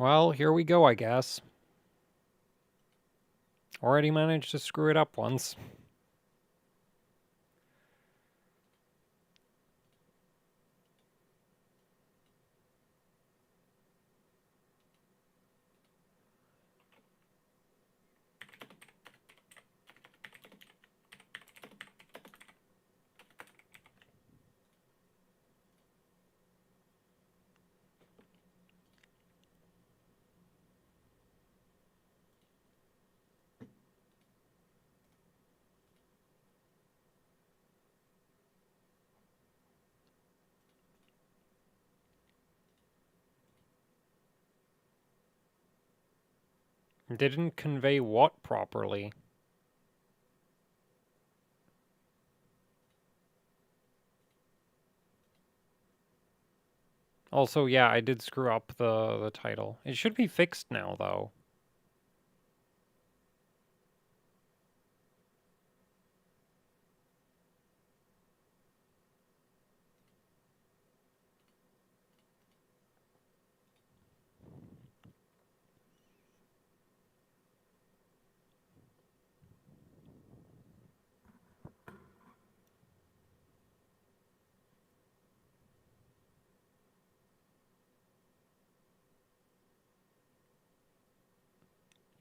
Well, here we go, I guess. Already managed to screw it up once. Didn't convey what properly? Also, yeah, I did screw up the title. It should be fixed now, though.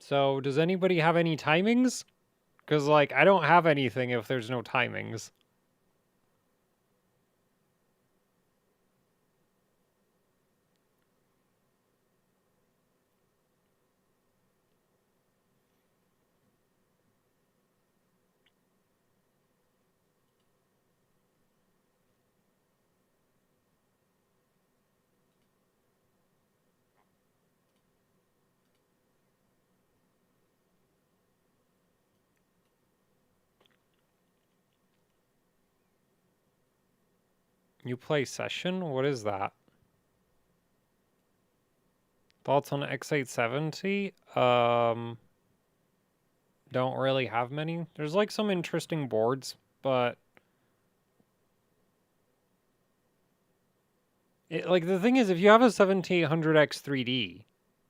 So, does anybody have any timings? Because, like, I don't have anything if there's no timings. You play session? What is that? Thoughts on X870? Don't really have many. There's like some interesting boards, but like the thing is, if you have a 7800X 3D,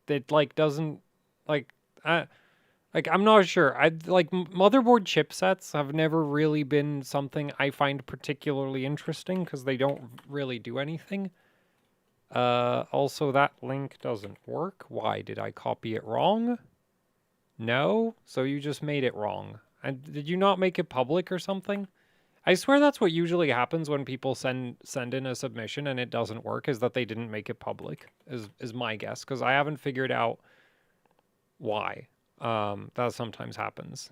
that like doesn't like I'm not sure. I like motherboard chipsets have never really been something I find particularly interesting because they don't really do anything. Also that link doesn't work. Why did I copy it wrong? No, so you just made it wrong. And did you not make it public or something? I swear that's what usually happens when people send in a submission and it doesn't work, is that they didn't make it public, is my guess, because I haven't figured out why. That sometimes happens.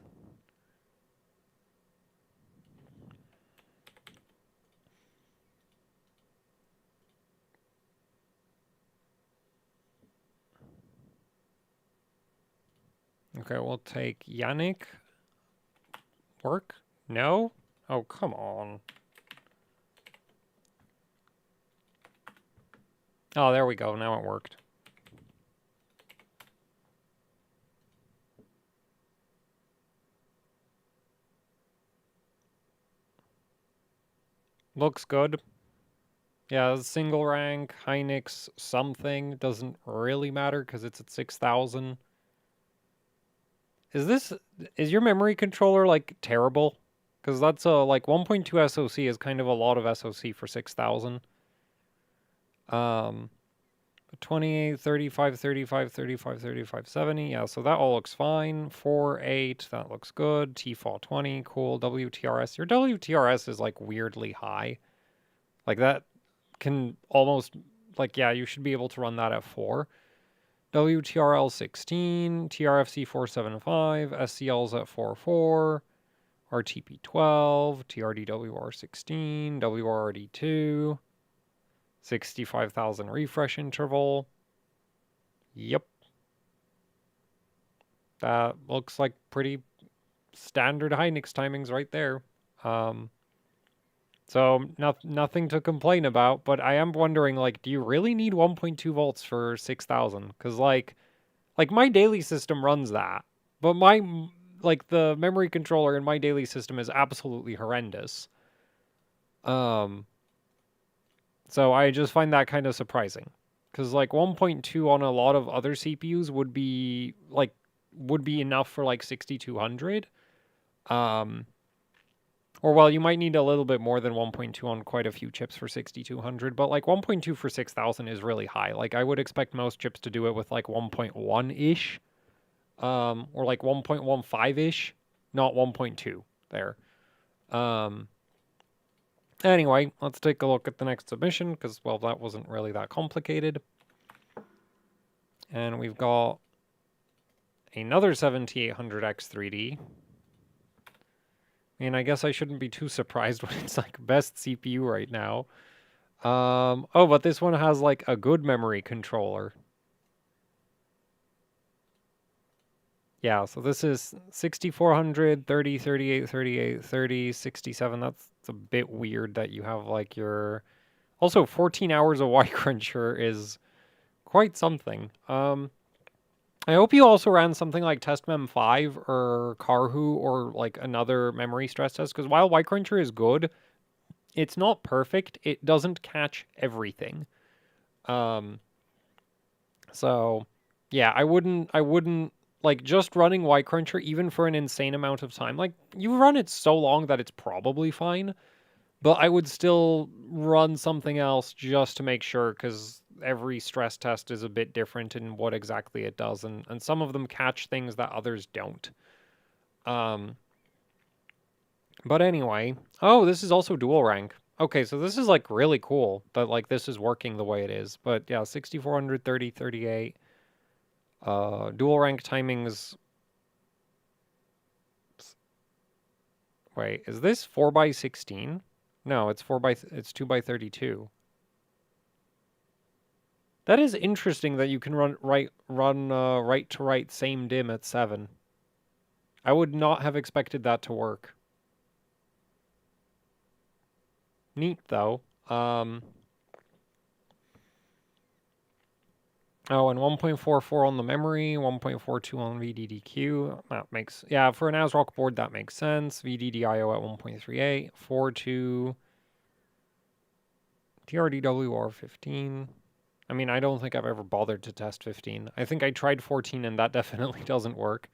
Okay, we'll take Yannick. Work? No? Oh, come on. Oh, there we go. Now it worked. Looks good. Yeah, single rank, Hynix, something. Doesn't really matter because it's at 6,000. Is your memory controller, like, terrible? Because that's a, like, 1.2 SoC is kind of a lot of SoC for 6,000. 28, 35, 35, 35, 35, 70. Yeah, so that all looks fine. 4, 8, that looks good. TFAW 20, cool. WTRS. Your WTRS is, like, weirdly high. Like, that can almost, like, yeah, you should be able to run that at 4. WTRL 16, TRFC 475, SCL's at 44, RTP 12, TRDWR 16, WRD 2, 65,000 refresh interval. Yep. That looks like pretty standard Hynix timings right there. So nothing to complain about, but I am wondering, like, do you really need 1.2 volts for 6,000? Because, like my daily system runs that, but like, the memory controller in my daily system is absolutely horrendous. So I just find that kind of surprising. Because like 1.2 on a lot of other CPUs would be enough for like 6200. Or well, you might need a little bit more than 1.2 on quite a few chips for 6200, but like 1.2 for 6000 is really high. Like I would expect most chips to do it with like 1.1-ish, or like 1.15-ish, not 1.2 there. Anyway, let's take a look at the next submission, because, well, that wasn't really that complicated. And we've got another 7800X3D. I mean, I guess I shouldn't be too surprised when it's like best CPU right now. Oh, but this one has like a good memory controller. Yeah, so this is 6400, 30, 38, 38, 30, 67. That's a bit weird that you have like your... Also, 14 hours of Y-Cruncher is quite something. I hope you also ran something like TestMem5 or Karhu or like another memory stress test, because while Y-Cruncher is good, it's not perfect. It doesn't catch everything. So yeah, I wouldn't like just running Y-Cruncher even for an insane amount of time. Like you run it so long that it's probably fine, but I would still run something else just to make sure, because every stress test is a bit different in what exactly it does, and some of them catch things that others don't. But anyway, oh, this is also dual rank. Okay, so this is like really cool that like this is working the way it is. But yeah, 6400, 30, 38. Dual rank timings. Wait, is this 4x16? No, it's 2x32. That is interesting that you can run right to right same DIMM at 7. I would not have expected that to work. Neat though. Oh, and 1.44 on the memory, 1.42 on VDDQ. That makes, yeah, for an ASRock board, that makes sense. VDDIO at 1.38, 42, TRDWR 15. I mean, I don't think I've ever bothered to test 15. I think I tried 14 and that definitely doesn't work.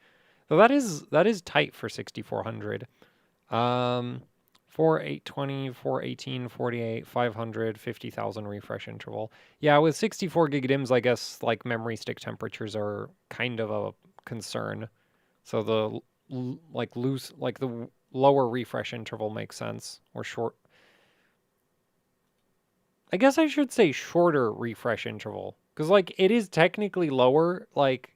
So that is tight for 6400. 4820, 418, 48, 500, 50,000 refresh interval. Yeah, with 64 gig DIMMs, I guess like memory stick temperatures are kind of a concern. So the the lower refresh interval makes sense, or short. I guess I should say shorter refresh interval, because like it is technically lower. Like,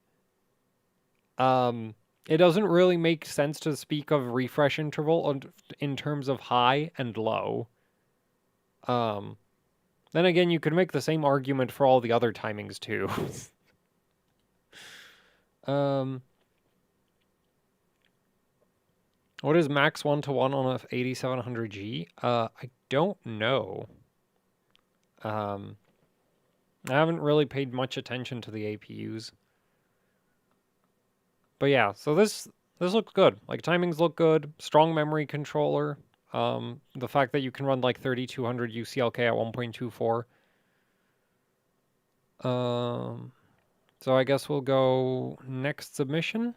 it doesn't really make sense to speak of refresh interval in terms of high and low. Then again, you could make the same argument for all the other timings too. What is max 1-to-1 on a 8700G? I don't know. I haven't really paid much attention to the APUs. But yeah, so this looks good. Like timings look good. Strong memory controller. The fact that you can run like 3200 UCLK at 1.24. So I guess we'll go next submission.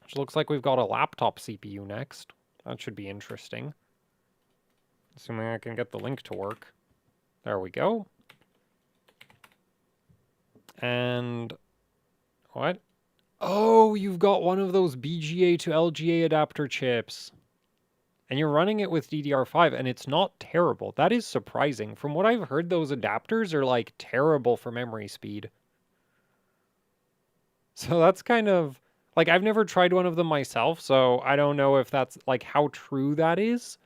Which looks like we've got a laptop CPU next. That should be interesting. Assuming I can get the link to work. There we go. And what? Oh, you've got one of those BGA to LGA adapter chips. And you're running it with DDR5, and it's not terrible. That is surprising. From what I've heard, those adapters are like terrible for memory speed. So that's kind of like, I've never tried one of them myself, so I don't know if that's like how true that is.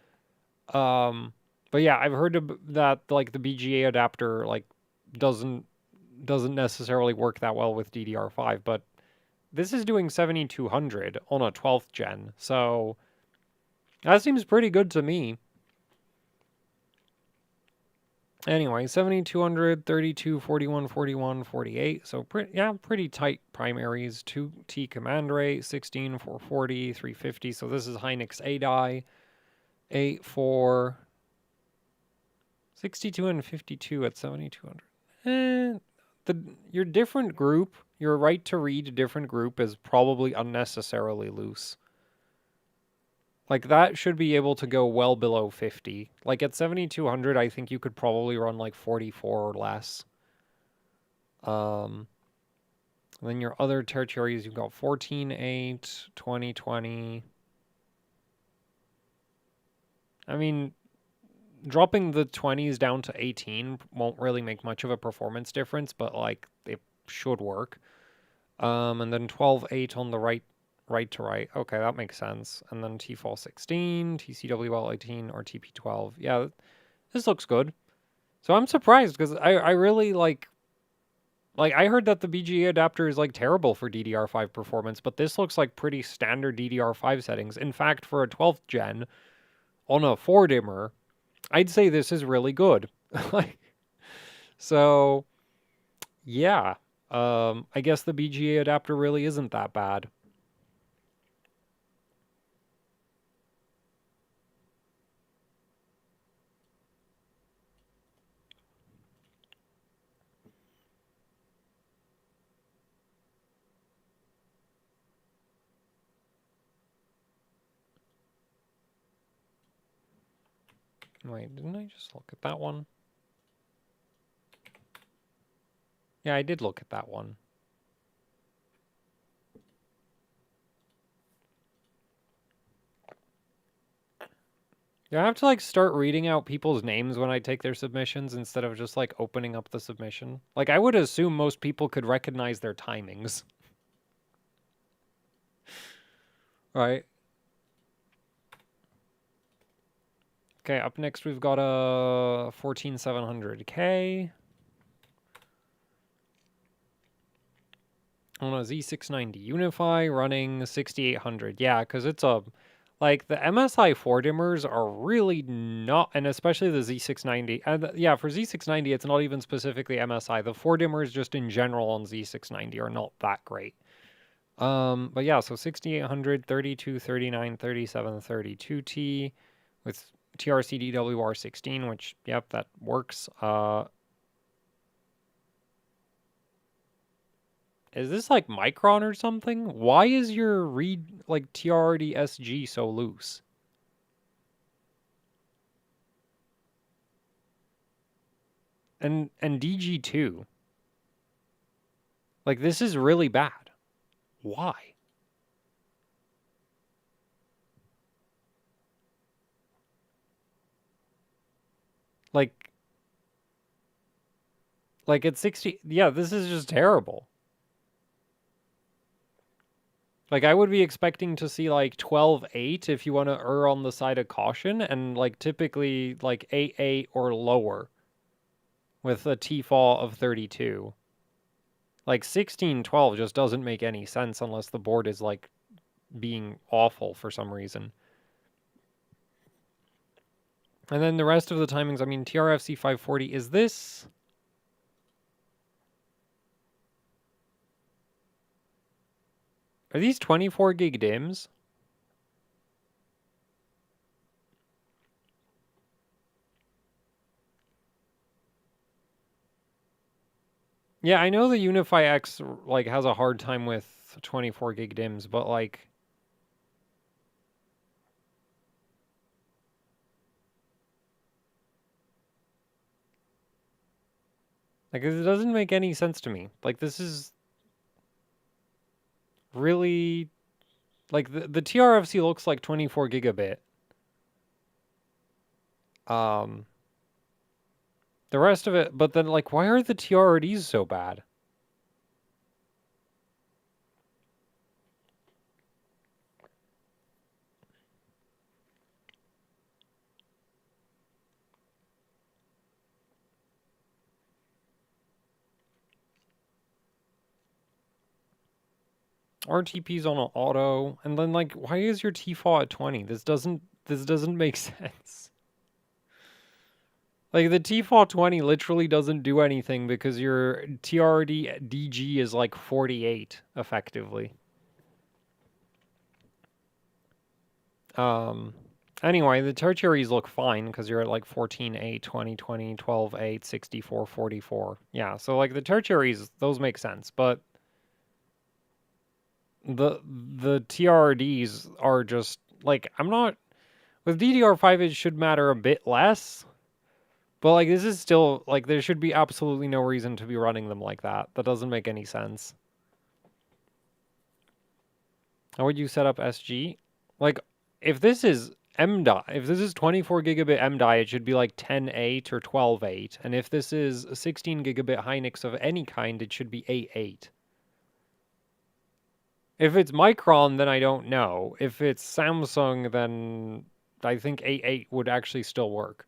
But yeah, I've heard that like the BGA adapter like doesn't necessarily work that well with DDR5, but this is doing 7200 on a 12th gen, so that seems pretty good to me. Anyway, 7200, 32, 41, 41, 48. So pretty tight primaries. 2T command rate, 16, 440, 350. So this is Hynix A die. 8, 4, 62 and 52 at 7200. Your different group, your right to read different group is probably unnecessarily loose. Like, that should be able to go well below 50. Like, at 7200, I think you could probably run, like, 44 or less. Then your other territories, you've got 14.8, 2020. I mean, dropping the 20s down to 18 won't really make much of a performance difference, but, like, it should work. And then 12.8 on the right to right. Okay, that makes sense. And then TFall 16, TCWL 18, or TP12. Yeah, this looks good. So I'm surprised because I really like I heard that the BGA adapter is like terrible for DDR5 performance, but this looks like pretty standard DDR5 settings. In fact, for a 12th gen on a 4 dimmer, I'd say this is really good. So yeah, I guess the BGA adapter really isn't that bad. Wait, didn't I just look at that one? Yeah, I did look at that one. Yeah, I have to like start reading out people's names when I take their submissions instead of just like opening up the submission. Like, I would assume most people could recognize their timings. Right? Okay, up next we've got a 14700K on a Z690 Unify running 6800. Yeah, because it's a like the MSI 4 dimmers are really not, and especially the Z690. And yeah, for Z690, it's not even specifically MSI. The 4 dimmers just in general on Z690 are not that great. But yeah, so 6800, 32, 39, 37, 32T with TRC DWR16, which, yep, that works. Is this like Micron or something? Why is your read, like, TRD SG so loose? And DG2. Like, this is really bad. Why? Like at 60, yeah, this is just terrible. Like, I would be expecting to see like 12.8 if you want to err on the side of caution, and like typically like 8.8 or lower with a T-fall of 32. Like 16.12 just doesn't make any sense unless the board is like being awful for some reason. And then the rest of the timings, I mean, TRFC 540, is this... Are these 24 gig DIMMs? Yeah, I know the Unify X like has a hard time with 24 gig DIMMs, but like... Like, it doesn't make any sense to me. Like, this is really... Like, the TRFC looks like 24 gigabit. The rest of it... But then, like, why are the TRDs so bad? RTP's on an auto, and then like, why is your T-fall at 20? This doesn't make sense. Like, the T-fall 20 literally doesn't do anything because your TRD DG is like 48 effectively. Anyway, the tertiaries look fine because you're at like 14, 8, 20, 20, 12, 8, 64, 44. Yeah, so like the tertiaries, those make sense, but the TRDs are just like, I'm not with DDR5 it should matter a bit less. But like this is still like there should be absolutely no reason to be running them like that. That doesn't make any sense. How would you set up SG? Like if this is MDI, if this is 24 gigabit MDI, it should be like 10.8 or 12.8. And if this is a 16 gigabit Hynix of any kind, it should be 8.8. If it's Micron, then I don't know. If it's Samsung, then I think 8.8 would actually still work.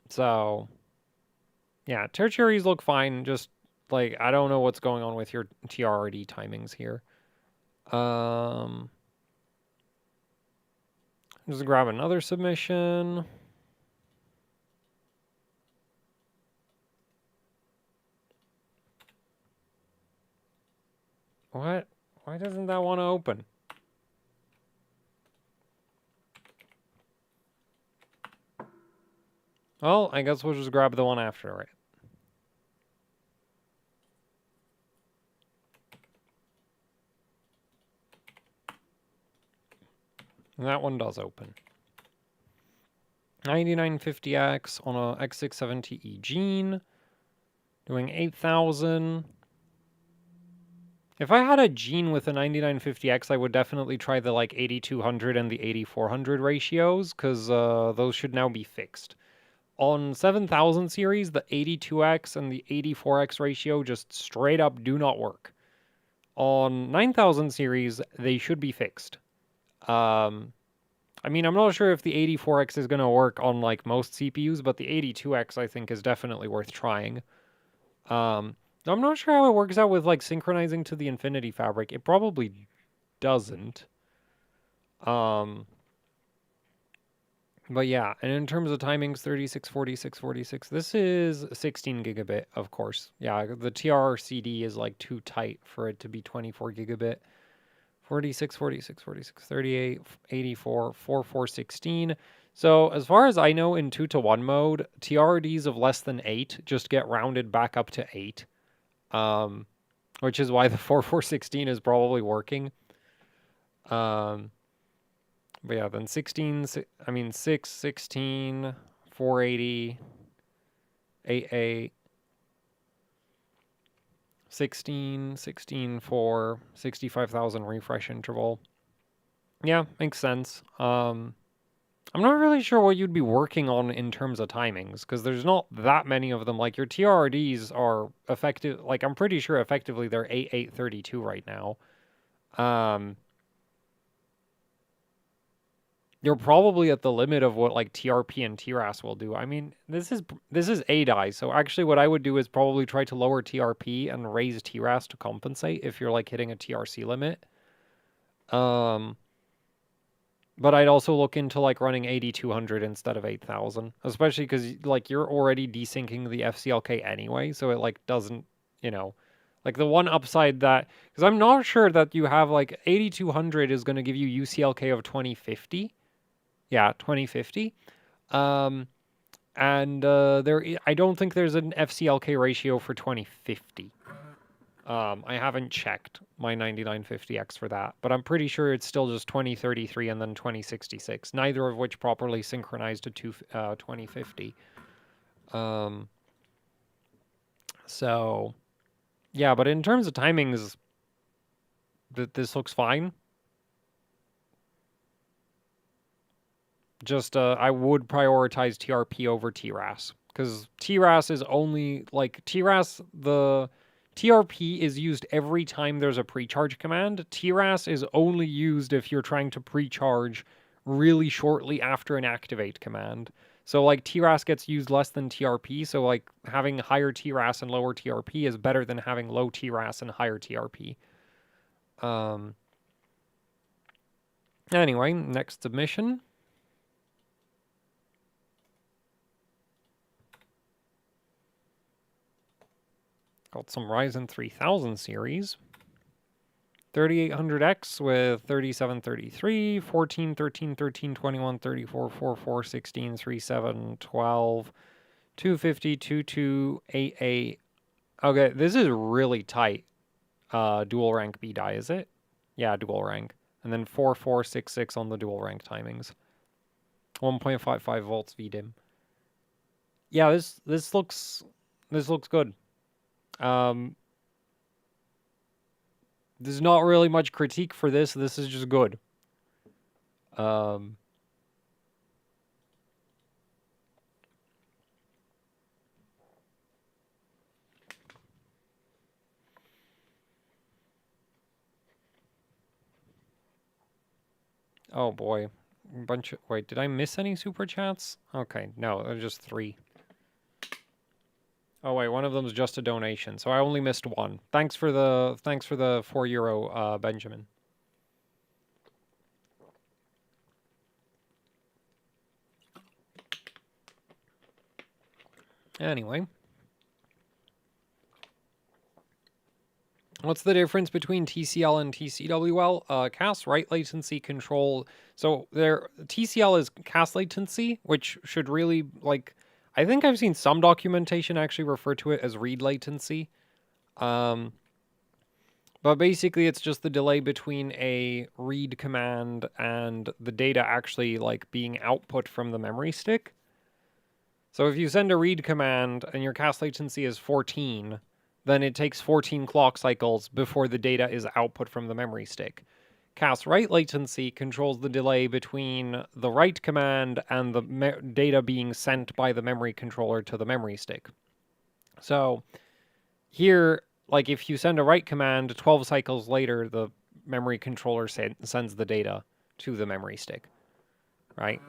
So, yeah, tertiaries look fine. Just like I don't know what's going on with your TRD timings here. Just grab another submission. What? Why doesn't that want to open? Well, I guess we'll just grab the one after it. And that one does open. 9950X on a X670E Gene. Doing 8,000. If I had a Gene with a 9950X, I would definitely try the like 8200 and the 8400 ratios, because those should now be fixed. On 7000 series, the 82X and the 84X ratio just straight up do not work. On 9000 series, they should be fixed. I mean, I'm not sure if the 84X is going to work on like most CPUs, but the 82X I think is definitely worth trying. I'm not sure how it works out with like synchronizing to the Infinity Fabric. It probably doesn't. But yeah, and in terms of timings, 36, 46, 46. This is 16 gigabit, of course. Yeah, the TRCD is like too tight for it to be 24 gigabit. 46, 46, 46, 38, 84, 4416. So as far as I know, in 2-to-1 mode, TRDs of less than 8 just get rounded back up to 8. Which is why the 4416 is probably working. But yeah, then 16, I mean 6, 16, 480, 88, 16, 16, 4, 65,000 refresh interval. Yeah, makes sense. I'm not really sure what you'd be working on in terms of timings, because there's not that many of them. Like your TRDs are effective, like I'm pretty sure effectively they're 8832 right now. You're probably at the limit of what like TRP and TRAS will do. I mean, this is ADI, so actually what I would do is probably try to lower TRP and raise TRAS to compensate if you're like hitting a TRC limit. But I'd also look into like running 8200 instead of 8000, especially because like you're already desyncing the FCLK anyway, so it like doesn't, like the one upside that, because I'm not sure that you have like 8200 is going to give you UCLK of 2050. Yeah, 2050. And I don't think there's an FCLK ratio for 2050. I haven't checked my 9950X for that, but I'm pretty sure it's still just 2033 and then 2066, neither of which properly synchronized to 2050. So, yeah, but in terms of timings, this looks fine. Just I would prioritize TRP over TRAS, because TRAS is only like the TRP is used every time there's a pre-charge command. TRAS is only used if you're trying to pre-charge really shortly after an activate command. So like TRAS gets used less than TRP, so like having higher TRAS and lower TRP is better than having low TRAS and higher TRP. Anyway, next submission. Got some Ryzen 3000 series. 3800X with 3733, 14, 13, 13, 21, 34, 44, 16, 37, 12, 250, 2288. Okay, this is really tight. Dual rank B die, is it? Yeah, dual rank. And then 4466 on the dual rank timings. 1.55 volts VDIMM. Yeah, this looks good. There's not really much critique for this. This is just good. Oh boy. Wait, did I miss any super chats? Okay, no, there's just 3. Oh wait, one of them is just a donation, so I only missed one. Thanks for the €4, Benjamin. Anyway. What's the difference between TCL and TCWL? CAS write latency control. So TCL is CAS latency, which should really, like, I think I've seen some documentation actually refer to it as read latency. But basically it's just the delay between a read command and the data actually, like, being output from the memory stick. So if you send a read command and your CAS latency is 14, then it takes 14 clock cycles before the data is output from the memory stick. CAS write latency controls the delay between the write command and the data being sent by the memory controller to the memory stick. So here, like, if you send a write command, 12 cycles later, the memory controller sends the data to the memory stick, right?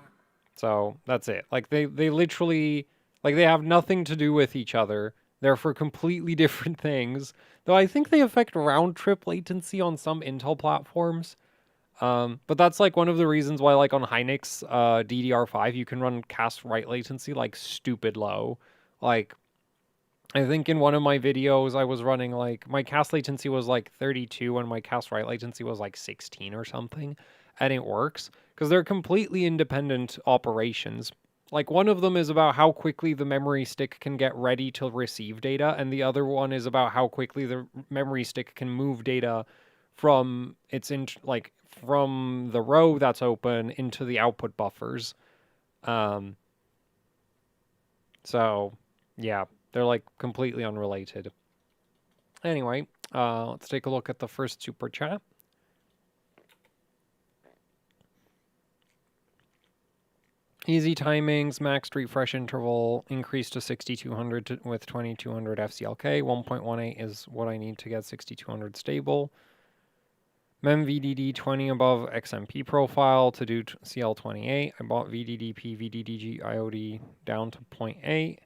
So that's it. Like, they literally, like, they have nothing to do with each other. They're for completely different things. Though I think they affect round-trip latency on some Intel platforms. But that's, like, one of the reasons why, like, on Hynix DDR5, you can run CAS write latency, like, stupid low. Like, I think in one of my videos, I was running, like, my CAS latency was, like, 32, and my CAS write latency was, like, 16 or something. And it works, because they're completely independent operations. Like, one of them is about how quickly the memory stick can get ready to receive data, and the other one is about how quickly the memory stick can move data from from the row that's open into the output buffers. So, yeah, they're, like, completely unrelated. Anyway, let's take a look at the first super chat. Easy timings, maxed refresh interval, increased to 6200 with 2200 FCLK. 1.18 is what I need to get 6200 stable. Mem VDD 20 above XMP profile to do CL28. I bought VDDP, VDDG, IOD down to 0.8.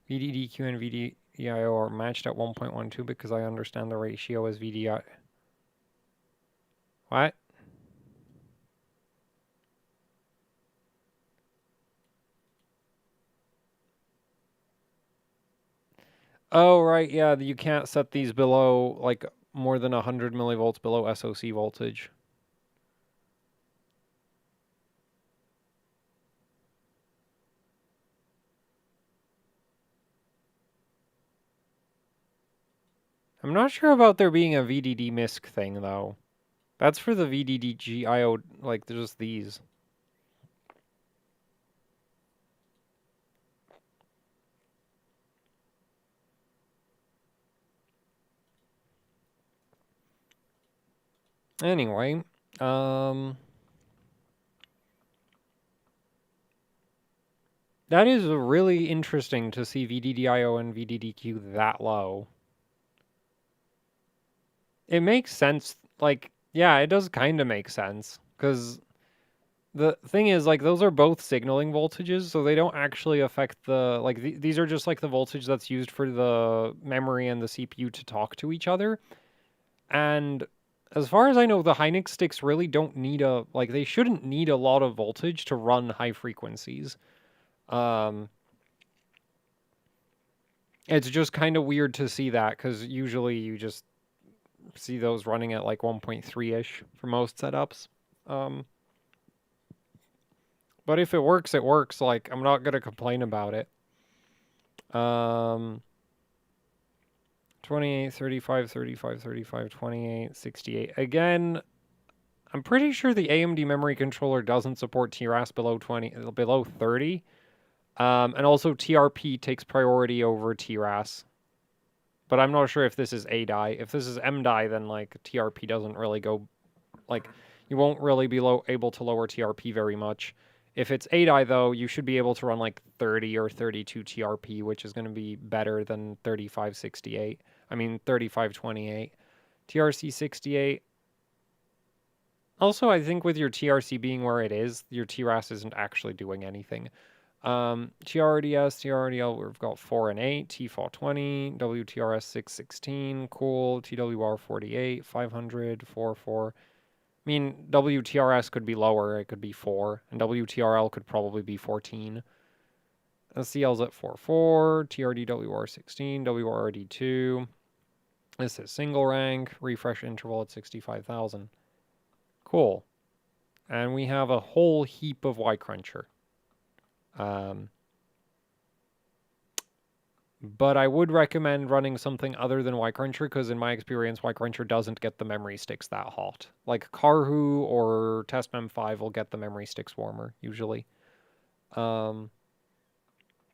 VDDQ and VDIO are matched at 1.12 because I understand the ratio is VDI. What? Oh, right, yeah, you can't set these below, like, more than 100 millivolts below SOC voltage. I'm not sure about there being a VDD MISC thing, though. That's for the VDDG IO, like, there's just these. Anyway, that is really interesting to see VDDIO and VDDQ that low. It makes sense, like, yeah, it does kind of make sense, because the thing is, like, those are both signaling voltages, so they don't actually affect the, like, these are just, like, the voltage that's used for the memory and the CPU to talk to each other. And as far as I know, the Hynix sticks really don't need they shouldn't need a lot of voltage to run high frequencies. It's just kind of weird to see that, because usually you just see those running at like 1.3-ish for most setups. But if it works, it works. Like, I'm not going to complain about it. 28, 35, 35, 35, 28, 68. Again, I'm pretty sure the AMD memory controller doesn't support TRAS below 30. And also TRP takes priority over TRAS. But I'm not sure if this is A-die. If this is M-die, then like TRP doesn't really go, like, you won't really be able to lower TRP very much. If it's A-die though, you should be able to run like 30 or 32 TRP, which is going to be better than 3568. I mean 3528. TRC 68. Also, I think with your TRC being where it is, your TRAS isn't actually doing anything. TRDS, TRDL, we've got 4 and 8, TFAW 20, WTRS 616, cool, TWR 48, 500, 4, 4. I mean, WTRS could be lower, it could be 4, and WTRL could probably be 14. SCL's at 4, 4, TRDWR 16, WRD 2. This is single rank, refresh interval at 65,000. Cool. And we have a whole heap of Y-Cruncher. But I would recommend running something other than Y-Cruncher, because in my experience, Y-Cruncher doesn't get the memory sticks that hot. Like Karhu or TestMem5 will get the memory sticks warmer, usually.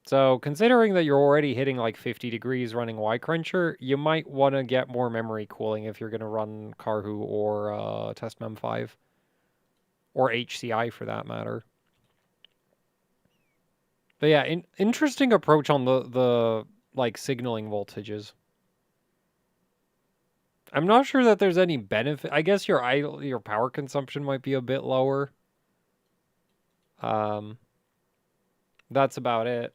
So considering that you're already hitting like 50 degrees running Y-Cruncher, you might want to get more memory cooling if you're going to run Karhu or TestMem5. Or HCI for that matter. But yeah, interesting approach on the like signaling voltages. I'm not sure that there's any benefit. I guess your power consumption might be a bit lower. That's about it.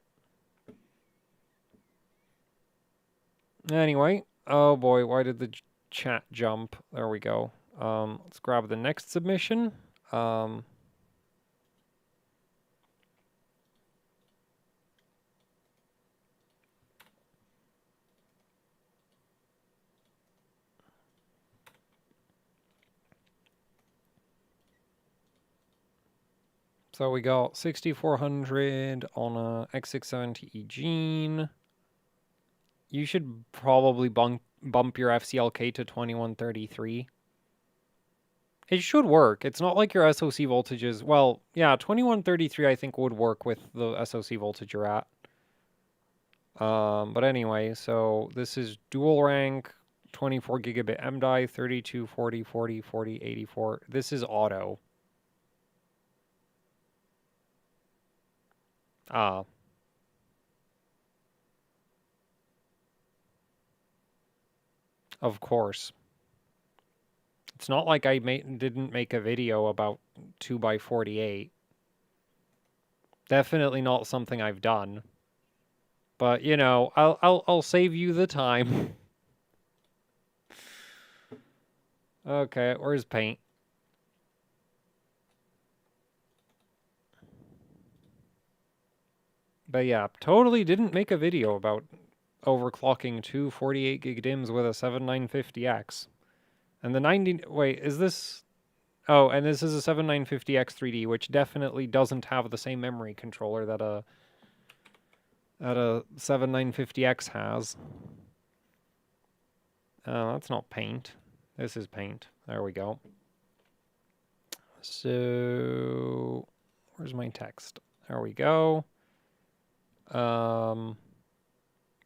Anyway, oh boy, why did the chat jump? There we go. Let's grab the next submission. So we got 6400 on a X670 Gene. You should probably bump your FCLK to 2133. It should work. It's not like your SoC voltages. Well, yeah, 2133 I think would work with the SoC voltage you're at. But anyway, so this is dual rank, 24 gigabit MDI, 32, 40, 40, 40, 84. This is auto. Ah. Of course. It's not like I didn't make a video about 2x48. Definitely not something I've done. But, you know, I'll save you the time. Okay, where's paint? But yeah, totally didn't make a video about overclocking two 48 gig DIMMs with a 7950X. And the 90... Wait, is this... Oh, and this is a 7950X 3D, which definitely doesn't have the same memory controller that a 7950X has. That's not paint. This is paint. There we go. So, where's my text? There we go.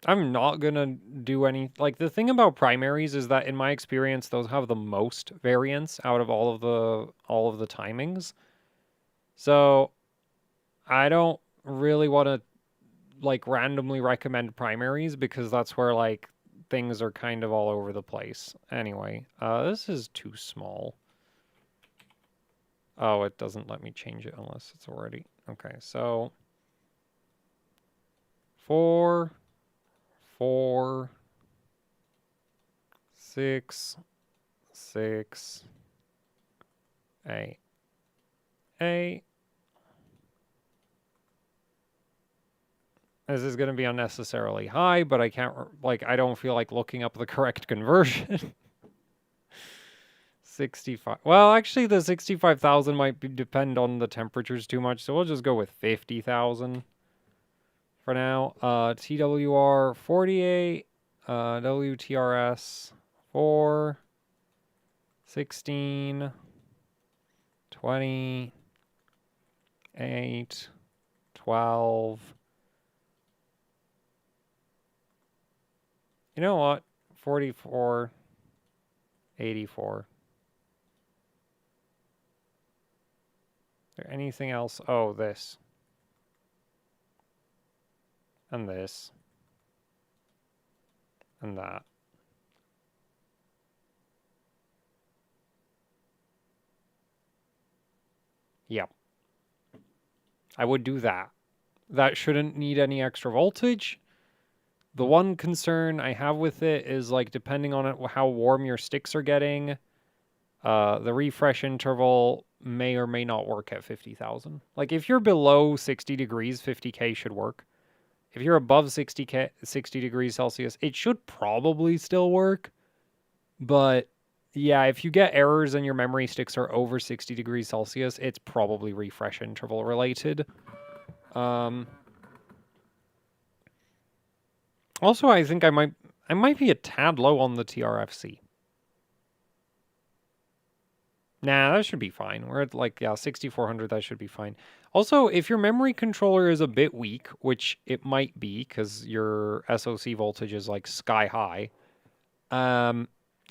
I'm not gonna do any... Like, the thing about primaries is that, in my experience, those have the most variance out of all of the timings. So, I don't really want to, like, randomly recommend primaries, because that's where, like, things are kind of all over the place. Anyway, this is too small. Oh, it doesn't let me change it unless it's already... Okay, so... 4, 4, 6, 6, 8, 8, This is going to be unnecessarily high, but I can't, like, I don't feel like looking up the correct conversion. 65. Well, actually, the 65,000 might depend on the temperatures too much, so we'll just go with 50,000 for now. TWR 48, WTRS 4, 16, 20, 8, 12. You know what? 44, 84. Is there anything else? Oh, this. And this. And that. Yep. I would do that. That shouldn't need any extra voltage. The one concern I have with it is, like, depending on it, how warm your sticks are getting, the refresh interval may or may not work at 50,000. Like, if you're below 60 degrees, 50K should work. If you're above 60 degrees Celsius, it should probably still work. But yeah, if you get errors and your memory sticks are over 60 degrees Celsius, it's probably refresh interval related. Also, I think I might be a tad low on the TRFC. Nah, that should be fine. We're at, like, yeah, 6400, that should be fine. Also, if your memory controller is a bit weak, which it might be because your SoC voltage is, like, sky high,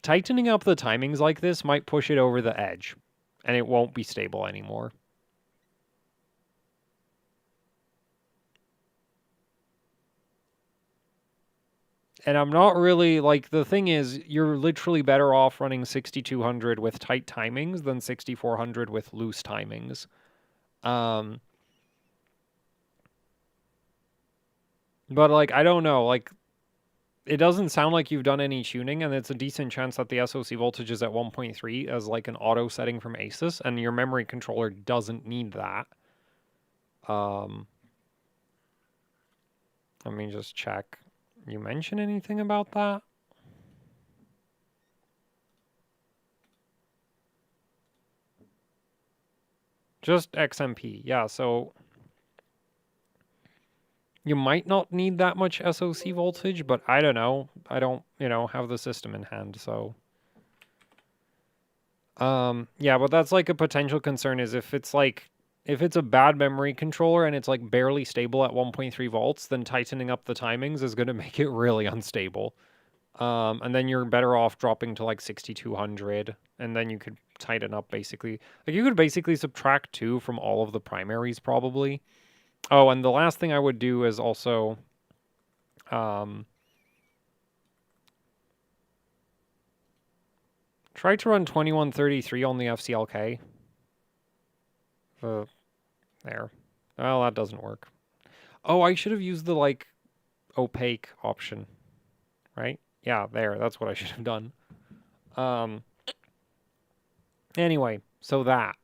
tightening up the timings like this might push it over the edge, and it won't be stable anymore. And I'm not really, like, the thing is, you're literally better off running 6200 with tight timings than 6400 with loose timings. But, like, I don't know, like, it doesn't sound like you've done any tuning, and it's a decent chance that the SoC voltage is at 1.3 as, like, an auto setting from Asus, and your memory controller doesn't need that. Let me just check. You mention anything about that? Just XMP, yeah, so you might not need that much SoC voltage, but I don't know. I don't, have the system in hand, so. Yeah, but that's, like, a potential concern is if it's a bad memory controller and it's, like, barely stable at 1.3 volts, then tightening up the timings is going to make it really unstable. And then you're better off dropping to, like, 6200, and then you could tighten up basically. Like, you could basically subtract 2 from all of the primaries probably. Oh, and the last thing I would do is also try to run 2133 on the FCLK. There. Well, that doesn't work. Oh, I should have used the, like, opaque option, right? Yeah, there. That's what I should have done. Anyway, so that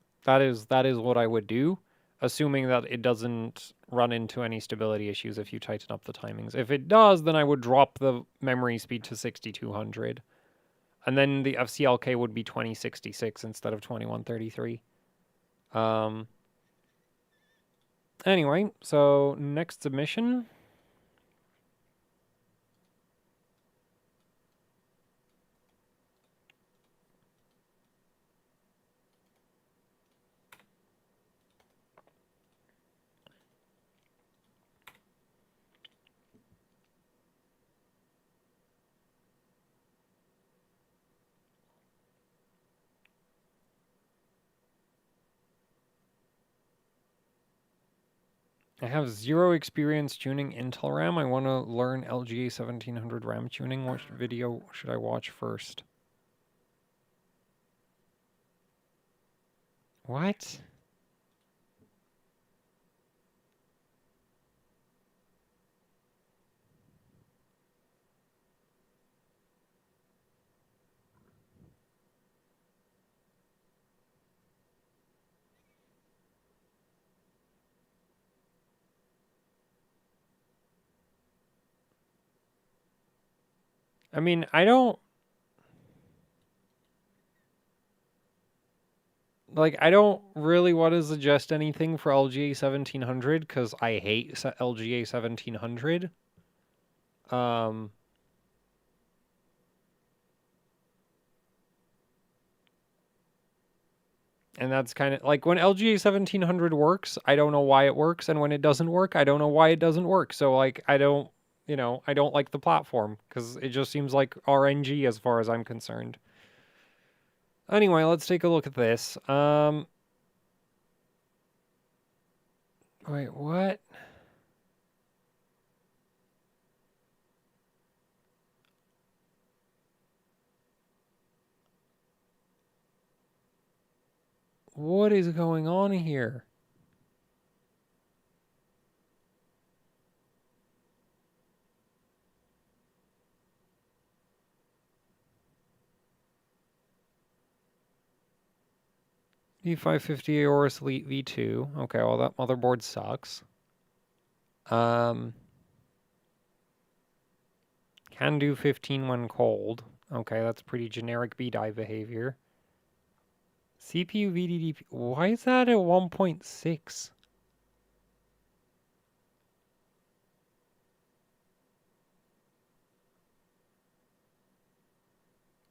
is what I would do, assuming that it doesn't run into any stability issues if you tighten up the timings. If it does, then I would drop the memory speed to 6200. And then the FCLK would be 2066 instead of 2133. Anyway, so next submission. I have 0 experience tuning Intel RAM. I want to learn LGA 1700 RAM tuning. What video should I watch first? What? I mean, I don't really want to suggest anything for LGA 1700 because I hate LGA 1700. Um, and that's kind of like when LGA 1700 works, I don't know why it works, and when it doesn't work, I don't know why it doesn't work. So like, I don't, I don't like the platform because it just seems like RNG as far as I'm concerned. Anyway, let's take a look at this. Wait, what? What is going on here? V550 Aorus Elite V2. Okay, well that motherboard sucks. Can do 15 when cold. Okay, that's pretty generic B-die behavior. CPU VDDP. Why is that at 1.6?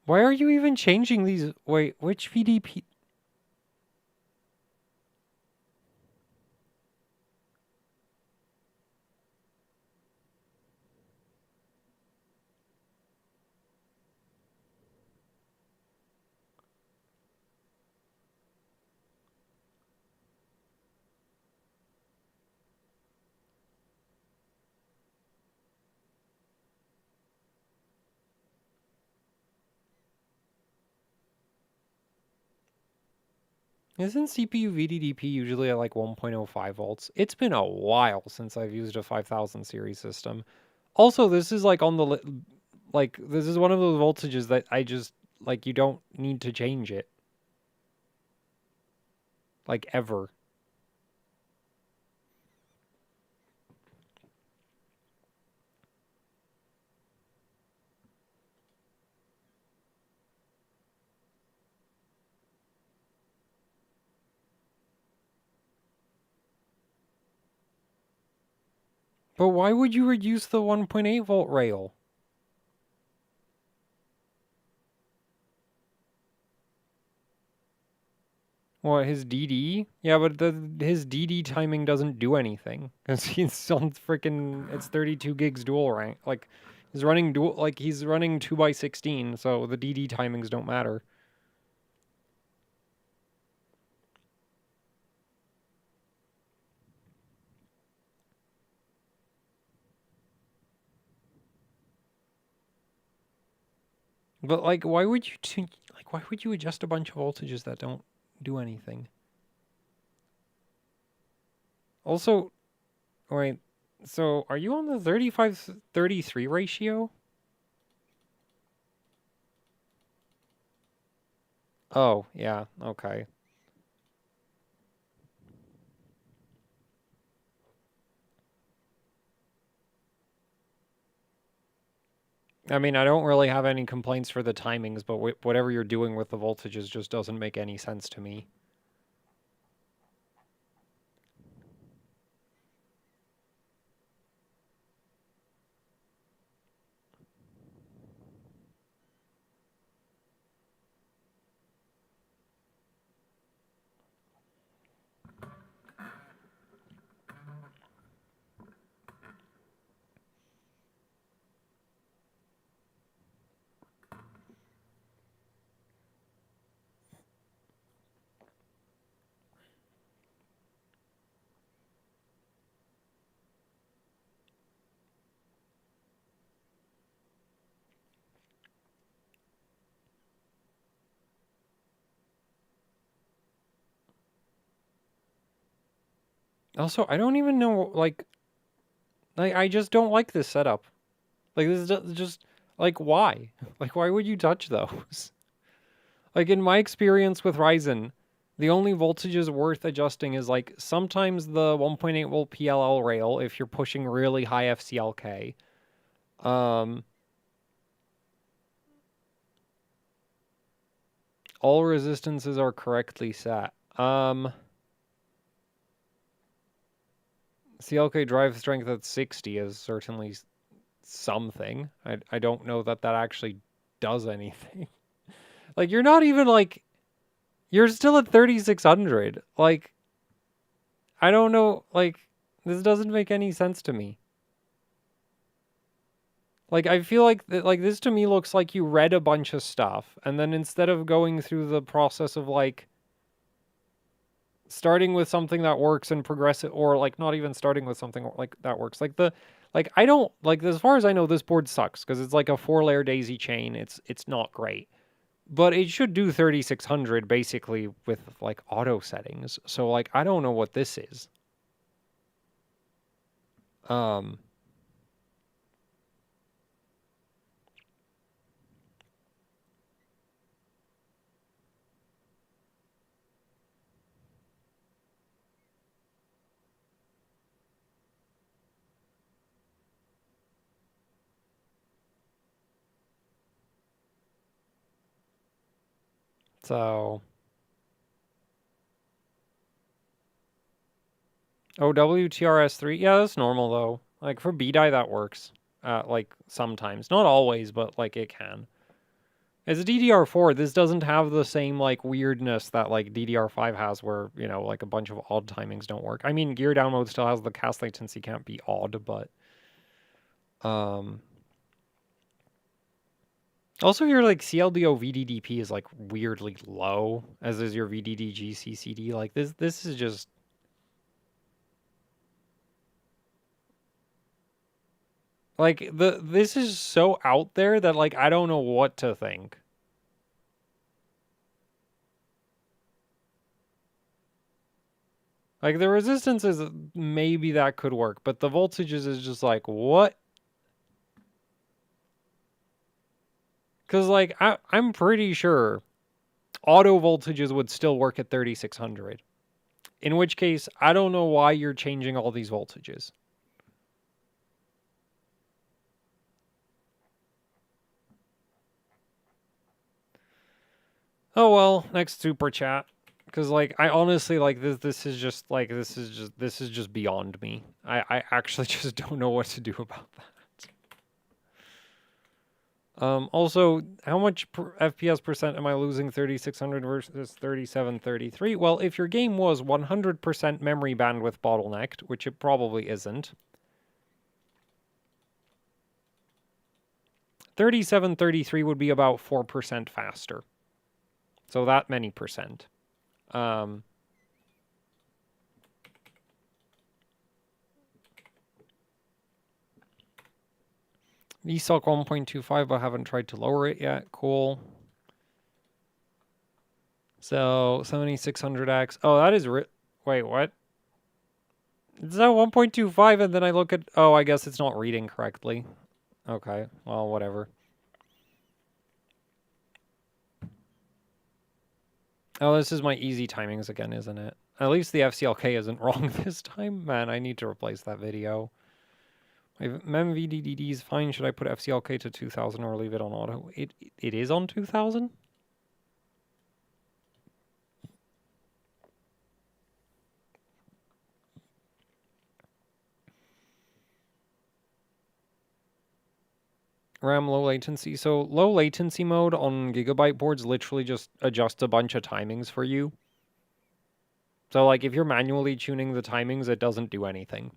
Why are you even changing these? Wait, which VDP? Isn't CPU VDDP usually at like 1.05 volts? It's been a while since I've used a 5000 series system. Also, this is like on the like this is one of those voltages that I just like you don't need to change it like ever. But why would you reduce the 1.8 volt rail? What, his DD? Yeah, but his DD timing doesn't do anything because he's on freaking it's 32 gigs dual rank. Like he's running dual like he's running 2x16, so the DD timings don't matter. But like why would you adjust a bunch of voltages that don't do anything? Also, wait, so are you on the 35-33 ratio? Oh, yeah, okay. I mean, I don't really have any complaints for the timings, but whatever you're doing with the voltages just doesn't make any sense to me. Also, I don't even know, like I just don't like this setup. Like, this is just, like, why? Like, why would you touch those? Like, in my experience with Ryzen, the only voltages worth adjusting is, like, sometimes the 1.8 volt PLL rail if you're pushing really high FCLK. Um, All resistances are correctly set. CLK drive strength at 60 is certainly something. I don't know that that actually does anything. Like, you're not even, like... You're still at 3600. Like, I don't know, like, this doesn't make any sense to me. Like, I feel like, like, this to me looks like you read a bunch of stuff, and then instead of going through the process of, like, starting with something that works and progressive, or, like, not even starting with something, like, that works. Like, I don't, like, as far as I know, this board sucks, because it's, like, a 4-layer daisy chain. It's not great. But it should do 3600 basically with, like, auto settings. So, like, I don't know what this is. So... Oh, WTRS3? Yeah, that's normal, though. Like, for BDI, that works. Like, sometimes. Not always, but, like, it can. As a DDR4, this doesn't have the same, like, weirdness that, like, DDR5 has where, you know, like, a bunch of odd timings don't work. I mean, gear down mode still has the cast latency can't be odd, but... Also, your, like, CLDO VDDP is, like, weirdly low, as is your VDD GCCD. Like, this is just... Like, this is so out there that, like, I don't know what to think. Like, the resistances, maybe that could work, but the voltages is just like, what? Because, like, I'm pretty sure auto voltages would still work at 3600. In which case, I don't know why you're changing all these voltages. Oh well, next super chat. Because, like, I honestly, like, this is just, like, this is just beyond me. I actually just don't know what to do about that. Also, how much FPS percent am I losing 3600 versus 3733? Well, if your game was 100% memory bandwidth bottlenecked, which it probably isn't, 3733 would be about 4% faster. So that many percent. VSOC 1.25, but I haven't tried to lower it yet. Cool. So 7600X. Oh, that is... Wait, what? It's not 1.25, and then I look at... Oh, I guess it's not reading correctly. Okay, well, whatever. Oh, this is my easy timings again, isn't it? At least the FCLK isn't wrong this time. Man, I need to replace that video. My MEM-VDDD is fine. Should I put FCLK to 2000 or leave it on auto? It is on 2000? RAM low latency. So low latency mode on Gigabyte boards literally just adjusts a bunch of timings for you. So, like, if you're manually tuning the timings, it doesn't do anything.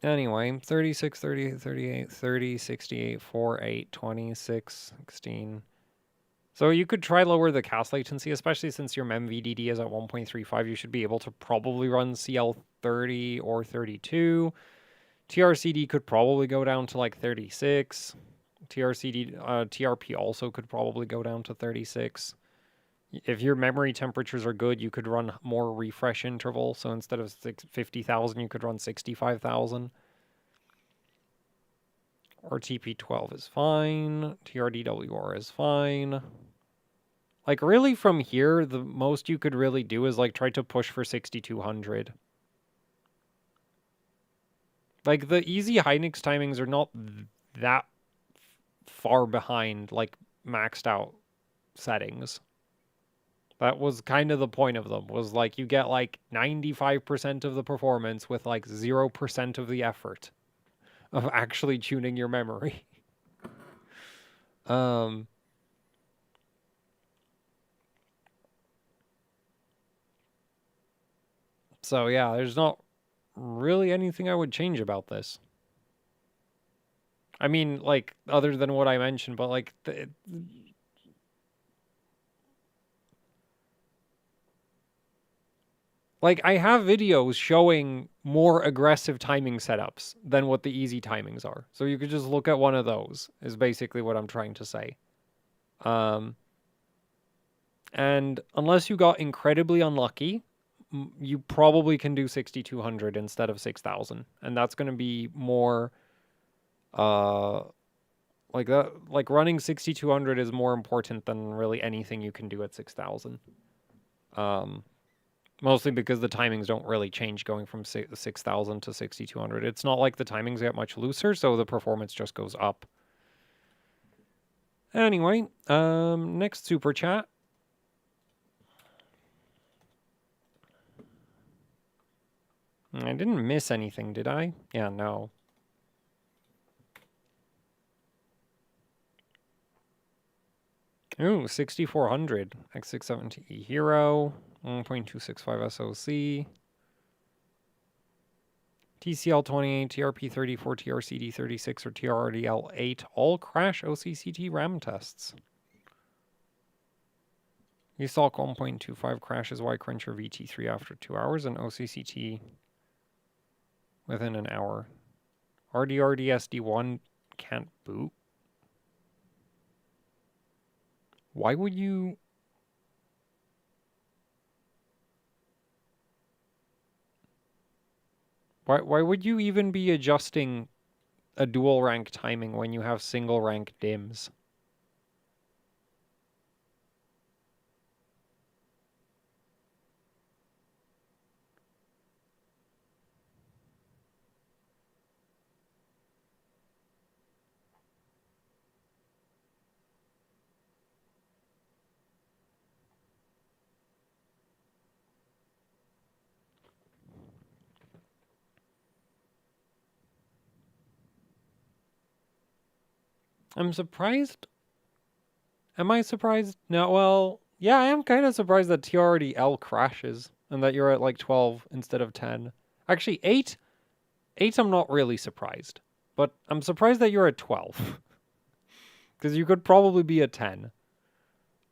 Anyway, 36, 38, 38, 30, 68, 4, 8, 20, 6, 16. So you could try lower the cast latency, especially since your MEM-VDD is at 1.35. You should be able to probably run CL30 or 32. TRCD could probably go down to like 36. TRP also could probably go down to 36. If your memory temperatures are good, you could run more refresh interval. So instead of 50,000, you could run 65,000. Or TP12 is fine. TRDWR is fine. Like, really, from here, the most you could really do is, like, try to push for 6200. Like, the easy Hynix timings are not that far behind, like, maxed out settings. That was kind of the point of them, was like you get like 95% of the performance with like 0% of the effort of actually tuning your memory. Um, so yeah, there's not really anything I would change about this. I mean, like, other than what I mentioned, but like, like, I have videos showing more aggressive timing setups than what the easy timings are. So you could just look at one of those, is basically what I'm trying to say. And unless you got incredibly unlucky, you probably can do 6200 instead of 6000. And that's going to be more, uh, like that, like running 6200 is more important than really anything you can do at 6000. Mostly because the timings don't really change going from 6000 to 6200. It's not like the timings get much looser, so the performance just goes up. Anyway, next super chat. I didn't miss anything, did I? Yeah, no. Ooh, 6400 X670 Hero, 1.265 SoC, TCL28, TRP34, TRCD36, or TRDL8 all crash OCCT RAM tests. ESOC 1.25 crashes Y-Cruncher VT3 after 2 hours and OCCT within an hour. RDRDSD1 can't boot. Why would you... Why would you even be adjusting a dual rank timing when you have single rank DIMMs? I'm surprised. Am I surprised? No, well, yeah, I am kind of surprised that TRDL crashes and that you're at like 12 instead of 10. Actually, 8? 8 I'm not really surprised. But I'm surprised that you're at 12. Because you could probably be at 10.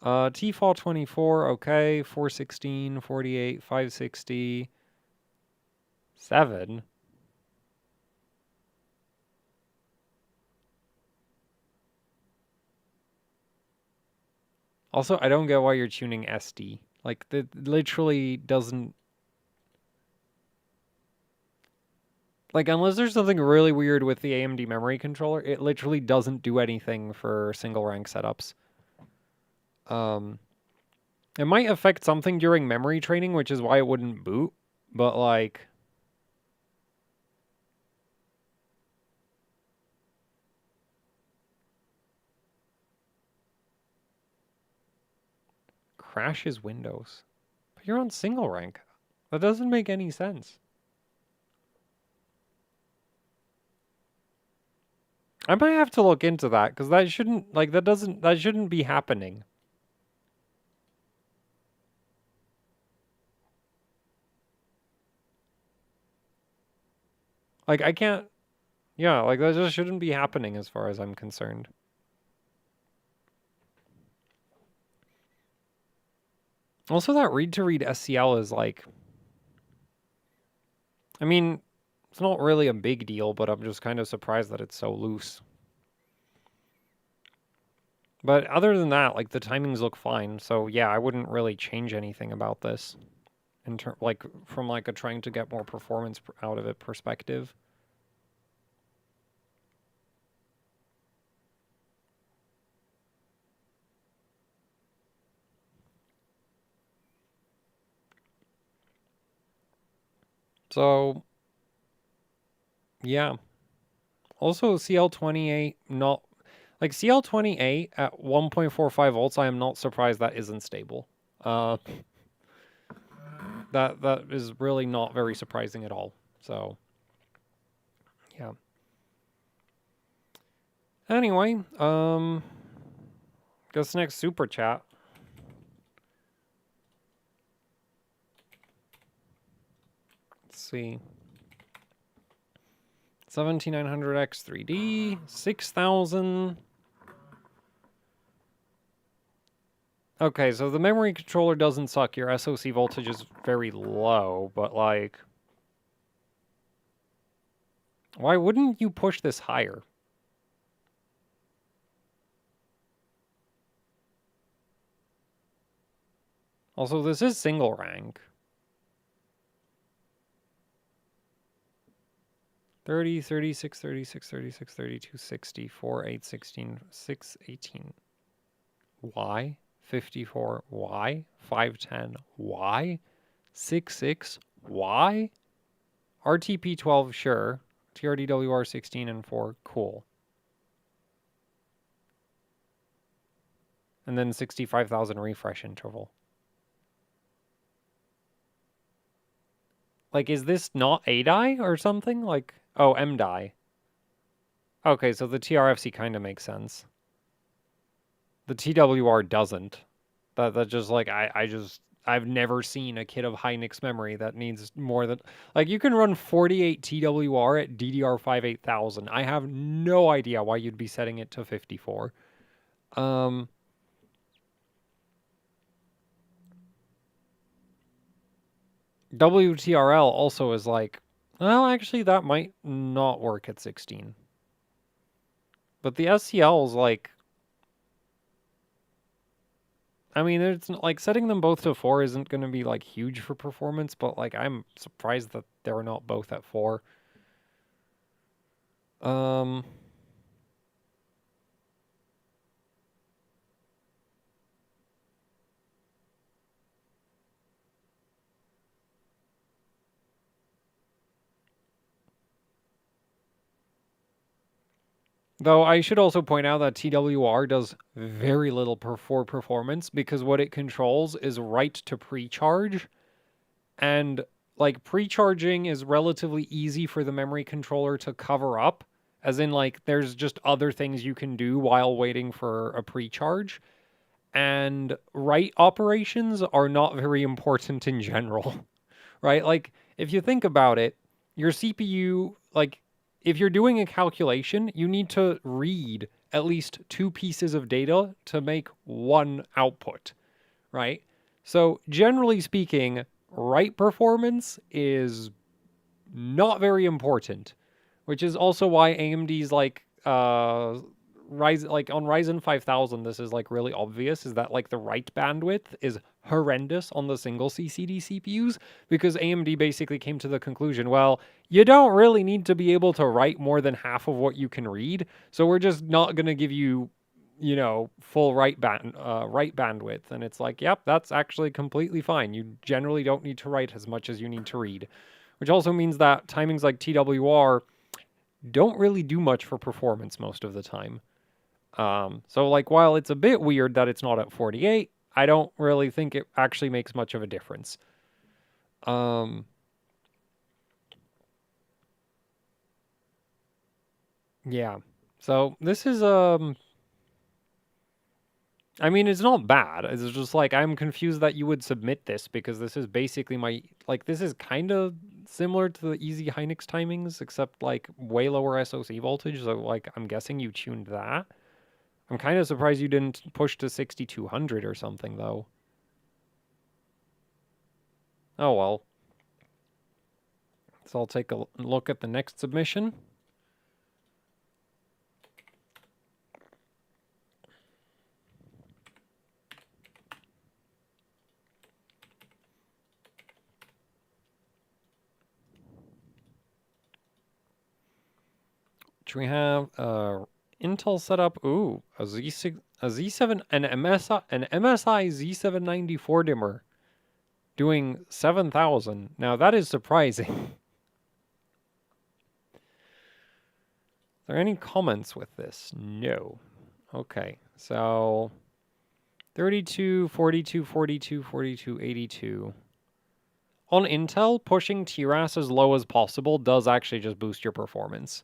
TFall 24, okay. 416, 48, 560, 7. Also, I don't get why you're tuning SD. Like, that literally doesn't... Like, unless there's something really weird with the AMD memory controller, it literally doesn't do anything for single rank setups. It might affect something during memory training, which is why it wouldn't boot, but like... crashes Windows. But you're on single rank. That doesn't make any sense. I might have to look into that, because that shouldn't, like, that shouldn't be happening. Like, I can't, yeah, like, that just shouldn't be happening as far as I'm concerned. Also, that read-to-read SCL is, like, I mean, it's not really a big deal, but I'm just kind of surprised that it's so loose. But other than that, like, the timings look fine, so yeah, I wouldn't really change anything about this. Like, from, like, a trying to get more performance out of it perspective. So, Yeah. Also, CL28, not... Like, CL28 at 1.45 volts, I am not surprised that isn't stable. That is really not very surprising at all. So, yeah. Anyway, guess next super chat. Let's see. 7900X 3D, 6000. Okay, so the memory controller doesn't suck. Your SoC voltage is very low, but like... Why wouldn't you push this higher? Also, this is single rank. 30, 36, 36, 36, 32, 60, 4, 8, 16, 6, 18. Why? 54, why? 510, why? 6, 6, why? RTP12, sure. TRDWR 16 and 4, cool. And then 65,000 refresh interval. Like, is this not A die or something? Like, oh, M die. Okay, so the TRFC kind of makes sense. The TWR doesn't. That just like I've never seen a kit of Hynix memory that needs more than like you can run 48 TWR at DDR5 8000. I have no idea why you'd be setting it to 54. WTRL also is like, well, actually that might not work at 16. But the SCL is like, I mean, it's like setting them both to 4 isn't going to be like huge for performance, but like I'm surprised that they're not both at 4. Though I should also point out that TWR does very little for performance because what it controls is write to pre-charge, and like pre-charging is relatively easy for the memory controller to cover up, as in like there's just other things you can do while waiting for a pre-charge, and write operations are not very important in general, right? Like if you think about it, your CPU, like if you're doing a calculation, you need to read at least 2 pieces of data to make one output, right? So generally speaking, write performance is not very important, which is also why AMD's like Ryzen, like on Ryzen 5000, this is like really obvious, is that like the write bandwidth is horrendous on the single CCD CPUs because AMD basically came to the conclusion, well, you don't really need to be able to write more than half of what you can read, so we're just not going to give you, you know, full write bandwidth. And it's like, yep, that's actually completely fine. You generally don't need to write as much as you need to read, which also means that timings like TWR don't really do much for performance most of the time. So like while it's a bit weird that it's not at 48, I don't really think it actually makes much of a difference. Yeah. So this is I mean, it's not bad. It's just like I'm confused that you would submit this because this is basically my like this is kind of similar to the easy Hynix timings except like way lower SoC voltage. So like I'm guessing you tuned that. I'm kind of surprised you didn't push to 6200 or something though. Oh well. So I'll take a look at the next submission. Which we have Intel setup. Ooh, a Z7, an MSI Z794 dimmer doing 7,000. Now that is surprising. there any comments with this? No. Okay, so 32, 42, 42, 42, 82. On Intel, pushing TRAS as low as possible does actually just boost your performance.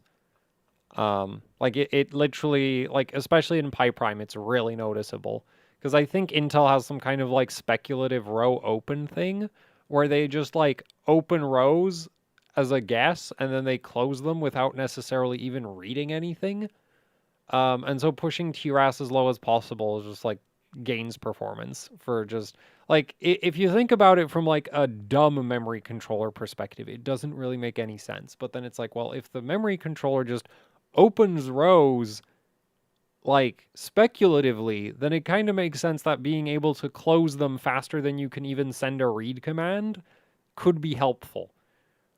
Like it literally, like especially in PyPrime, it's really noticeable. Because I think Intel has some kind of like speculative row open thing where they just like open rows as a guess and then they close them without necessarily even reading anything. And so pushing TRAS as low as possible is just like gains performance for just like if you think about it from like a dumb memory controller perspective, it doesn't really make any sense. But then it's like, well, if the memory controller just opens rows like speculatively, then it kind of makes sense that being able to close them faster than you can even send a read command could be helpful.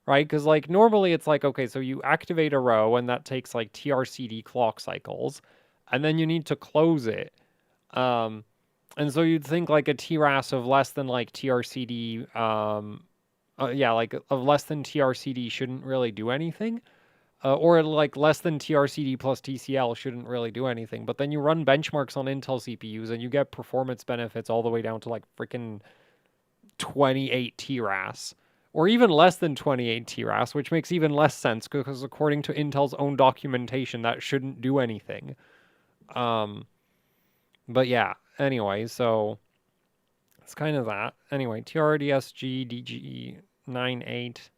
Right? Because like normally it's like, okay, so you activate a row and that takes like TRCD clock cycles, and then you need to close it. And so you'd think like a TRAS of less than like TRCD, yeah, like of less than TRCD shouldn't really do anything. Or like less than TRCD plus TCL shouldn't really do anything. But then you run benchmarks on Intel CPUs and you get performance benefits all the way down to like freaking 28 TRAS. Or even less than 28 TRAS, which makes even less sense because according to Intel's own documentation, that shouldn't do anything. But yeah, anyway, so it's kind of that. Anyway, TRDSG, DGE 98,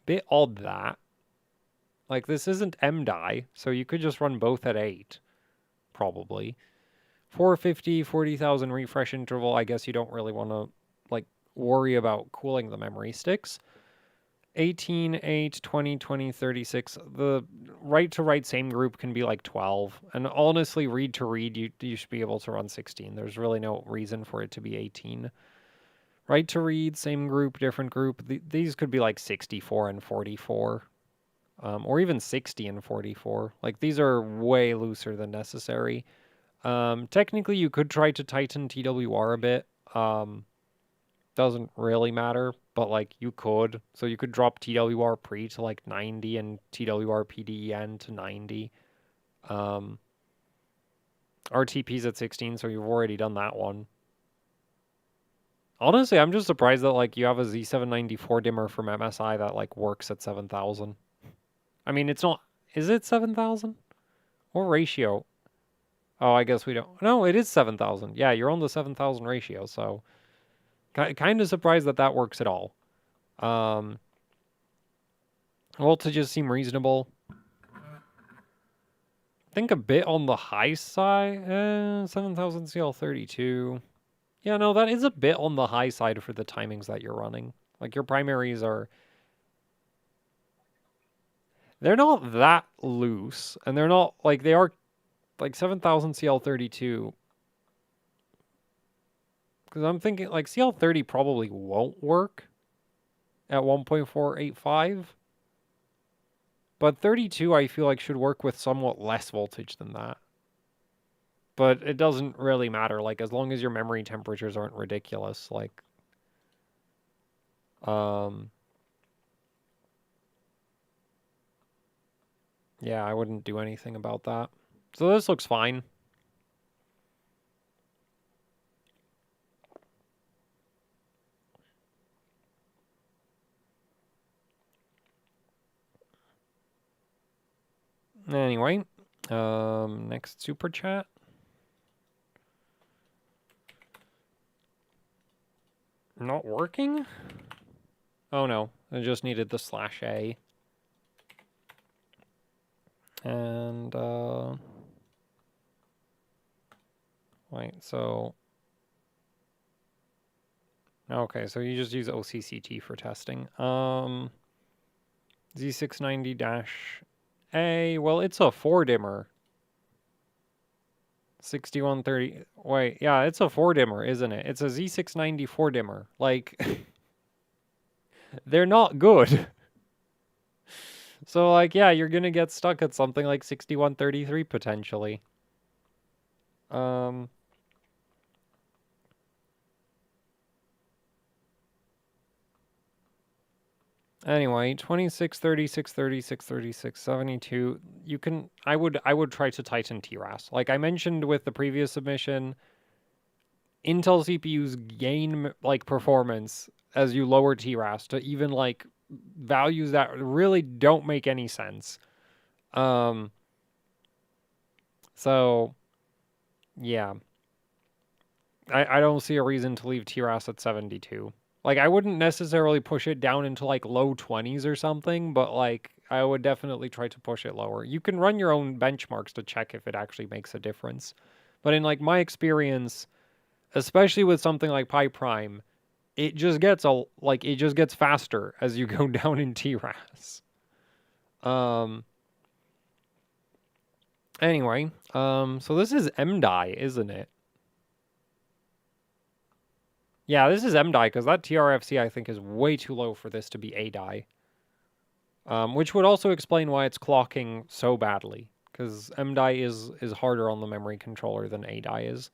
bit odd that. Like, this isn't MDI, so you could just run both at 8, probably. 450, 40,000 refresh interval, I guess you don't really want to, like, worry about cooling the memory sticks. 18, 8, 20, 20, 36. The write-to-write same group can be like 12. And honestly, read-to-read, you should be able to run 16. There's really no reason for it to be 18. Write-to-read, same group, different group. These could be like 64 and 44. Or even 60 and 44. Like, these are way looser than necessary. Technically, you could try to tighten TWR a bit. Doesn't really matter, but like you could. So you could drop TWR pre to like 90 and TWR PDEN to 90. RTP's at 16, so you've already done that one. Honestly, I'm just surprised that like you have a Z794 dimmer from MSI that like works at 7,000. I mean, it's not. Is it 7,000? What ratio? Oh, I guess we don't. No, it is 7,000. Yeah, you're on the 7,000 ratio, so kind of surprised that that works at all. Voltages seem reasonable. I think a bit on the high side. 7,000 CL32. Yeah, no, that is a bit on the high side for the timings that you're running. Like, your primaries are... They're not that loose, and they're not... Like, they are... Like, 7,000 CL32... Because I'm thinking, like, CL30 probably won't work at 1.485. But 32, I feel like, should work with somewhat less voltage than that. But it doesn't really matter, like, as long as your memory temperatures aren't ridiculous, like... Yeah, I wouldn't do anything about that. So this looks fine. Anyway, next super chat. Not working? Oh no, I just needed the /A. And, wait, so... Okay, so you just use OCCT for testing. Z690-A, well, it's a 4-dimmer. 6130, wait, yeah, it's a 4-dimmer, isn't it? It's a Z690 4-dimmer. Like, they're not good. So, like, yeah, you're gonna get stuck at something like 6133 potentially. Anyway, 26, 36, 36, 36, 72. You can, I would try to tighten TRAS. Like I mentioned with the previous submission, Intel CPUs gain like performance as you lower TRAS to even like values that really don't make any sense. So yeah, I don't see a reason to leave TRAS at 72. Like I wouldn't necessarily push it down into like low 20s or something, but like I would definitely try to push it lower. You can run your own benchmarks to check if it actually makes a difference. But in like my experience, especially with something like Pi Prime, it just gets it just gets faster as you go down in TRAS. Anyway, so this is MDI, isn't it? Yeah, this is MDI because that TRFC I think is way too low for this to be ADI. Which would also explain why it's clocking so badly, because MDI is harder on the memory controller than ADI is.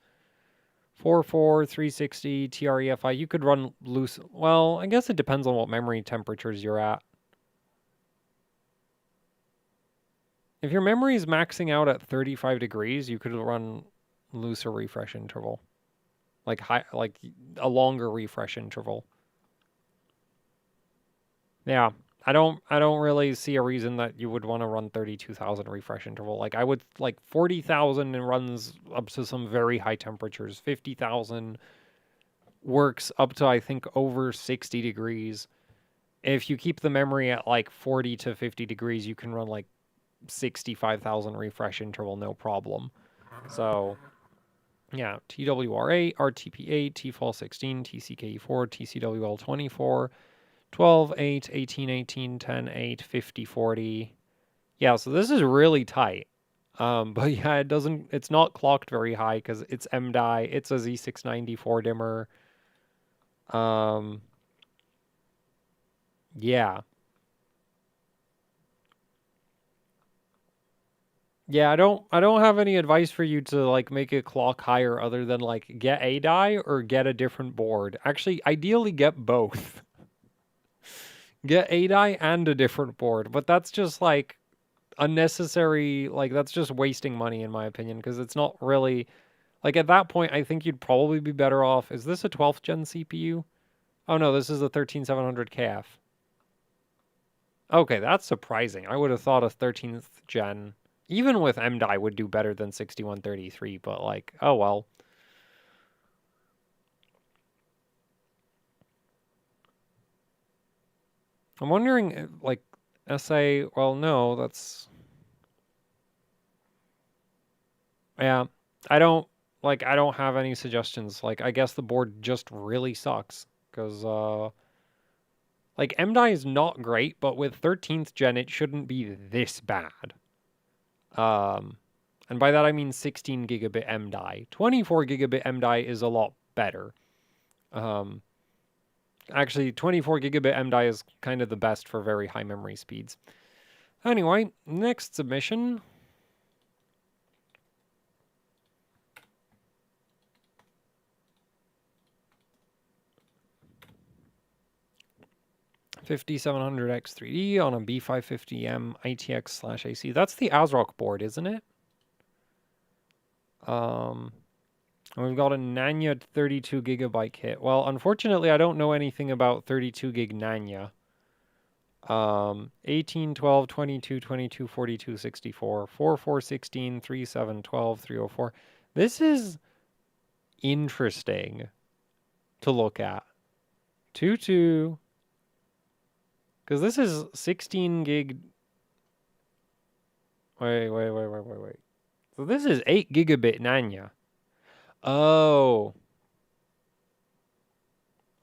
44, 360, TREFI, you could run loose. Well, I guess it depends on what memory temperatures you're at. If your memory is maxing out at 35 degrees, you could run looser refresh interval. Like a longer refresh interval. Yeah. I don't really see a reason that you would want to run 32,000 refresh interval. Like I would like 40,000 and runs up to some very high temperatures. 50,000 works up to I think over 60 degrees. If you keep the memory at like 40 to 50 degrees, you can run like 65,000 refresh interval no problem. So yeah, TWR8, RTP8, TFAL16, TCKE4, TCWL24, 12, 8, 18, 18, 10, 8, 50, 40. Yeah, so this is really tight. But yeah, it's not clocked very high because it's MDI, it's a Z694 dimmer. Yeah. Yeah, I don't have any advice for you to like make it clock higher other than like get a die or get a different board. Actually, ideally get both. Get a die and a different board, but that's just like unnecessary, like that's just wasting money in my opinion because it's not really like at that point I think you'd probably be better off. Is this a 12th gen CPU? Oh no, this is a 13700 KF. Okay, that's surprising. I would have thought a 13th gen even with MDI would do better than 6133, but like, oh well. I'm wondering like SA, well no, that's yeah. I don't have any suggestions. Like I guess the board just really sucks cuz like MDI is not great, but with 13th gen it shouldn't be this bad. And by that I mean 16 gigabit MDI. 24 gigabit MDI is a lot better. Actually, 24 gigabit MDI is kind of the best for very high memory speeds. Anyway, next submission. $5700X3D on a B550M ITX/AC. That's the ASRock board, isn't it? We've got a Nanya 32 gigabyte kit. Well, unfortunately, I don't know anything about 32 gig Nanya. 18, 12, 22, 22, 42, 64, 4, 4, 16, 3, 7, 12, 304. This is interesting to look at. 2, 2. Because this is 16 gig. Wait. So this is 8 gigabit Nanya. Oh.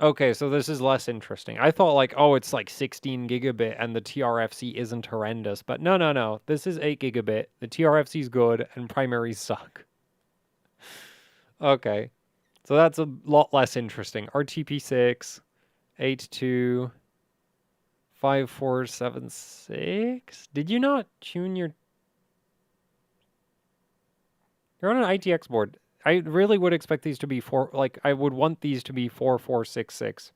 Okay, so this is less interesting. I thought like, oh, it's like 16 gigabit and the TRFC isn't horrendous. But no. This is 8 gigabit. The TRFC is good and primaries suck. Okay. So that's a lot less interesting. RTP6, 82, 5476. Did you not tune your... You're on an ITX board. I really would expect these to be I would want these to be 4466.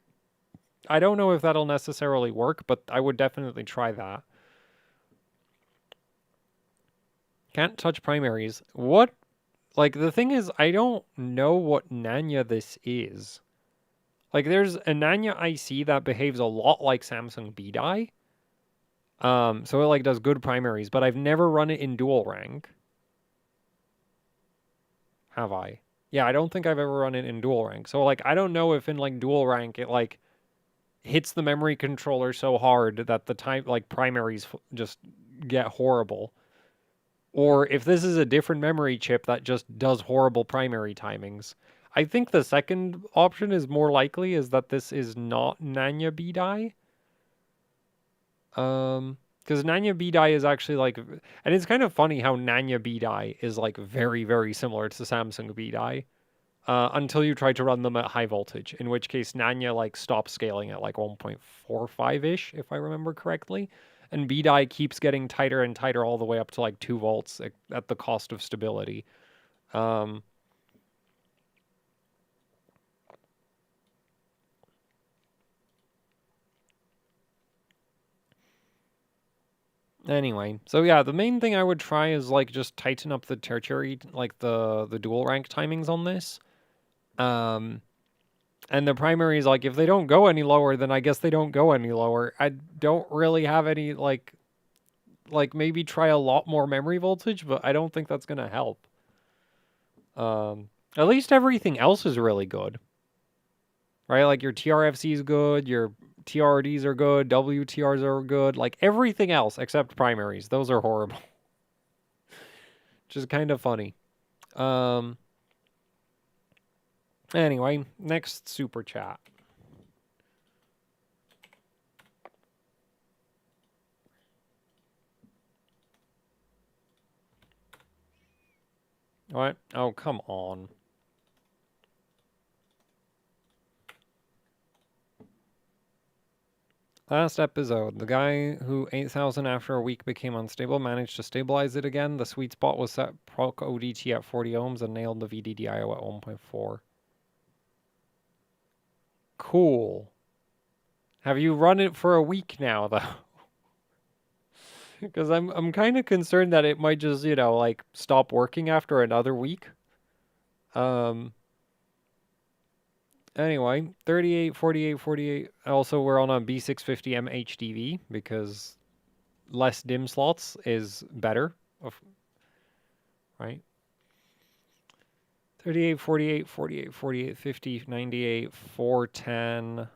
I don't know if that'll necessarily work, but I would definitely try that. Can't touch primaries. What? Like, the thing is, I don't know what Nanya this is. Like, there's a Nanya IC that behaves a lot like Samsung B-Die. So it, like, does good primaries, but I've never run it in dual rank. Have I? Yeah, I don't think I've ever run it in dual rank. So, like, I don't know if in, like, dual rank it, like, hits the memory controller so hard that the time, like, primaries just get horrible. Or if this is a different memory chip that just does horrible primary timings. I think the second option is more likely, is that this is not Nanya B-Die. Because Nanya B-Die is actually like, and it's kind of funny how Nanya B-Die is like very, very similar to Samsung B-Die. Until you try to run them at high voltage, in which case Nanya like stops scaling at like 1.45-ish, if I remember correctly. And B-Die keeps getting tighter and tighter all the way up to like 2 volts at the cost of stability. Anyway, so yeah, the main thing I would try is like just tighten up the tertiary, like the dual rank timings on this. And the primaries, like, if they don't go any lower, then I guess they don't go any lower. I don't really have any, like maybe try a lot more memory voltage, but I don't think that's going to help. At least everything else is really good. Right? Like, your TRFC is good, your TRDs are good, WTRs are good. Like, everything else except primaries. Those are horrible. Which is kind of funny. Anyway, next super chat. What? Oh, come on. Last episode, the guy who 8,000 after a week became unstable managed to stabilize it again. The sweet spot was set proc ODT at 40 ohms and nailed the VDDIO at 1.4. Cool. Have you run it for a week now, though? Because I'm kind of concerned that it might just, like, stop working after another week. Anyway, 38, 48, 48. Also, we're on a B650M HDV because less DIMM slots is better, right? 38, 48, 48, 48, 50, 98, 410,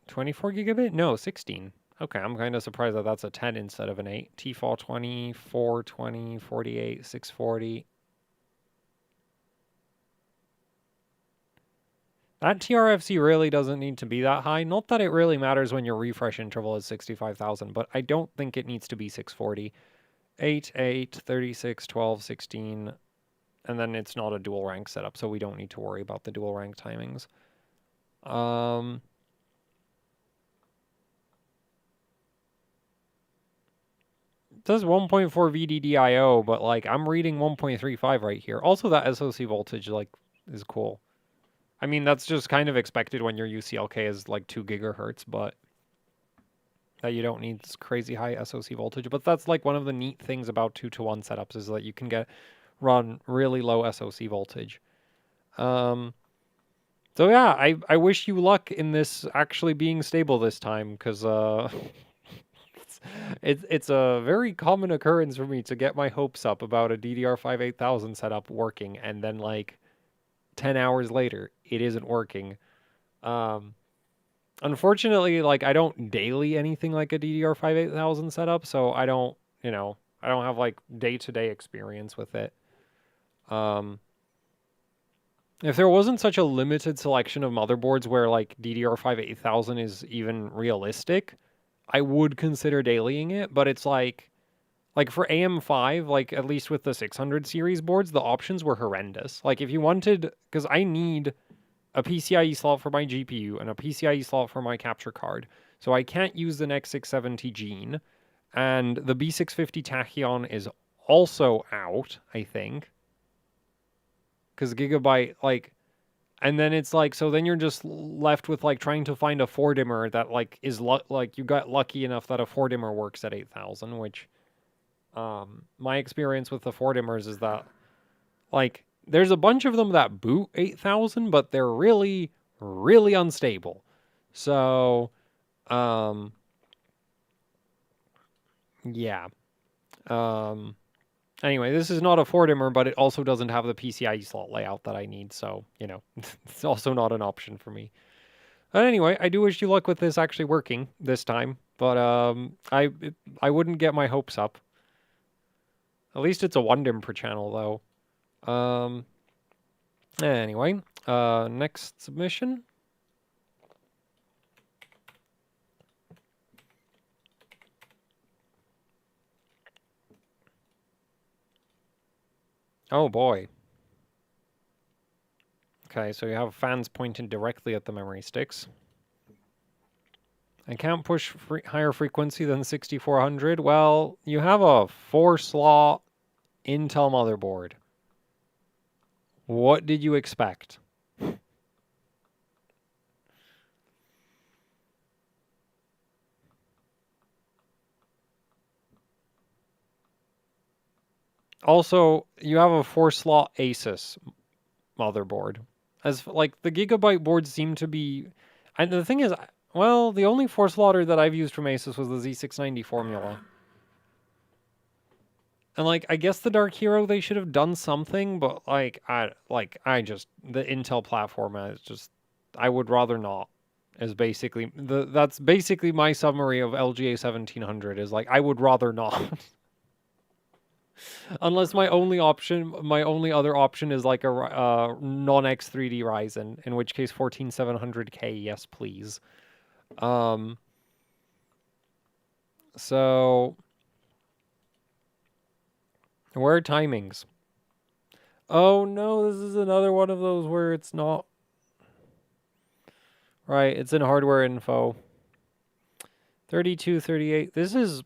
24 gigabit? No, 16. Okay, I'm kind of surprised that that's a 10 instead of an 8. TFall 20, 420, 48, 640. That TRFC really doesn't need to be that high. Not that it really matters when your refresh interval is 65,000, but I don't think it needs to be 640. 8, 8, 36, 12, 16, and then it's not a dual rank setup, so we don't need to worry about the dual rank timings. It says 1.4 VDDIO, but like I'm reading 1.35 right here. Also, that SoC voltage like is cool. I mean, that's just kind of expected when your UCLK is like 2 gigahertz, but that you don't need crazy high SoC voltage. But that's like one of the neat things about 2-to-1 setups is that you can run really low SoC voltage. So yeah, I wish you luck in this actually being stable this time, because it's a very common occurrence for me to get my hopes up about a DDR5 8000 setup working, and then like 10 hours later, it isn't working. Unfortunately, like I don't daily anything like a DDR5 8000 setup, so I don't, I don't have like day-to-day experience with it. If there wasn't such a limited selection of motherboards where like DDR5 8000 is even realistic, I would consider dailying it, but it's like for AM5, like at least with the 600 series boards, the options were horrendous. Like if you wanted, because I need a PCIe slot for my GPU and a PCIe slot for my capture card, so I can't use the next 670 Gene, and the B650 Tachyon is also out, I think, because Gigabyte, like, And then it's like, so then you're just left with like trying to find a 4-dimmer that like is like you got lucky enough that a 4-dimmer works at 8,000, which my experience with the 4-dimmers is that like there's a bunch of them that boot 8,000, but they're really, really unstable. So, yeah. Anyway, this is not a 4-dimmer, but it also doesn't have the PCIe slot layout that I need, so, you know, it's also not an option for me. But anyway, I do wish you luck with this actually working this time, but I wouldn't get my hopes up. At least it's a 1-dim per channel, though. Anyway, next submission. Oh boy. Okay, so you have fans pointing directly at the memory sticks. I can't push higher frequency than 6400. Well, you have a 4-slot Intel motherboard. What did you expect? Also, you have a 4-slot Asus motherboard. As like the Gigabyte boards seem to be, and the thing is, well, the only 4-slotter that I've used from Asus was the Z690 formula. And like, I guess the Dark Hero they should have done something, but I just the Intel platform is just I would rather not. Is basically that's basically my summary of LGA 1700 is like I would rather not. Unless my only other option is like a non-X3D Ryzen, in which case 14700K, yes please. So where are timings? Oh no, this is another one of those where it's not. Right, it's in hardware info. 32, 38. This is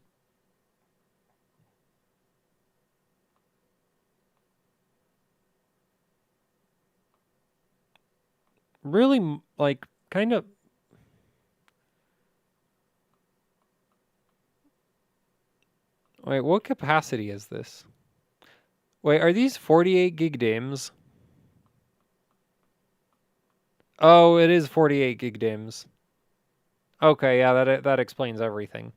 really like kind of. Wait, what capacity is this? Wait, are these 48 gig DIMMs? Oh, it is 48 gig DIMMs. Okay, yeah, that explains everything.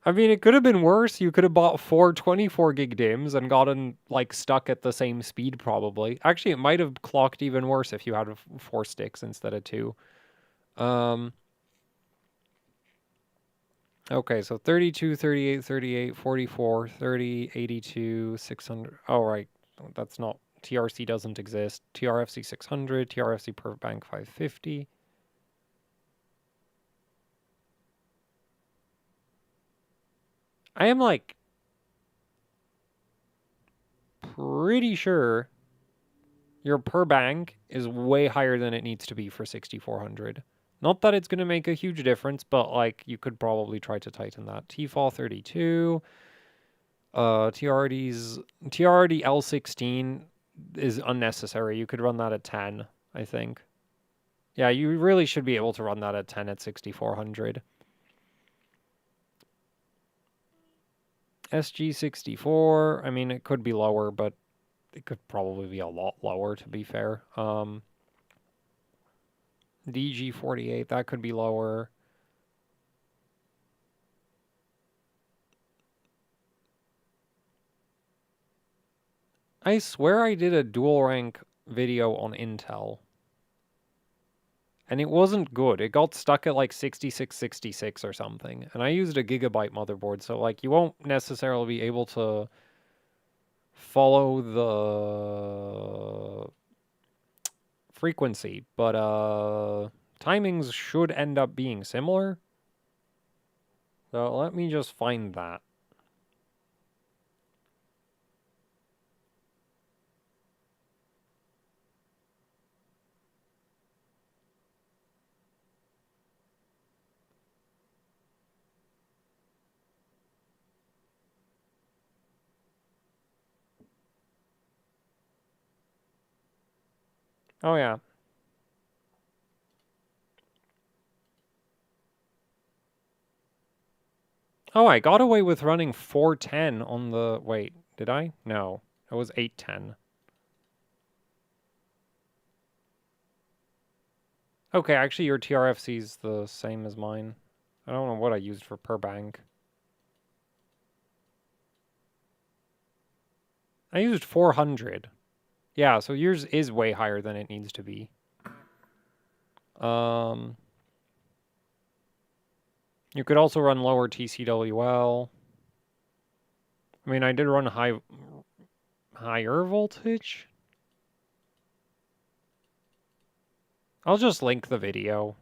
I mean, it could have been worse. You could have bought 4 24 gig DIMMs and gotten, like, stuck at the same speed, probably. Actually, it might have clocked even worse if you had 4 sticks instead of 2. Okay, so 32, 38, 38, 44, 30, 82, 600. Oh, right. That's not... TRC doesn't exist. TRFC 600, TRFC per bank 550. I am, like, pretty sure your per bank is way higher than it needs to be for 6400. Not that it's going to make a huge difference, but like you could probably try to tighten that. TFall 32, TRD L16 is unnecessary. You could run that at 10, I think. Yeah, you really should be able to run that at 10 at 6400. SG64, I mean, it could be lower, but it could probably be a lot lower, to be fair. DG48, that could be lower. I swear I did a dual rank video on Intel. And it wasn't good. It got stuck at like 6666 or something. And I used a Gigabyte motherboard, so like you won't necessarily be able to follow the frequency, but timings should end up being similar. So let me just find that. Oh, yeah. Oh, I got away with running 410 on the... Wait, did I? No, it was 810. Okay, actually your TRFC is the same as mine. I don't know what I used for per bank. I used 400. Yeah, so yours is way higher than it needs to be. You could also run lower TCWL. I mean, I did run higher voltage. I'll just link the video.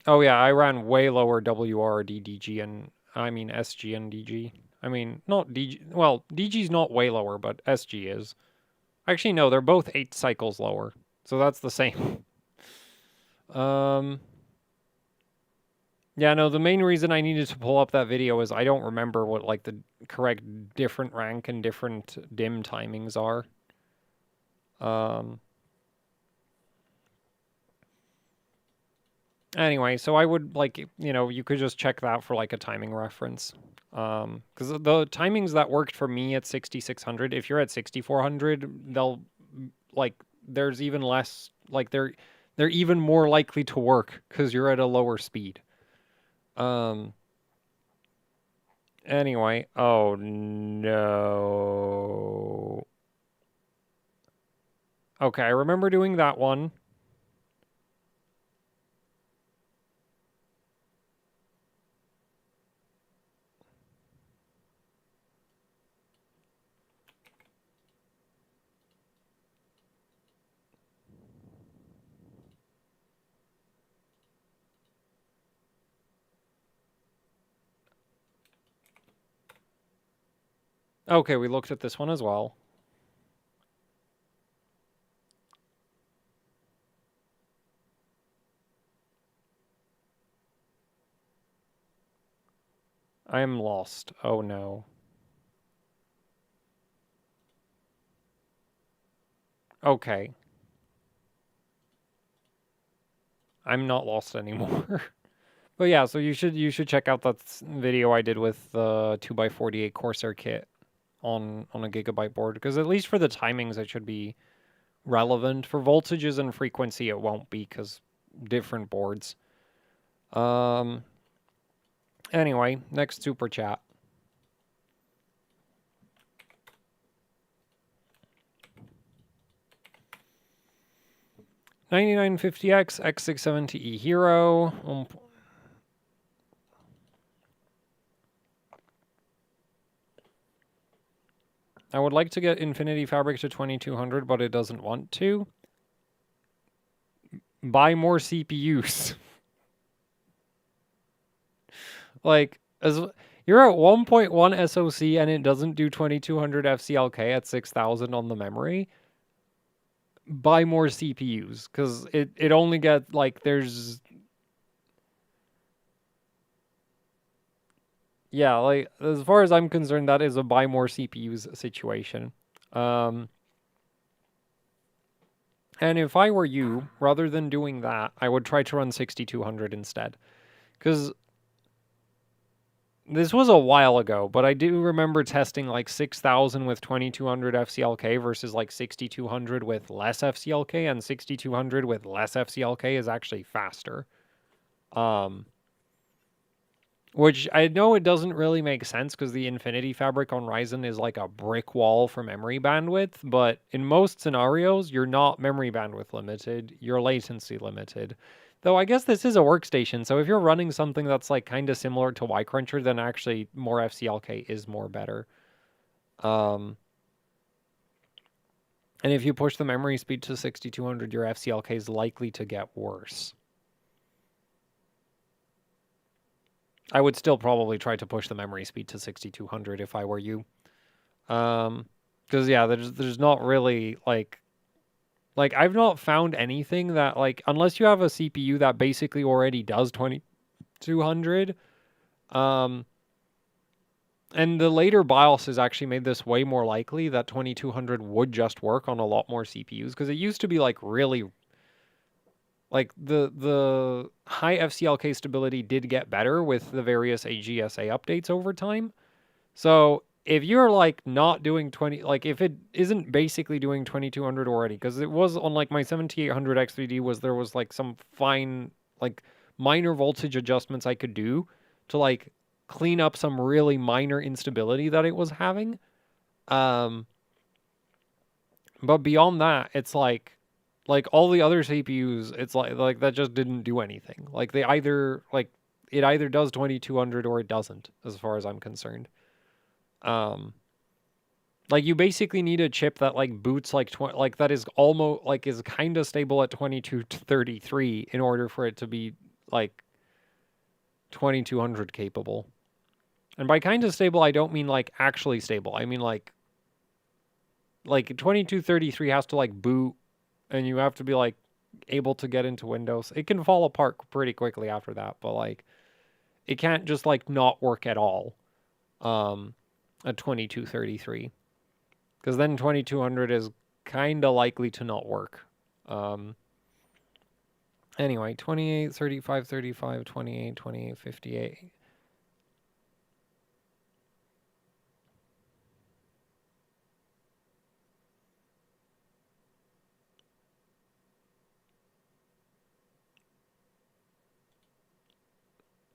Oh yeah, I ran way lower WRD DG and I mean SG and DG. I mean, not DG. Well, DG's not way lower, but SG is. Actually, no, they're both 8 cycles lower. So that's the same. Yeah, no, the main reason I needed to pull up that video is I don't remember what like the correct different rank and different DIMM timings are. Anyway, so I would like, you know, you could just check that for like a timing reference. Because the timings that worked for me at 6600, if you're at 6400, they'll like there's even less like they're even more likely to work because you're at a lower speed. Anyway, oh no. Okay, I remember doing that one. Okay, we looked at this one as well. I am lost. Oh no. Okay. I'm not lost anymore. But yeah, so you should check out that video I did with the 2x48 Corsair kit on a Gigabyte board because at least for the timings it should be relevant. For voltages and frequency it won't be because different boards. Anyway, next super chat. $9950X X670E Hero. I would like to get Infinity Fabric to 2200, but it doesn't want to. Buy more CPUs. Like, as you're at 1.1 SoC and it doesn't do 2200 FCLK at 6000 on the memory, buy more CPUs because it only gets like there's yeah, like as far as I'm concerned, that is a buy more CPUs situation. And if I were you, rather than doing that, I would try to run 6200 instead. Because this was a while ago, but I do remember testing like 6000 with 2200 FCLK versus like 6200 with less FCLK, and 6200 with less FCLK is actually faster. Which I know it doesn't really make sense because the Infinity Fabric on Ryzen is like a brick wall for memory bandwidth, but in most scenarios, you're not memory bandwidth limited, you're latency limited. Though I guess this is a workstation, so if you're running something that's like kind of similar to Y-Cruncher, then actually more FCLK is more better. And if you push the memory speed to 6200, your FCLK is likely to get worse. I would still probably try to push the memory speed to 6200 if I were you. Because yeah, there's not really like Like, I've not found anything that, like, unless you have a CPU that basically already does 2200, and the later BIOS has actually made this way more likely that 2200 would just work on a lot more CPUs, because it used to be, like, really, like, the high FCLK stability did get better with the various AGSA updates over time. So if you're like not doing 20, like if it isn't basically doing 2200 already, because it was on like my 7800 X3D there was like some fine, like minor voltage adjustments I could do to like clean up some really minor instability that it was having. Um, but beyond that, it's like all the other CPUs, it's like that just didn't do anything. Like they either like it either does 2200 or it doesn't, as far as I'm concerned. Um, Like you basically need a chip that like boots like like that is almost like is kind of stable at 22 to 33 in order for it to be like 2200 capable. And by kind of stable, I don't mean like actually stable. I mean like 2233 has to like boot and you have to be like able to get into Windows. It can fall apart pretty quickly after that, but like it can't just like not work at all at 2233. Because then 2200 is kind of likely to not work. Um, anyway, 28, 35, 35, 28, 28, 58.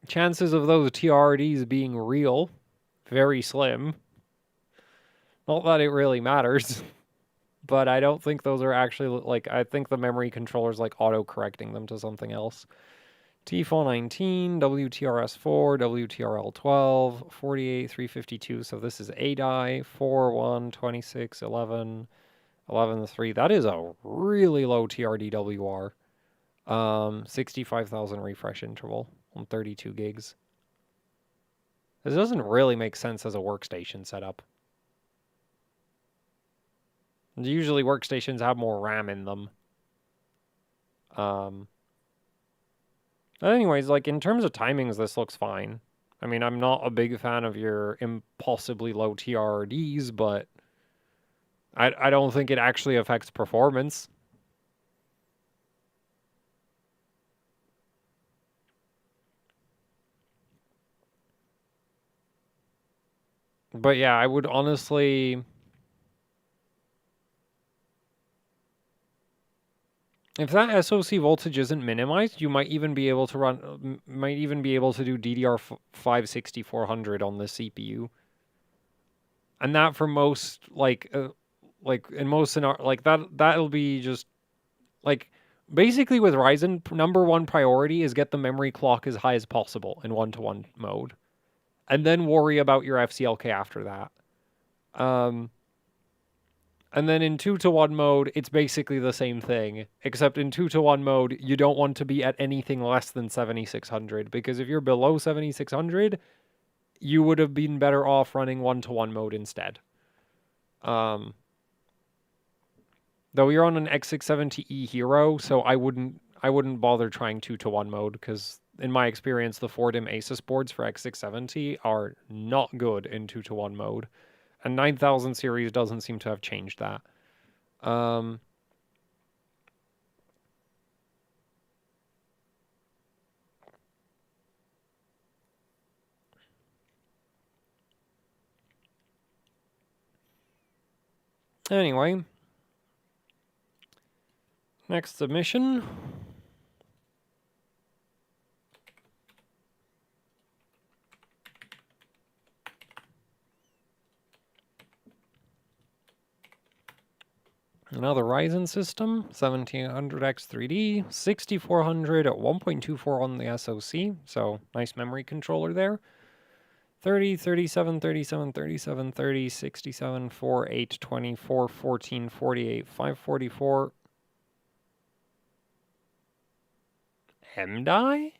Chances of those TRDs being real, very slim. Not that it really matters, but I don't think those are actually, like, I think the memory controller's, like, auto-correcting them to something else. T419, WTRS4, WTRL12, 48, 352, so this is A die, 4, 1, 26, 11, 11, 3. That is a really low TRDWR. 65,000 refresh interval on 32 gigs. This doesn't really make sense as a workstation setup. Usually workstations have more RAM in them. But anyways, like in terms of timings, this looks fine. I mean, I'm not a big fan of your impossibly low TRDs, but I don't think it actually affects performance. But yeah, I would honestly, if that SoC voltage isn't minimized, you might even be able to do DDR5 6400 on this CPU. And that for most, like in most scenarios, like that'll be just, like, basically with Ryzen, number one priority is get the memory clock as high as possible in one-to-one mode. And then worry about your FCLK after that. And then in 2-to-1 mode, it's basically the same thing, except in 2-to-1 mode, you don't want to be at anything less than 7600, because if you're below 7600, you would have been better off running 1-to-1 mode instead. Though you're on an X670E Hero, so I wouldn't bother trying 2-to-1 mode, because in my experience, the 4DIMM Asus boards for X670 are not good in 2-to-1 mode. And 9000 series doesn't seem to have changed that. Anyway, next submission. Another Ryzen system, 1700X3D, 6400 at 1.24 on the SoC, so nice memory controller there. 30, 37, 37, 37, 30, 67, 4, 8, 24, 14, 48, 544. M-die?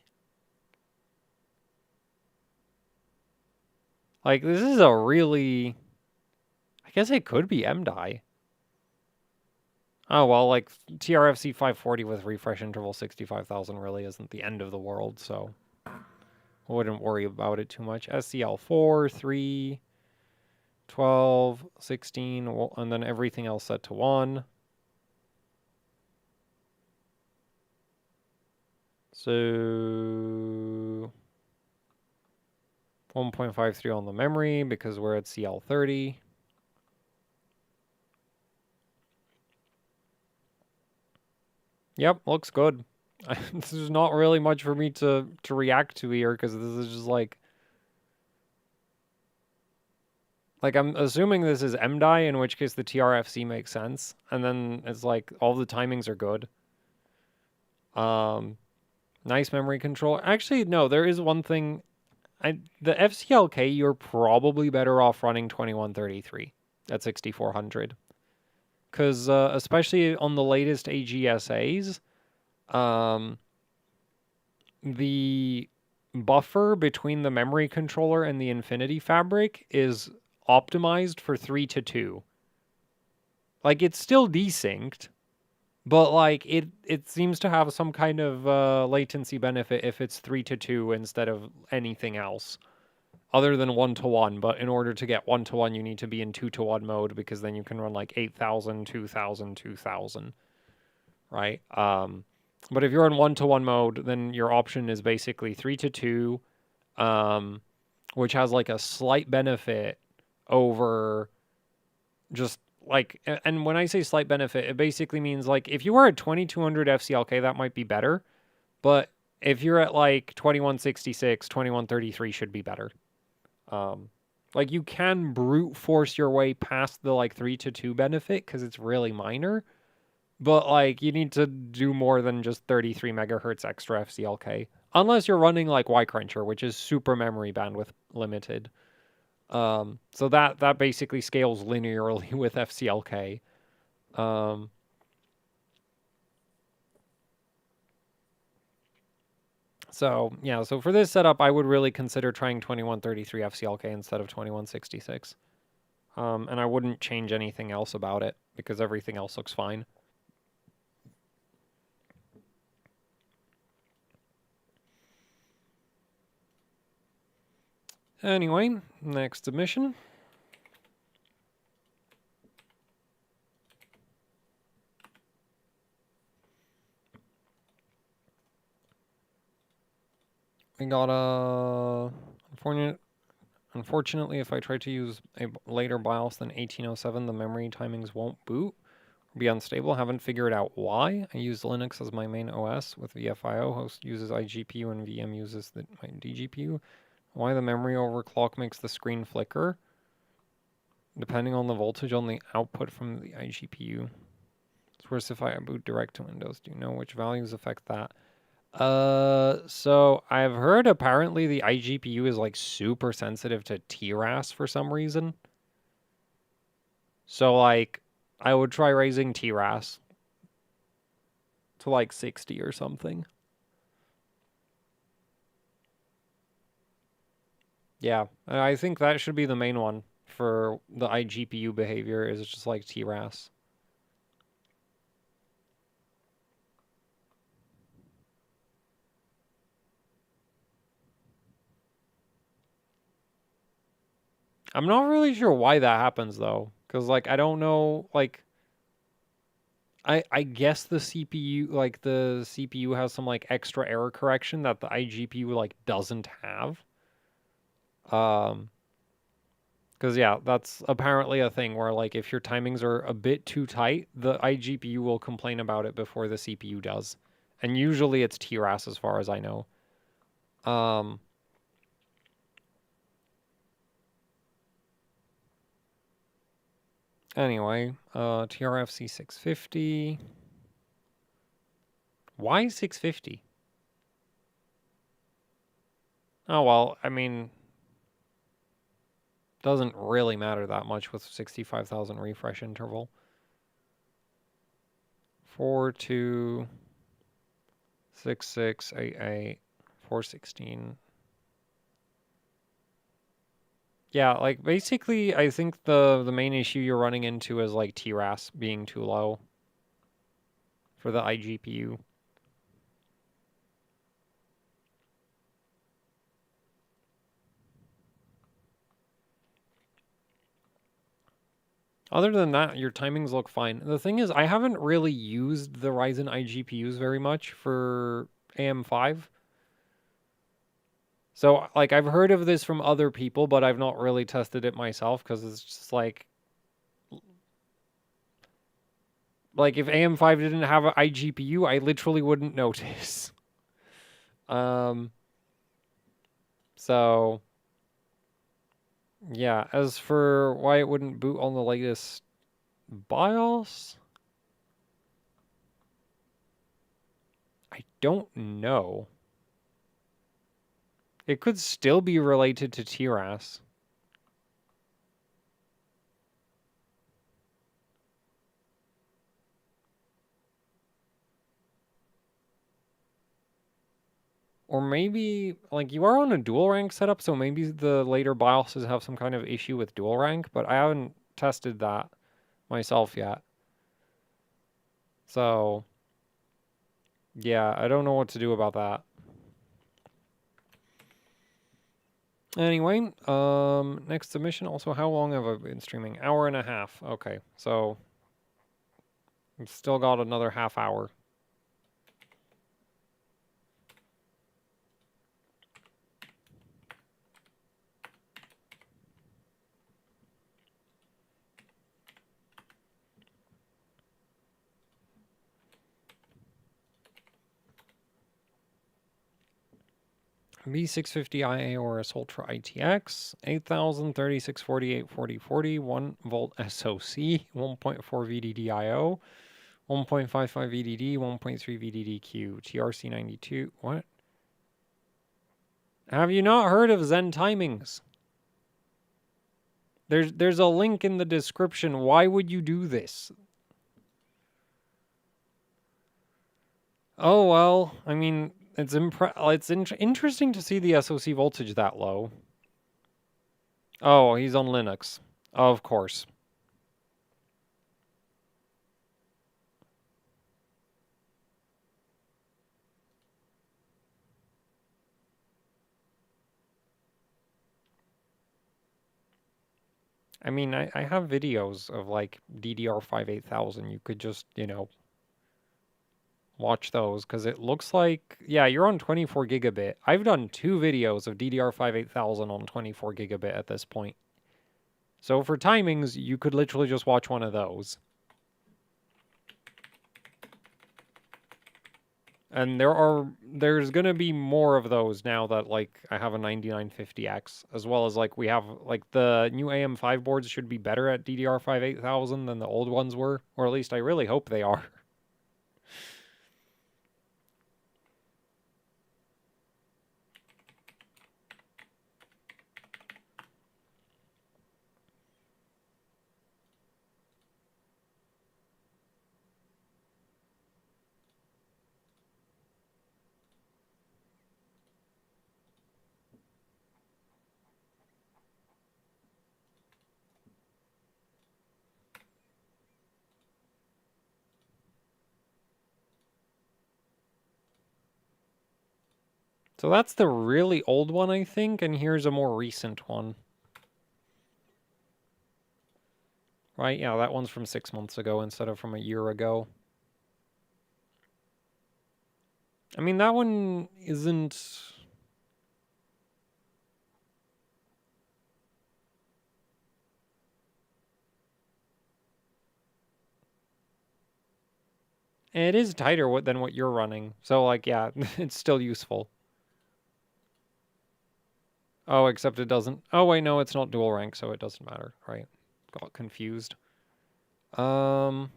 Like, this is a really... I guess it could be M-die. Oh, well, like, TRFC 540 with refresh interval 65,000 really isn't the end of the world, so I wouldn't worry about it too much. SCL 4, 3, 12, 16, and then everything else set to 1. So 1.53 on the memory because we're at CL30. Yep, looks good. There's not really much for me to react to here because this is just like I'm assuming this is MDI, in which case the TRFC makes sense, and then it's like all the timings are good. Nice memory control. Actually, no, there is one thing. The FCLK, you're probably better off running 2133 at 6400. Because especially on the latest AGSAs, the buffer between the memory controller and the Infinity Fabric is optimized for 3 to 2. Like, it's still desynced, but like it seems to have some kind of latency benefit if it's 3 to 2 instead of anything else other than 1 to 1. But in order to get 1 to 1, you need to be in 2 to 1 mode because then you can run like 8,000, 2,000, 2,000, right? But if you're in 1 to 1 mode, then your option is basically 3 to 2, which has like a slight benefit over just like, and when I say slight benefit, it basically means like if you were at 2200 FCLK, that might be better. But if you're at like 2166, 2133 should be better. Like you can brute force your way past the like 3 to 2 benefit because it's really minor. But like you need to do more than just 33 megahertz extra FCLK. Unless you're running like Y-Cruncher, which is super memory bandwidth limited. So that basically scales linearly with FCLK. So yeah, so for this setup, I would really consider trying 2133 FCLK instead of 2166. And I wouldn't change anything else about it because everything else looks fine. Anyway, next submission. We got a unfortunately, if I try to use a later BIOS than 1807, the memory timings won't boot or be unstable. Haven't figured out why. I use Linux as my main OS with VFIO. Host uses iGPU and VM uses my DGPU. Why the memory overclock makes the screen flicker, depending on the voltage on the output from the iGPU. It's worse if I boot direct to Windows. Do you know which values affect that? So I've heard apparently the iGPU is like super sensitive to TRAS for some reason. So like I would try raising TRAS to like 60 or something. Yeah, I think that should be the main one for the iGPU behavior is just like TRAS. I'm not really sure why that happens though, because like I don't know, like I guess the CPU has some like extra error correction that the iGPU like doesn't have. Because yeah, that's apparently a thing where like if your timings are a bit too tight, the iGPU will complain about it before the CPU does. And usually it's TRAS as far as I know. Anyway, TRFC 650. Why 650? Oh, well, I mean, doesn't really matter that much with 65,000 refresh interval. 426688 416. Yeah, like basically I think the main issue you're running into is like TRAS being too low. for the iGPU. Other than that, your timings look fine. The thing is, I haven't really used the Ryzen iGPUs very much for AM5. So, like, I've heard of this from other people, but I've not really tested it myself because it's just like if AM5 didn't have an iGPU, I literally wouldn't notice. So yeah, as for why it wouldn't boot on the latest BIOS, I don't know. It could still be related to TRAS. Or maybe, like, you are on a dual rank setup, so maybe the later BIOSes have some kind of issue with dual rank, but I haven't tested that myself yet. So, yeah, I don't know what to do about that. Anyway, next submission. Also, how long have I been streaming? Hour and a half. Okay, so I've still got another half hour. B650IA or a Ultra ITX, 8000, 3648, 4040, 1 volt SoC, 1.4 VDD IO, 1.55 VDD, 1.3 VDD-Q, TRC92. What? Have you not heard of Zen timings? There's a link in the description. Why would you do this? Oh, well, I mean, it's interesting to see the SoC voltage that low. Oh, he's on Linux. Of course. I mean, I have videos of, like, DDR5 8000. You could just, you know, watch those, because it looks like, yeah, you're on 24 gigabit. I've done 2 videos of DDR5 8000 on 24 gigabit at this point. So for timings, you could literally just watch one of those. And there's gonna be more of those now that, like, I have a 9950X, as well as, like, we have, like, the new AM5 boards should be better at DDR5 8000 than the old ones were, or at least I really hope they are. So that's the really old one, I think, and here's a more recent one. Right, yeah, that one's from 6 months ago instead of from a year ago. I mean, that one isn't... It is tighter than what you're running, so, like, yeah, it's still useful. Oh, except it doesn't... Oh, wait, no, it's not dual rank, so it doesn't matter, right? Got confused. Anyway,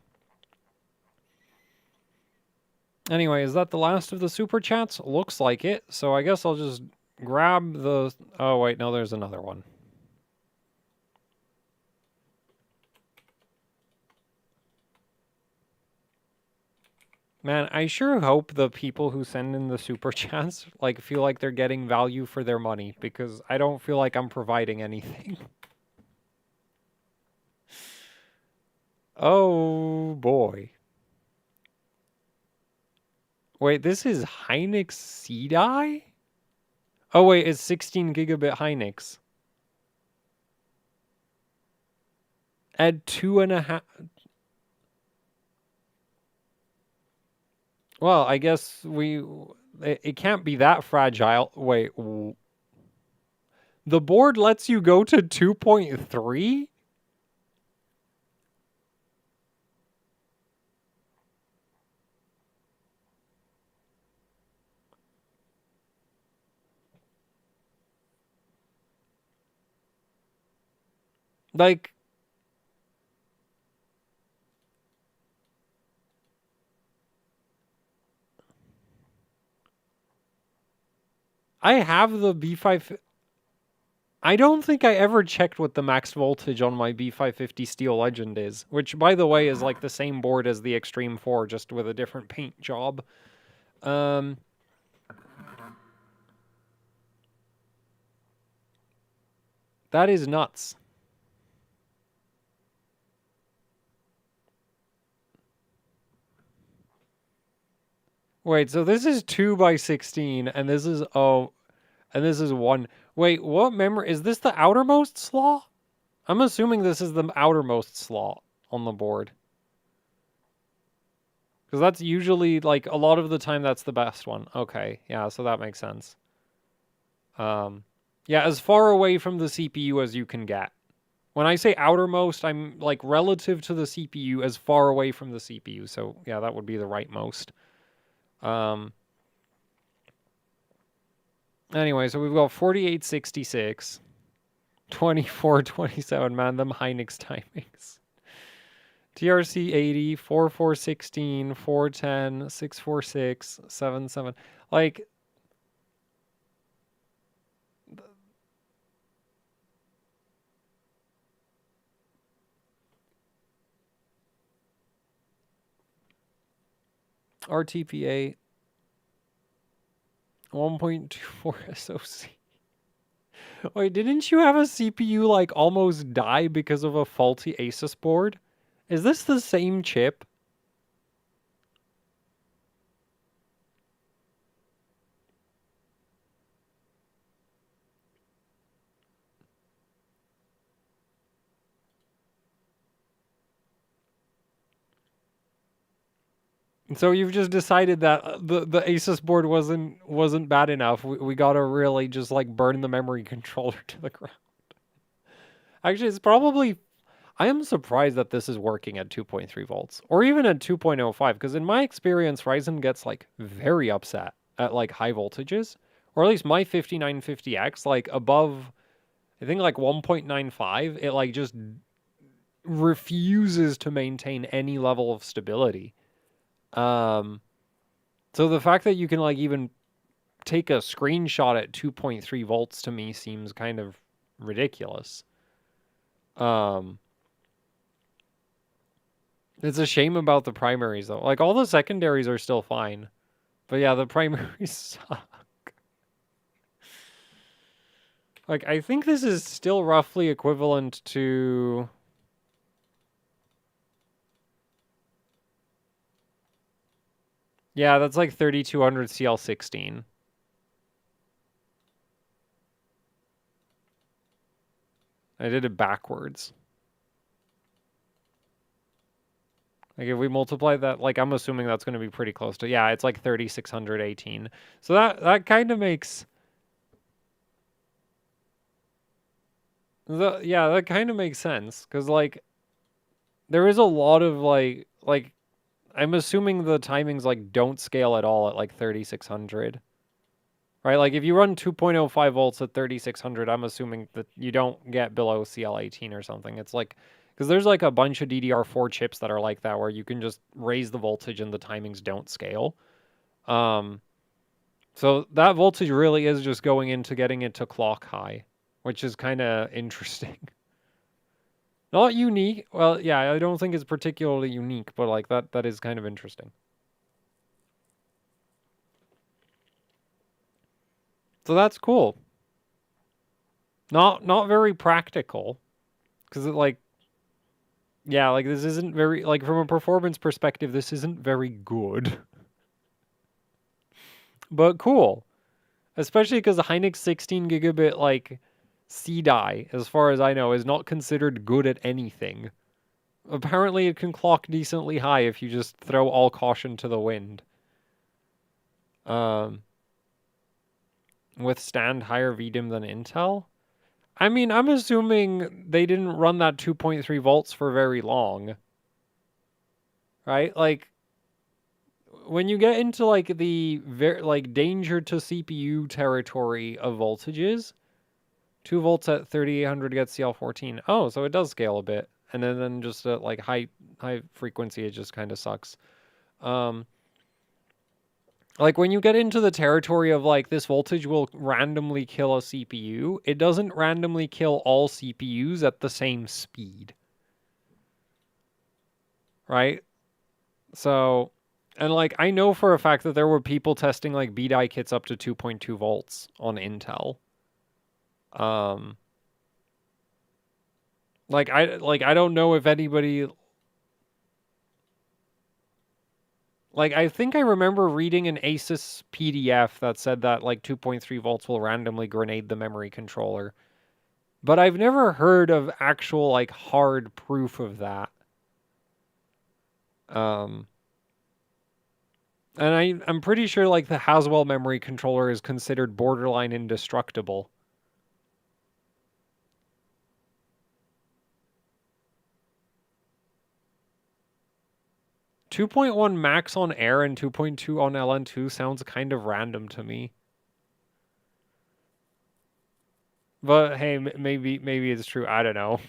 is that the last of the super chats? Looks like it, so I guess I'll just grab the... Oh, wait, no, there's another one. Man, I sure hope the people who send in the super chats, like, feel like they're getting value for their money, because I don't feel like I'm providing anything. Oh, boy. Wait, this is Hynix C-Die? Oh wait, it's 16 gigabit Hynix. At 2.5. Well, I guess it can't be that fragile. Wait, the board lets you go to 2.3? Like, I have the B5. I don't think I ever checked what the max voltage on my B550 Steel Legend is, which, by the way, is like the same board as the Extreme 4, just with a different paint job. That is nuts. Wait, so this is 2 by 16, and this is, and this is 1. Wait, what memory? Is this the outermost slot? I'm assuming this is the outermost slot on the board. Because that's usually, like, a lot of the time that's the best one. Okay, yeah, so that makes sense. Yeah, as far away from the CPU as you can get. When I say outermost, I'm, like, relative to the CPU, as far away from the CPU. So, yeah, that would be the rightmost. Anyway, so we've got 4866, 2427, man, them Hynix timings. TRC 80, 4416, 410, 646, 77. Like, RTPA 1.24 SoC. Wait, didn't you have a CPU like almost die because of a faulty Asus board? Is this the same chip? So you've just decided that the Asus board wasn't bad enough. We gotta really just like burn the memory controller to the ground. Actually, it's probably. I am surprised that this is working at 2.3 volts or even at 2.05 because in my experience, Ryzen gets like very upset at like high voltages, or at least my 5950X like above. I think like 1.95, it like just refuses to maintain any level of stability. So the fact that you can like even take a screenshot at 2.3 volts to me seems kind of ridiculous. It's a shame about the primaries though. Like all the secondaries are still fine. But yeah, the primaries suck. Like I think this is still roughly equivalent to yeah, that's like 3200 CL16. I did it backwards. Like if we multiply that, like I'm assuming that's going to be pretty close to, yeah, it's like 3618. So that kind of makes, that kind of makes sense. Because like, there is a lot of like, I'm assuming the timings like don't scale at all at like 3600. Right? Like if you run 2.05 volts at 3600, I'm assuming that you don't get below CL18 or something. It's like, because there's like a bunch of DDR4 chips that are like that where you can just raise the voltage and the timings don't scale. So that voltage really is just going into getting it to clock high, which is kind of interesting. Not unique. Well, yeah, I don't think it's particularly unique, but like that is kind of interesting. So that's cool. Not very practical, because it like, yeah, like this isn't very like from a performance perspective, this isn't very good. But cool. Especially because the Hynix 16 gigabit, like, CDI, as far as I know, is not considered good at anything. Apparently it can clock decently high if you just throw all caution to the wind. Um, withstand higher VDIMM than Intel? I mean, I'm assuming they didn't run that 2.3 volts for very long. Right? Like, when you get into, like, the danger to CPU territory of voltages, 2 volts at 3800 gets CL14. Oh, so it does scale a bit. And then just at, like, high frequency, it just kind of sucks. Like, when you get into the territory of, like, this voltage will randomly kill a CPU, it doesn't randomly kill all CPUs at the same speed. Right? So, and, like, I know for a fact that there were people testing, like, BDI kits up to 2.2 volts on Intel. Like, I don't know if anybody... Like, I think I remember reading an ASUS PDF that said that, like, 2.3 volts will randomly grenade the memory controller. But I've never heard of actual, like, hard proof of that. And I'm pretty sure, like, the Haswell memory controller is considered borderline indestructible. .1 max on Air and 2.2 on LN2 sounds kind of random to me. But hey, maybe it's true. I don't know.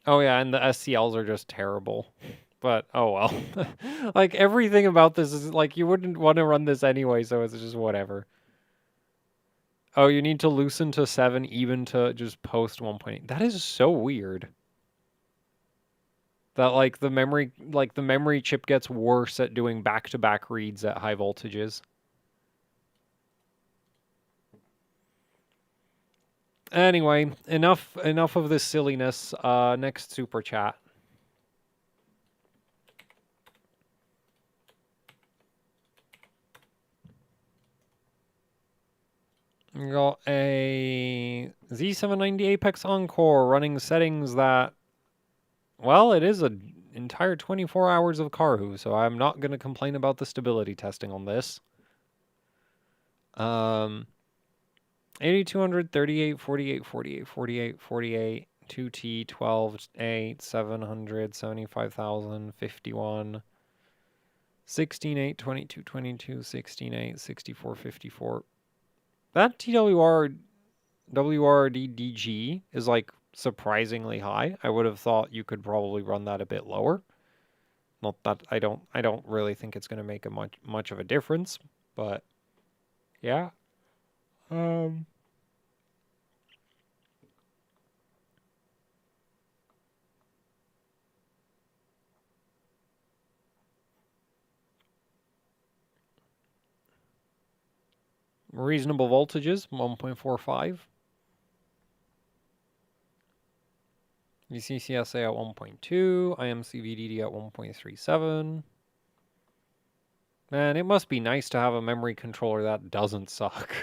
Oh yeah, and the SCLs are just terrible. But oh well. Like, everything about this is like, you wouldn't want to run this anyway, so it's just whatever. Oh, you need to loosen to 7 even to just post 1.8. That is so weird. That, like, the memory chip gets worse at doing back-to-back reads at high voltages. Anyway, enough of this silliness. Next super chat. We got a Z790 Apex Encore running settings that, well, it is an entire 24 hours of Karhu, so I'm not going to complain about the stability testing on this. 8200, 38, 48, 48, 48, 48, 2T, 12, 8, 700, 75,000, 51, 16, 8, 22, 22, 16, 8, 64, 54. That TWR WRDDG is, like, surprisingly high. I would have thought you could probably run that a bit lower. Not that I don't really think it's going to make a much of a difference, but yeah. Reasonable voltages, 1.45. VCCSA at 1.2, IMC-VDD at 1.37. Man, it must be nice to have a memory controller that doesn't suck.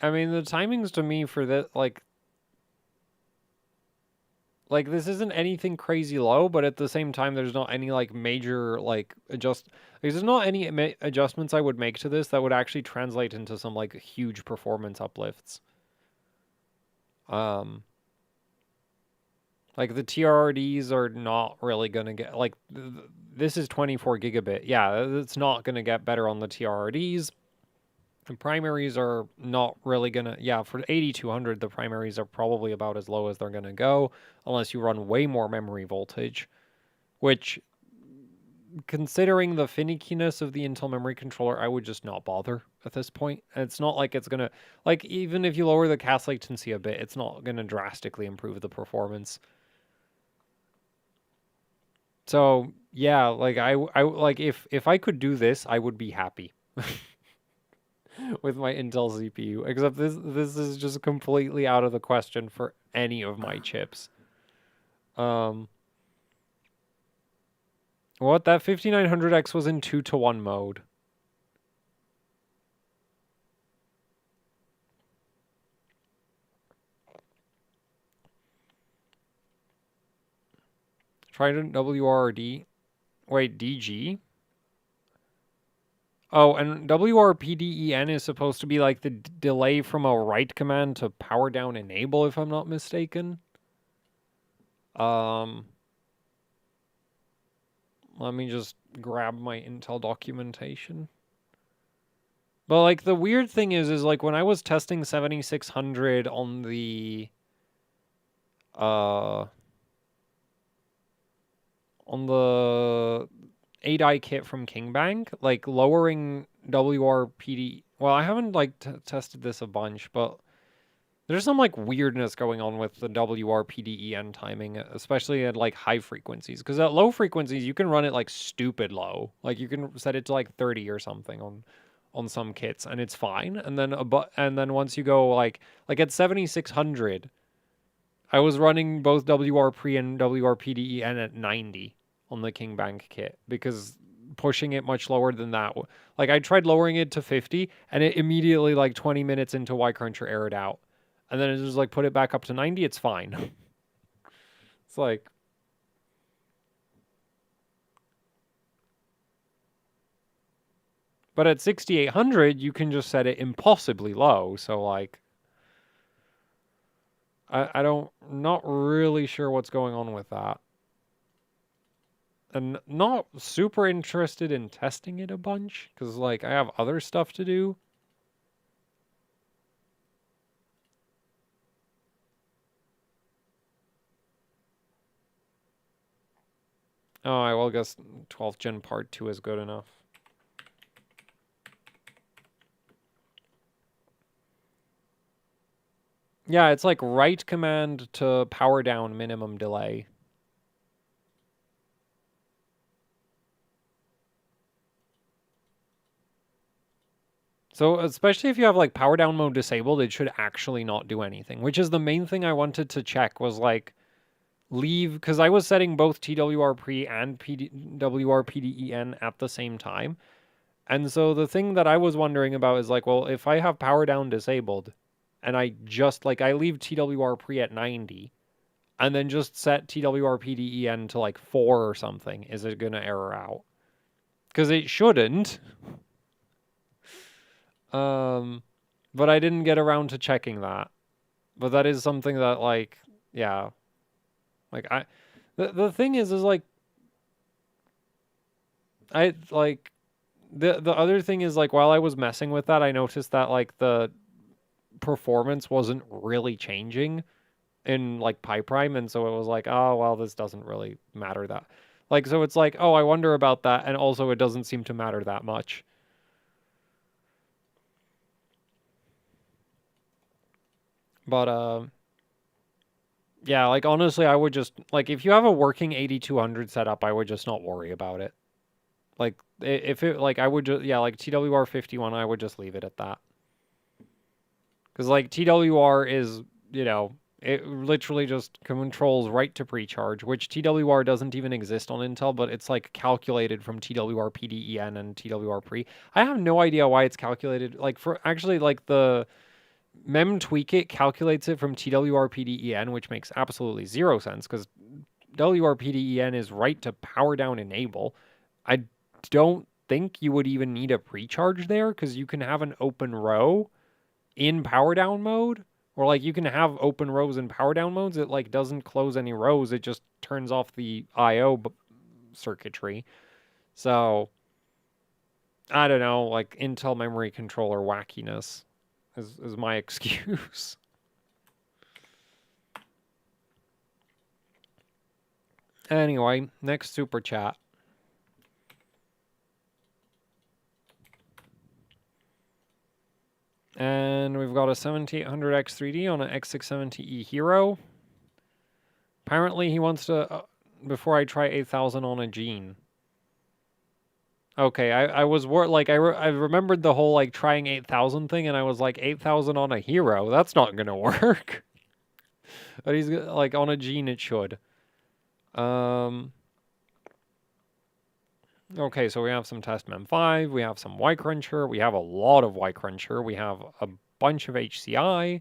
I mean, the timings to me for that, like, this isn't anything crazy low, but at the same time, there's not any, like, major, like, there's not any adjustments I would make to this that would actually translate into some, like, huge performance uplifts. Like, the TRRDs are not really gonna get, like, this is 24 gigabit. Yeah, it's not gonna get better on the TRRDs. The primaries are not really gonna, yeah, for 8200, the primaries are probably about as low as they're gonna go, unless you run way more memory voltage, which, considering the finickiness of the Intel memory controller, I would just not bother at this point. It's not like it's gonna, like, even if you lower the cache latency a bit, it's not gonna drastically improve the performance. So, yeah, like, I like, if I could do this, I would be happy. With my Intel CPU, except this is just completely out of the question for any of my chips. What? That 5900X was in 2-to-1 mode. Trident WRD. Wait, DG? Oh, and WRPDEN is supposed to be like the delay from a write command to power down enable, if I'm not mistaken. Let me just grab my Intel documentation. But like the weird thing is like when I was testing 7600 on the on the 8i kit from KingBank, like lowering WRPD. Well, I haven't like tested this a bunch, but there's some like weirdness going on with the WRPDEN timing, especially at like high frequencies. Because at low frequencies, you can run it like stupid low. Like you can set it to like 30 or something on some kits, and it's fine. And then once you go like at 7600, I was running both WRPre and WRPDEN at 90 on the KingBank kit because pushing it much lower than that, like I tried lowering it to 50, and it immediately like 20 minutes into Y-Cruncher errored out. And then it just like put it back up to 90, it's fine. It's like, but at 6800, you can just set it impossibly low. So like, not really sure what's going on with that. And not super interested in testing it a bunch because like I have other stuff to do. Oh, I guess 12th Gen Part 2 is good enough. Yeah, it's like write command to power down minimum delay. So especially if you have like power down mode disabled, it should actually not do anything, which is the main thing I wanted to check was like leave, because I was setting both TWRP and WRPDEN at the same time. And so the thing that I was wondering about is like, well, if I have power down disabled and I just like, I leave TWRP at 90 and then just set TWRPDEN to like 4 or something, is it going to error out? Because it shouldn't. But I didn't get around to checking that. But that is something that like, yeah. Like the thing is like I like the other thing is like while I was messing with that, I noticed that like the performance wasn't really changing in like PyPrime, and so it was like, oh well, this doesn't really matter that. Like so it's like, oh, I wonder about that, and also it doesn't seem to matter that much. But yeah, like honestly, I would just like if you have a working 8200 setup, I would just not worry about it. Like if it like I would just yeah, like TWR 51, I would just leave it at that. Cuz like TWR is, you know, it literally just controls write to precharge, which TWR doesn't even exist on Intel, but it's like calculated from TWR PDEN and TWR pre. I have no idea why it's calculated like for actually like the Mem tweak it calculates it from TWRPDEN, which makes absolutely zero sense because WRPDEN is right to power down enable. I don't think you would even need a precharge there because you can have an open row in power down mode, or like you can have open rows in power down modes. It like doesn't close any rows. It just turns off the IO circuitry. So I don't know, like Intel memory controller wackiness is my excuse. Anyway, next super chat. And we've got a 7800X3D on an X670E Hero. Apparently he wants to, before I try 8000 on a Gene. Okay, I was like, I remembered the whole, like, trying 8000 thing, and I was like, 8000 on a Hero? That's not gonna work. But he's, like, on a Gene it should. Okay, so we have some test mem5, we have some Y-Cruncher, we have a lot of Y-Cruncher, we have a bunch of HCI.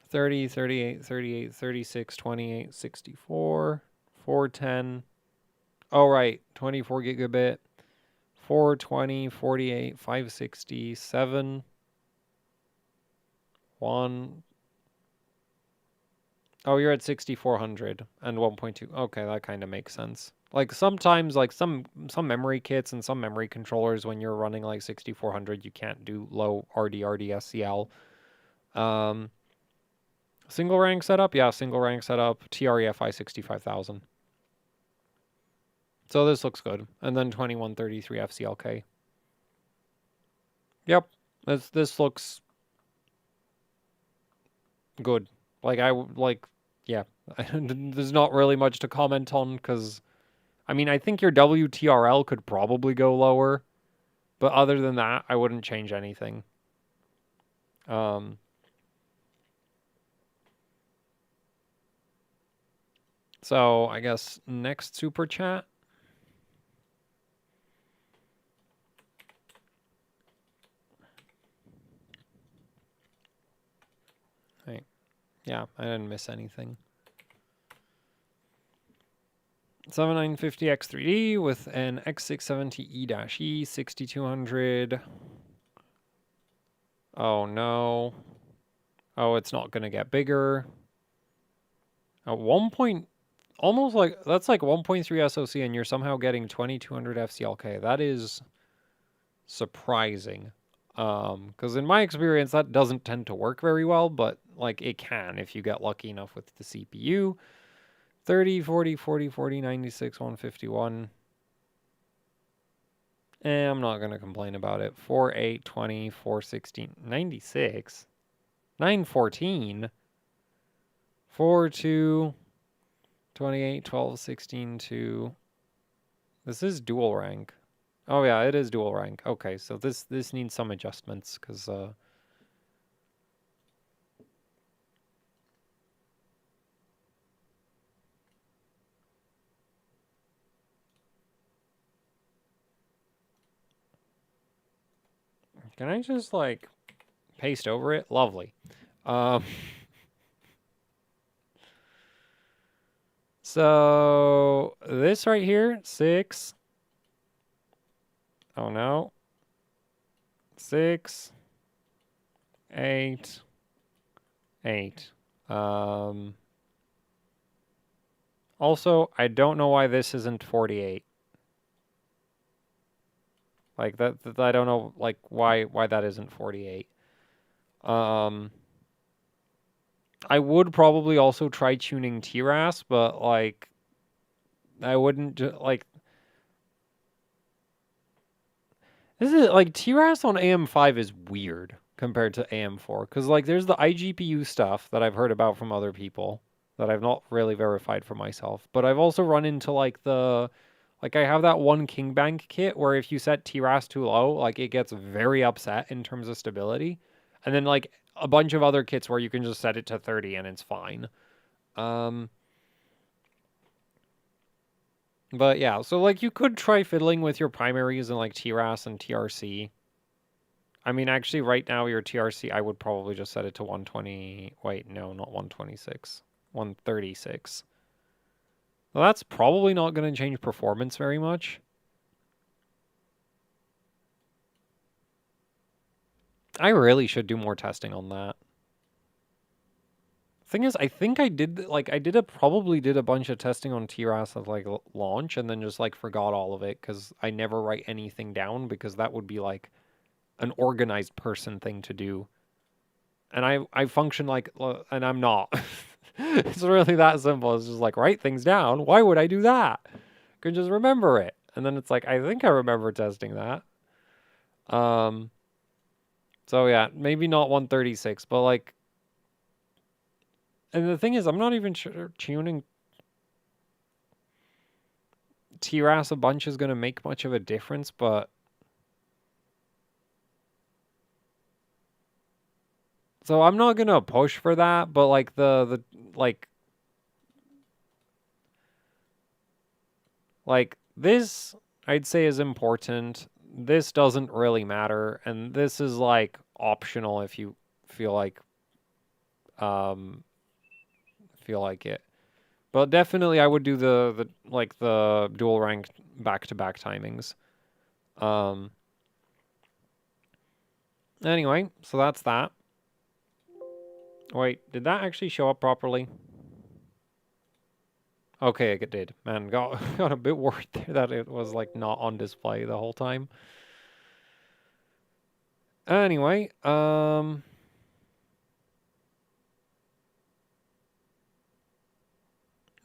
30, 38, 38, 36, 28, 64, 410. Oh, right, 24 gigabit, 420, 48, 560, 7, 1. Oh, you're at 6400 and 1.2. Okay, that kind of makes sense. Like sometimes, like some memory kits and some memory controllers, when you're running like 6400, you can't do low RD SCL. Single rank setup, yeah, single rank setup. TREFI 65000. So this looks good. And then 2133 FCLK. Yep, this looks good. Like yeah. There's not really much to comment on because, I mean, I think your WTRL could probably go lower, but other than that, I wouldn't change anything. So I guess next super chat. Right. Yeah, I didn't miss anything. 7950X3D with an X670E-E 6200. Oh no. Oh, it's not gonna get bigger. At 1 point, almost like, that's like 1.3 SoC and you're somehow getting 2200 FCLK. That is surprising. Because in my experience, that doesn't tend to work very well, but like it can if you get lucky enough with the CPU. 30, 40, 40, 40, 96, 151. I'm not going to complain about it. 4, 8, 20, 4, 16, 96, 914, 4, 2, 28, 12, 16, 2. This is dual rank. Oh yeah, it is dual rank. Okay, so this needs some adjustments because can I just like paste over it? Lovely. So this right here, 6. Oh no. 6, 8, 8. Also, I don't know why this isn't 48. Like that I don't know like why that isn't 48. I would probably also try tuning TRAS, but like I wouldn't like this is like TRAS on AM5 is weird compared to AM4 cuz like there's the iGPU stuff that I've heard about from other people that I've not really verified for myself, but I've also run into like I have that one King Bank kit where if you set TRAS too low, like it gets very upset in terms of stability. And then like a bunch of other kits where you can just set it to 30 and it's fine. But yeah, so like you could try fiddling with your primaries and like TRAS and TRC. I mean, actually right now your TRC, I would probably just set it to 120. Wait, no, not 126. 136. Well, that's probably not going to change performance very much. I really should do more testing on that. Thing is, I think I did, like, probably did a bunch of testing on TRAS at, like, launch, and then just, like, forgot all of it, because I never write anything down, because that would be, like, an organized person thing to do. And I function like, and I'm not. It's really that simple. It's just like, write things down. Why would I do that? I could just remember it. And then it's like, I think I remember testing that. So yeah, maybe not 136, but like, and the thing is, I'm not even sure tuning TRAS a bunch is going to make much of a difference, but so I'm not going to push for that, but like like this I'd say is important. This doesn't really matter, and this is like optional if you feel like um it. But definitely I would do the dual rank back-to-back timings. Anyway, so that's that. Wait, did that actually show up properly? Okay, it did. Man, got a bit worried there that it was like not on display the whole time. Anyway,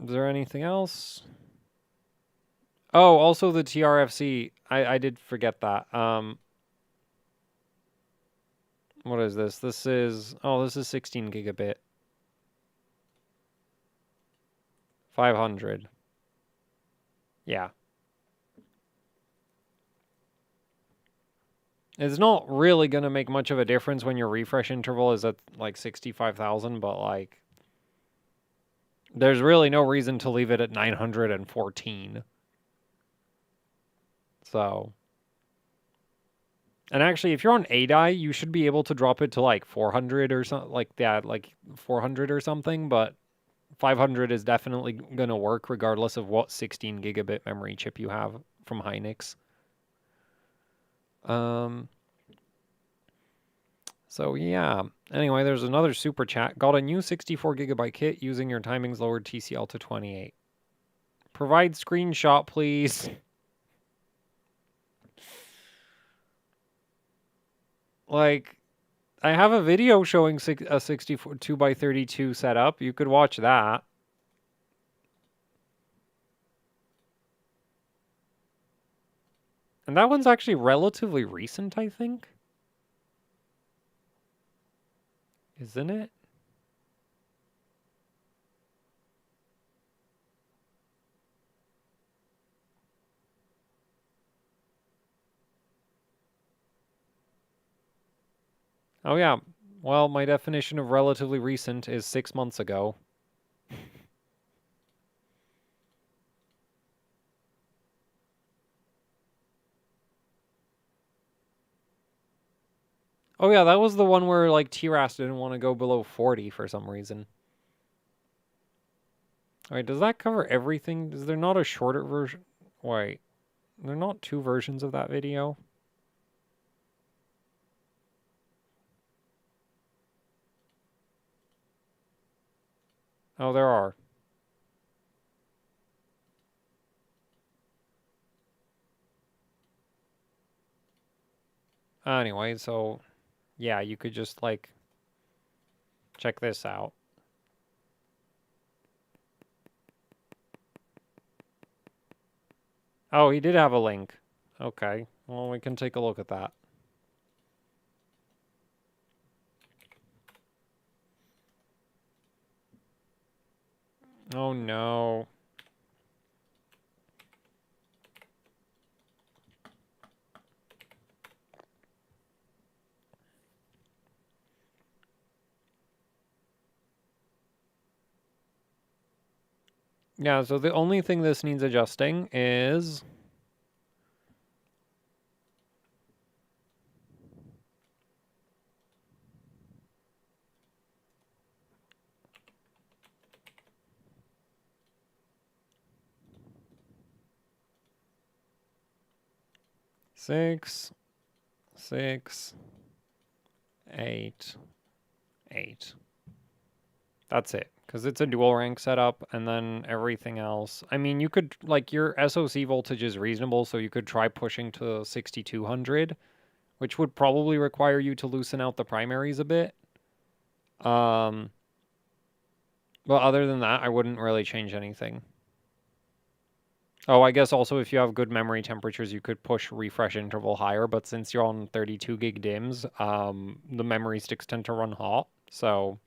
is there anything else? Oh, also the TRFC. I did forget that. What is this? This is 16 gigabit. 500. Yeah. It's not really going to make much of a difference when your refresh interval is at like 65,000, but like there's really no reason to leave it at 914. So, and actually if you're on ADI, you should be able to drop it to like 400 or something like that, like 400 or something, but 500 is definitely going to work regardless of what 16 gigabit memory chip you have from Hynix. So yeah. Anyway, there's another super chat. Got a new 64 gigabyte kit using your timings lowered TCL to 28. Provide screenshot, please. Like, I have a video showing a 64 2x32 setup. You could watch that. And that one's actually relatively recent, I think. Isn't it? Oh yeah. Well, my definition of relatively recent is 6 months ago. Oh yeah, that was the one where like TRAS didn't want to go below 40 for some reason. Alright, does that cover everything? Is there not a shorter version? Wait, there are not two versions of that video? Oh, there are. Anyway, so yeah, you could just like check this out. Oh, he did have a link. Okay, well, we can take a look at that. Oh no. Yeah, so the only thing this needs adjusting is... Six, 6, 8, 8. That's it. Because it's a dual rank setup, and then everything else. I mean, you could, like, your SoC voltage is reasonable, so you could try pushing to 6200, which would probably require you to loosen out the primaries a bit. But other than that, I wouldn't really change anything. Oh, I guess also if you have good memory temperatures, you could push refresh interval higher, but since you're on 32 gig DIMMs, the memory sticks tend to run hot, so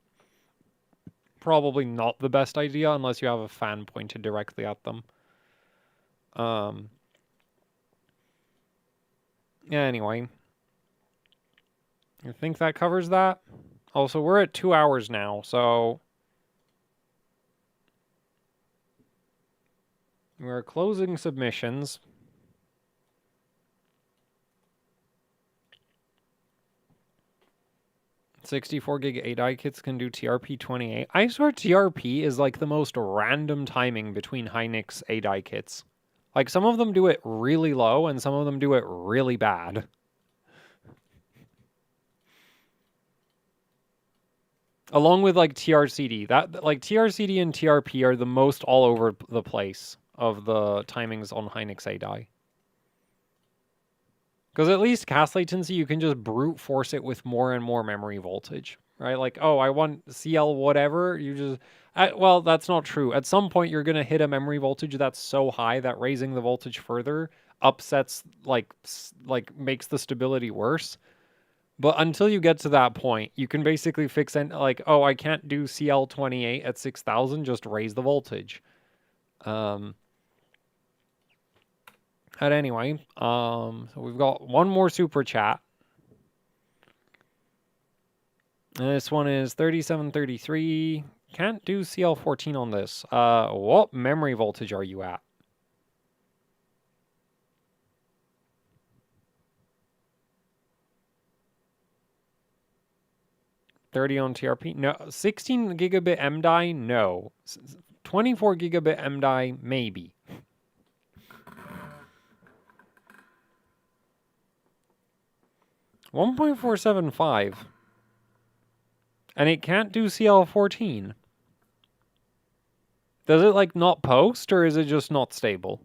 probably not the best idea unless you have a fan pointed directly at them. Yeah, anyway. I think that covers that. Also, we're at 2 hours now, so we're closing submissions. "64 gig 8i kits can do TRP 28. I swear TRP is like the most random timing between Hynix 8i kits. Like, some of them do it really low, and some of them do it really bad. Along with, like, TRCD. Like, TRCD and TRP are the most all over the place of the timings on Hynix 8i. Because at least cast latency, you can just brute force it with more and more memory voltage, right? Like, oh, I want CL whatever, you just... well, that's not true. At some point, you're going to hit a memory voltage that's so high that raising the voltage further upsets, like makes the stability worse. But until you get to that point, you can basically fix it like, oh, I can't do CL28 at 6000, just raise the voltage. But anyway, so we've got one more super chat. And this one is 3733. Can't do CL14 on this. What memory voltage are you at? "30 on TRP? No. 16 gigabit MDI? No. 24 gigabit MDI? Maybe. $1.475. And it can't do CL14. Does it, like, not post, or is it just not stable?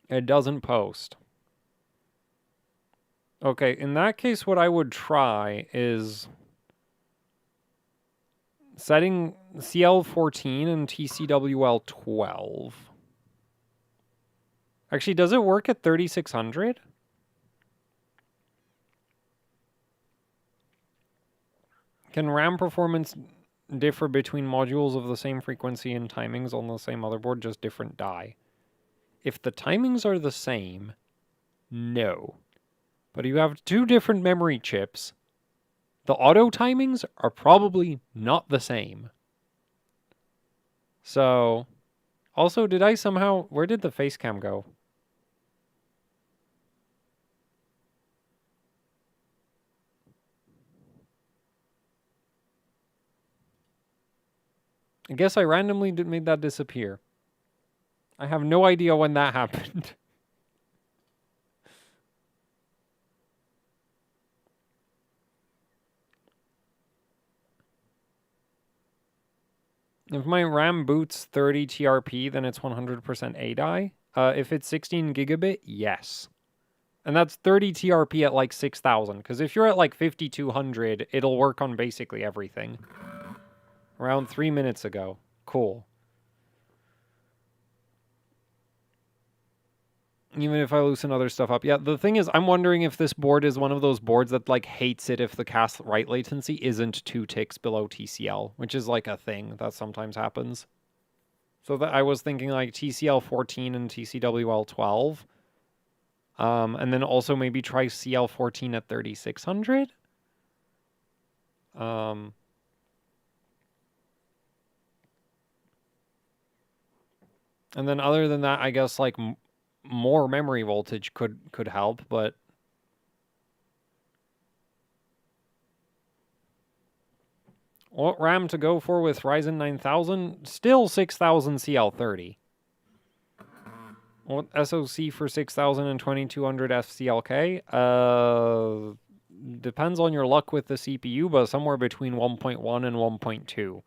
It doesn't post. Okay, in that case, what I would try is setting CL14 and TCWL12. Actually, does it work at 3600? Can RAM performance differ between modules of the same frequency and timings on the same motherboard, just different die? If the timings are the same, no. But if you have two different memory chips, the auto timings are probably not the same. So, also, did I somehow... Where did the face cam go? I guess I randomly made that disappear. I have no idea when that happened. If my RAM boots 30 TRP, then it's 100% ADI. If it's 16 gigabit, yes. And that's 30 TRP at like 6000. Because if you're at like 5200, it'll work on basically everything. Around 3 minutes ago. Cool. Even if I loosen other stuff up. Yeah, the thing is, I'm wondering if this board is one of those boards that, like, hates it if the cast write latency isn't 2 ticks below TCL, which is, like, a thing that sometimes happens. So that I was thinking, like, TCL 14 and TCWL 12. And then also maybe try CL 14 at 3600. And then other than that, I guess, like, more memory voltage could help, but what RAM to go for with Ryzen 9000? Still 6000 CL30. What SoC for 6000 and 2200 FCLK? Depends on your luck with the CPU, but somewhere between 1.1 and 1.2.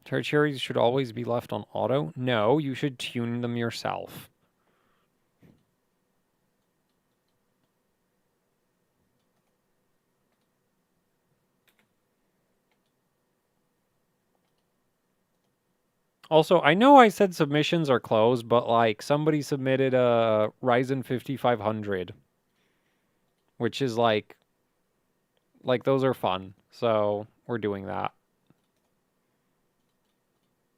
Tertiaries should always be left on auto? No, you should tune them yourself. Also, I know I said submissions are closed, but like somebody submitted a Ryzen 5500, which is like those are fun. So we're doing that.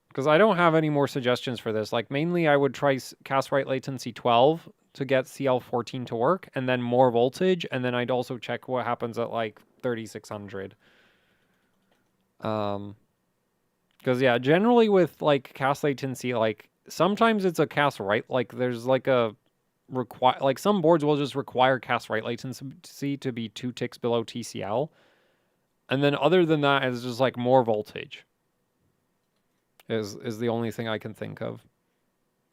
Because I don't have any more suggestions for this. Like, mainly I would try cast write latency 12 to get CL14 to work, and then more voltage, and then I'd also check what happens at, like, 3600. Because, yeah, generally with, like, cast latency, like, sometimes it's a cast write, like, there's, like, like, some boards will just require cast write latency to be 2 ticks below TCL. And then other than that, it's just, like, more voltage. Is the only thing I can think of.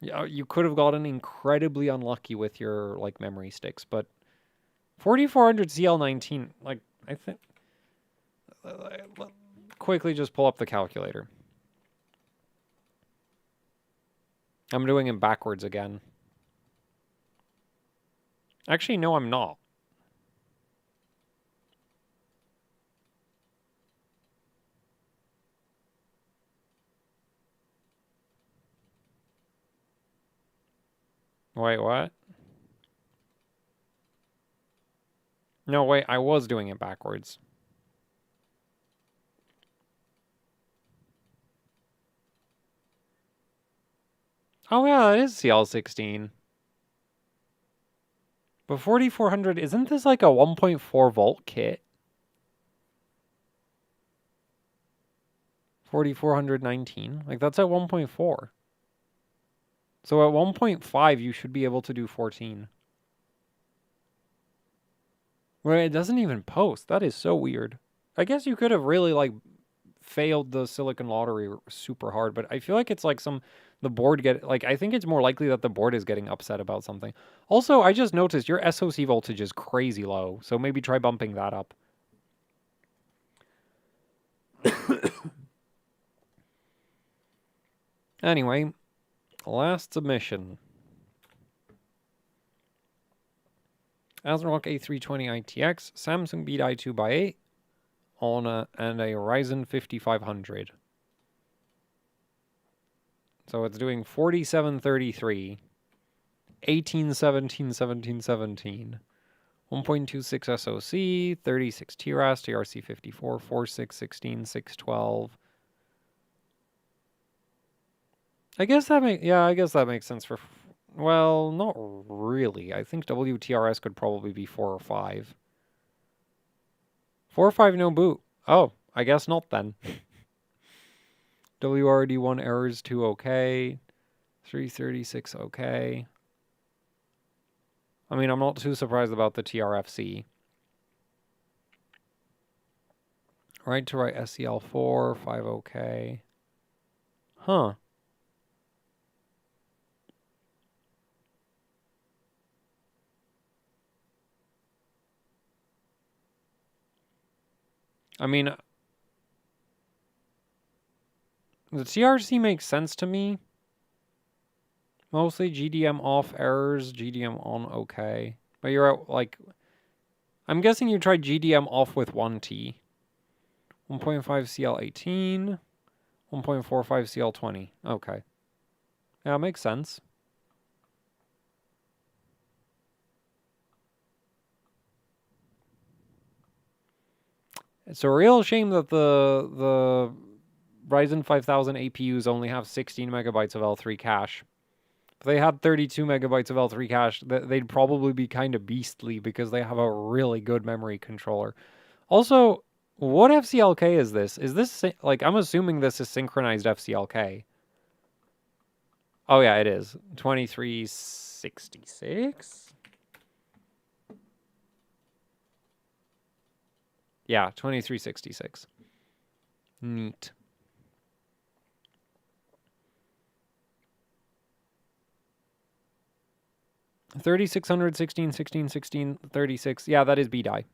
Yeah, you could have gotten incredibly unlucky with your like memory sticks, but 4400 CL19, like I think quickly just pull up the calculator. I'm doing it backwards again. Actually, no, I'm not. Wait, what? No, wait, I was doing it backwards. Oh yeah, it is CL16. But 4400, isn't this like a 1.4 volt kit? 4419, like that's at 1.4. So at 1.5, you should be able to do 14. Well, it doesn't even post. That is so weird. I guess you could have really, like, failed the Silicon Lottery super hard, but I feel like it's like the board I think it's more likely that the board is getting upset about something. Also, I just noticed your SoC voltage is crazy low, so maybe try bumping that up. Anyway, last submission. ASRock A320 ITX, Samsung Beat i2x8, and a Ryzen 5500. So it's doing 4733, 1817, 1717, 1.26 SoC, 36 TRAS, TRC54, 4616, 612. I guess that makes sense for, well, not really. I think WTRS could probably be 4 or 5. 4 or 5 no boot. Oh, I guess not then. WRD1 errors 2 okay. 336 okay. I mean, I'm not too surprised about the TRFC. Right to right SCL4, 5 okay. Huh. I mean, the TRC makes sense to me. Mostly GDM off errors, GDM on okay. But you're at, like, I'm guessing you tried GDM off with 1T. 1.5 CL18, 1.45 CL20. Okay. Yeah, makes sense. It's a real shame that the Ryzen 5000 APUs only have 16 megabytes of L3 cache. If they had 32 megabytes of L3 cache, they'd probably be kind of beastly because they have a really good memory controller. Also, what FCLK is this? Is this, like, I'm assuming this is synchronized FCLK. Oh, yeah, it is. 2366? Yeah, 2366. Neat. 3600, 16, 16, 16, 36. Yeah, that is B-die.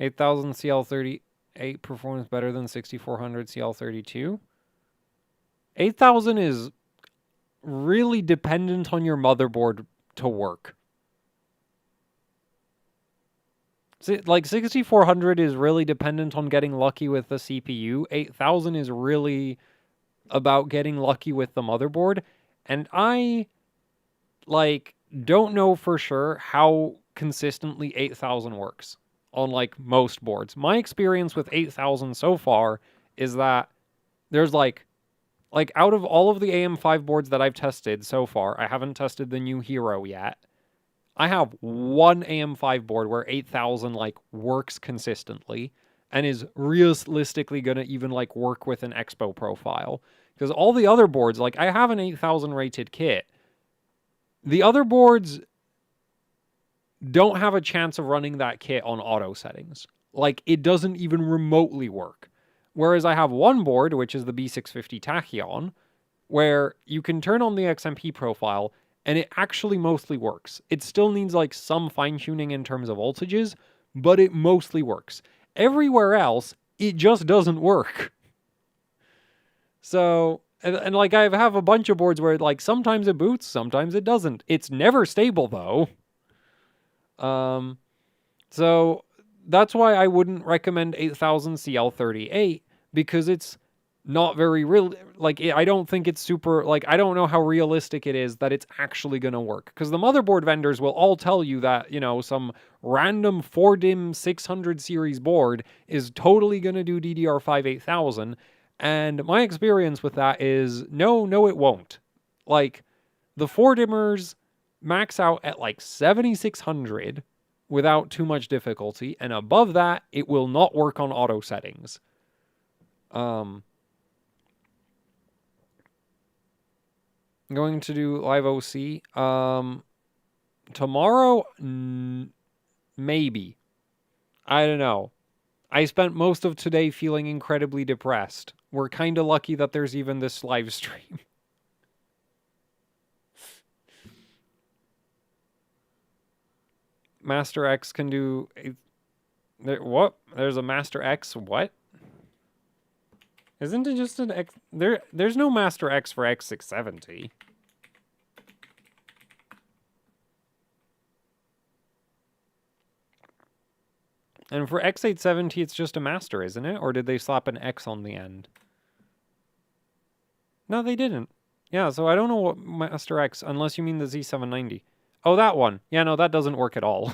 8000 CL38 performance better than 6400 CL32. 8000 is really dependent on your motherboard to work. Like 6400 is really dependent on getting lucky with the CPU. 8000 is really about getting lucky with the motherboard. And I don't know for sure how consistently 8000 works on like most boards. My experience with 8000 so far is that there's like out of all of the AM5 boards that I've tested so far, I haven't tested the new Hero yet. I have one AM5 board where 8000 like works consistently and is realistically going to even like work with an Expo profile. Because all the other boards, like I have an 8000 rated kit. The other boards don't have a chance of running that kit on auto settings. Like it doesn't even remotely work. Whereas I have one board, which is the B650 Tachyon, where you can turn on the XMP profile and it actually mostly works. It still needs like some fine tuning in terms of voltages, but it mostly works. Everywhere else, it just doesn't work. So, and like I have a bunch of boards where like sometimes it boots, sometimes it doesn't. It's never stable though. So that's why I wouldn't recommend 8000 CL38 because it's not very real. Like, I don't think it's super, like, I don't know how realistic it is that it's actually going to work. Because the motherboard vendors will all tell you that, you know, some random 4DIMM 600 series board is totally going to do DDR5 8000. And my experience with that is, no, it won't. Like, the 4DIMMers max out at like 7600 without too much difficulty. And above that, it will not work on auto settings. Going to do live OC. Tomorrow, maybe. I don't know. I spent most of today feeling incredibly depressed. We're kind of lucky that there's even this live stream. Master X can do... what? There's a Master X what? Isn't it just an X... There's no Master X for X670. And for X870, it's just a Master, isn't it? Or did they slap an X on the end? No, they didn't. Yeah, so I don't know what Master X, unless you mean the Z790. Oh, that one. Yeah, no, that doesn't work at all.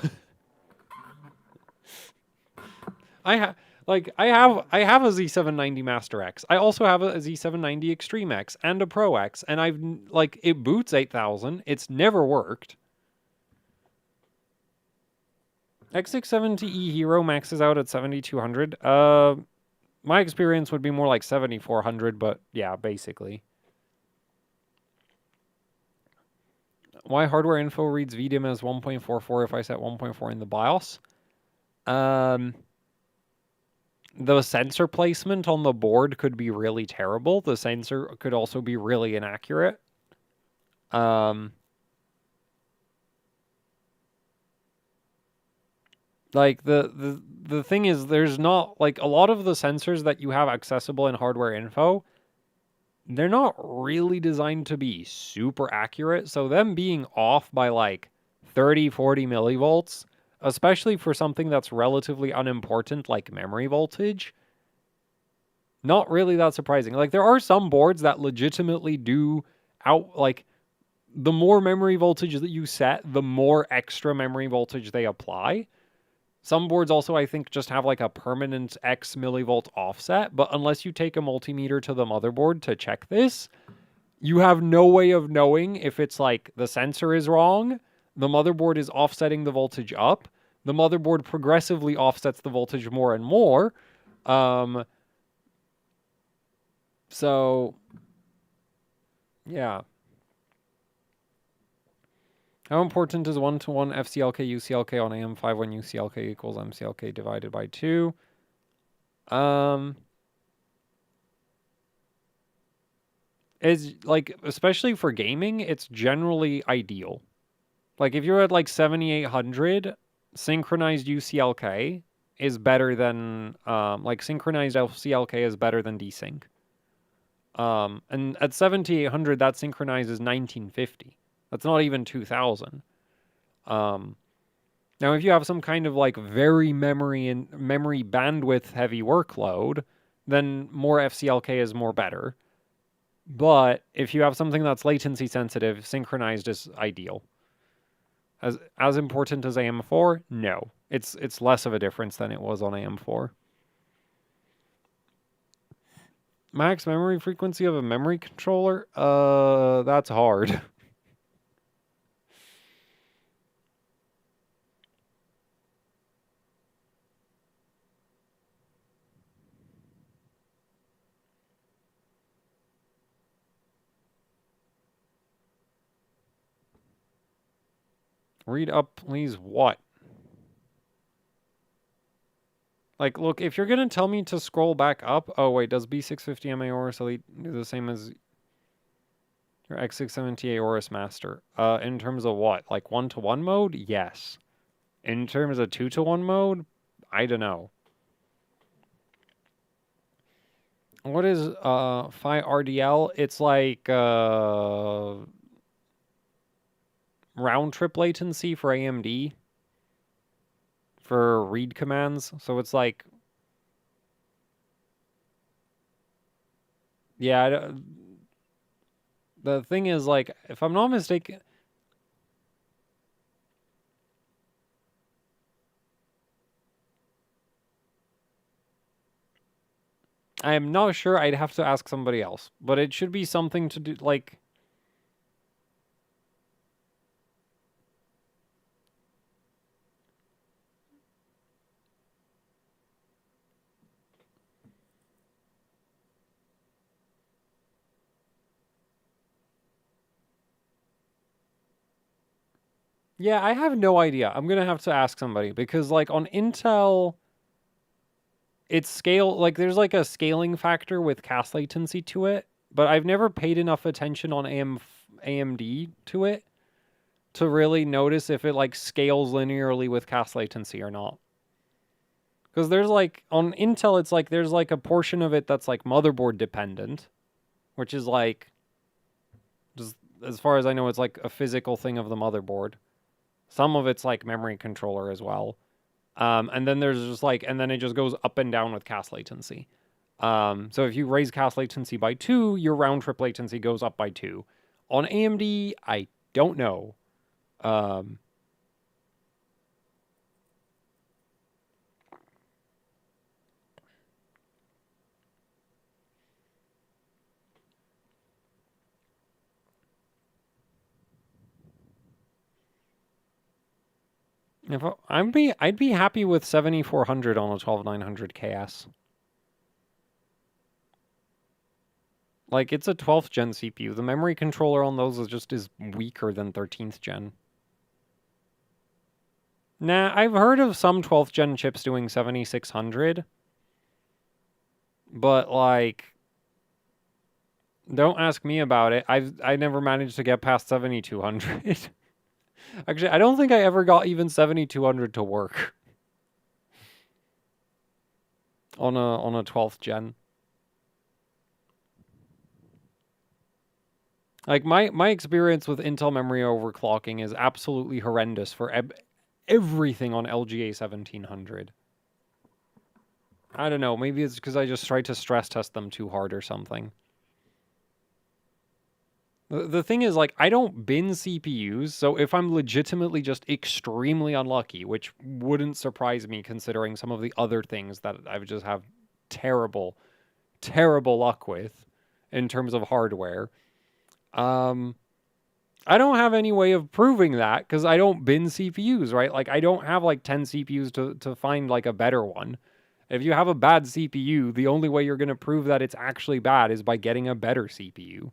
I have a Z790 Master X. I also have a Z790 Extreme X and a Pro X, and I've like it boots 8000. It's never worked. X670E Hero maxes out at 7200. My experience would be more like 7400, but yeah, basically. Why hardware info reads VDIMM as 1.44 if I set 1.4 in the BIOS? The sensor placement on the board could be really terrible. The sensor could also be really inaccurate. Like the thing is, there's not like a lot of the sensors that you have accessible in hardware info. They're not really designed to be super accurate. So them being off by like 30, 40 millivolts, especially for something that's relatively unimportant like memory voltage, not really that surprising. Like there are some boards that legitimately do out like the more memory voltage that you set, the more extra memory voltage they apply. Some boards also, I think, just have like a permanent X millivolt offset, but unless you take a multimeter to the motherboard to check this, you have no way of knowing if it's like the sensor is wrong, the motherboard is offsetting the voltage up. The motherboard progressively offsets the voltage more and more. So, yeah. How important is 1-to-1 FCLK UCLK on AM5 when UCLK equals MCLK divided by 2? Is like, especially for gaming, it's generally ideal. Like if you're at like 7800, synchronized UCLK is better than like synchronized FCLK is better than desync. And at 7800 that synchronizes 1950. That's not even 2000. Now if you have some kind of like very memory bandwidth heavy workload, then more FCLK is more better. But if you have something that's latency sensitive, synchronized is ideal. As important as AM4? No. It's less of a difference than it was on AM4. Max memory frequency of a memory controller? That's hard. Read up, please. What? Like, look, if you're going to tell me to scroll back up... Oh, wait, does B650 MA Aorus Elite do the same as your X670 Aorus Master? In terms of what? Like 1-to-1 mode? Yes. In terms of 2-to-1 mode? I don't know. What is Phi RDL? It's like round trip latency for AMD for read commands. So it's like, yeah, the thing is, like, if I'm not mistaken, I'm not sure. I'd have to ask somebody else, but it should be something to do, like, yeah, I have no idea. I'm gonna have to ask somebody because, like, on Intel, it's like, there's like a scaling factor with cast latency to it, but I've never paid enough attention on AMD to it to really notice if it like scales linearly with cast latency or not. Because there's like, on Intel, it's like there's like a portion of it that's like motherboard dependent, which is like, just as far as I know, it's like a physical thing of the motherboard. Some of it's like memory controller as well. And then there's just like, and then it just goes up and down with cast latency. So if you raise cast latency by 2, your round trip latency goes up by 2. On AMD, I don't know. If I'd be happy with 7400 on a 12900 KS. Like, it's a 12th gen CPU. The memory controller on those is weaker than 13th gen. Nah, I've heard of some 12th gen chips doing 7600. But, like, don't ask me about it. I never managed to get past 7200. Actually, I don't think I ever got even 7200 to work on a 12th gen. Like, my experience with Intel memory overclocking is absolutely horrendous for everything on LGA 1700. I don't know, maybe it's because I just tried to stress test them too hard or something. The thing is, like, I don't bin CPUs, so if I'm legitimately just extremely unlucky, which wouldn't surprise me considering some of the other things that I would just have terrible, terrible luck with in terms of hardware, I I don't have any way of proving that because I don't bin CPUs, right? Like I don't have like 10 CPUs to find like a better one. If you have a bad CPU, the only way you're going to prove that it's actually bad is by getting a better CPU,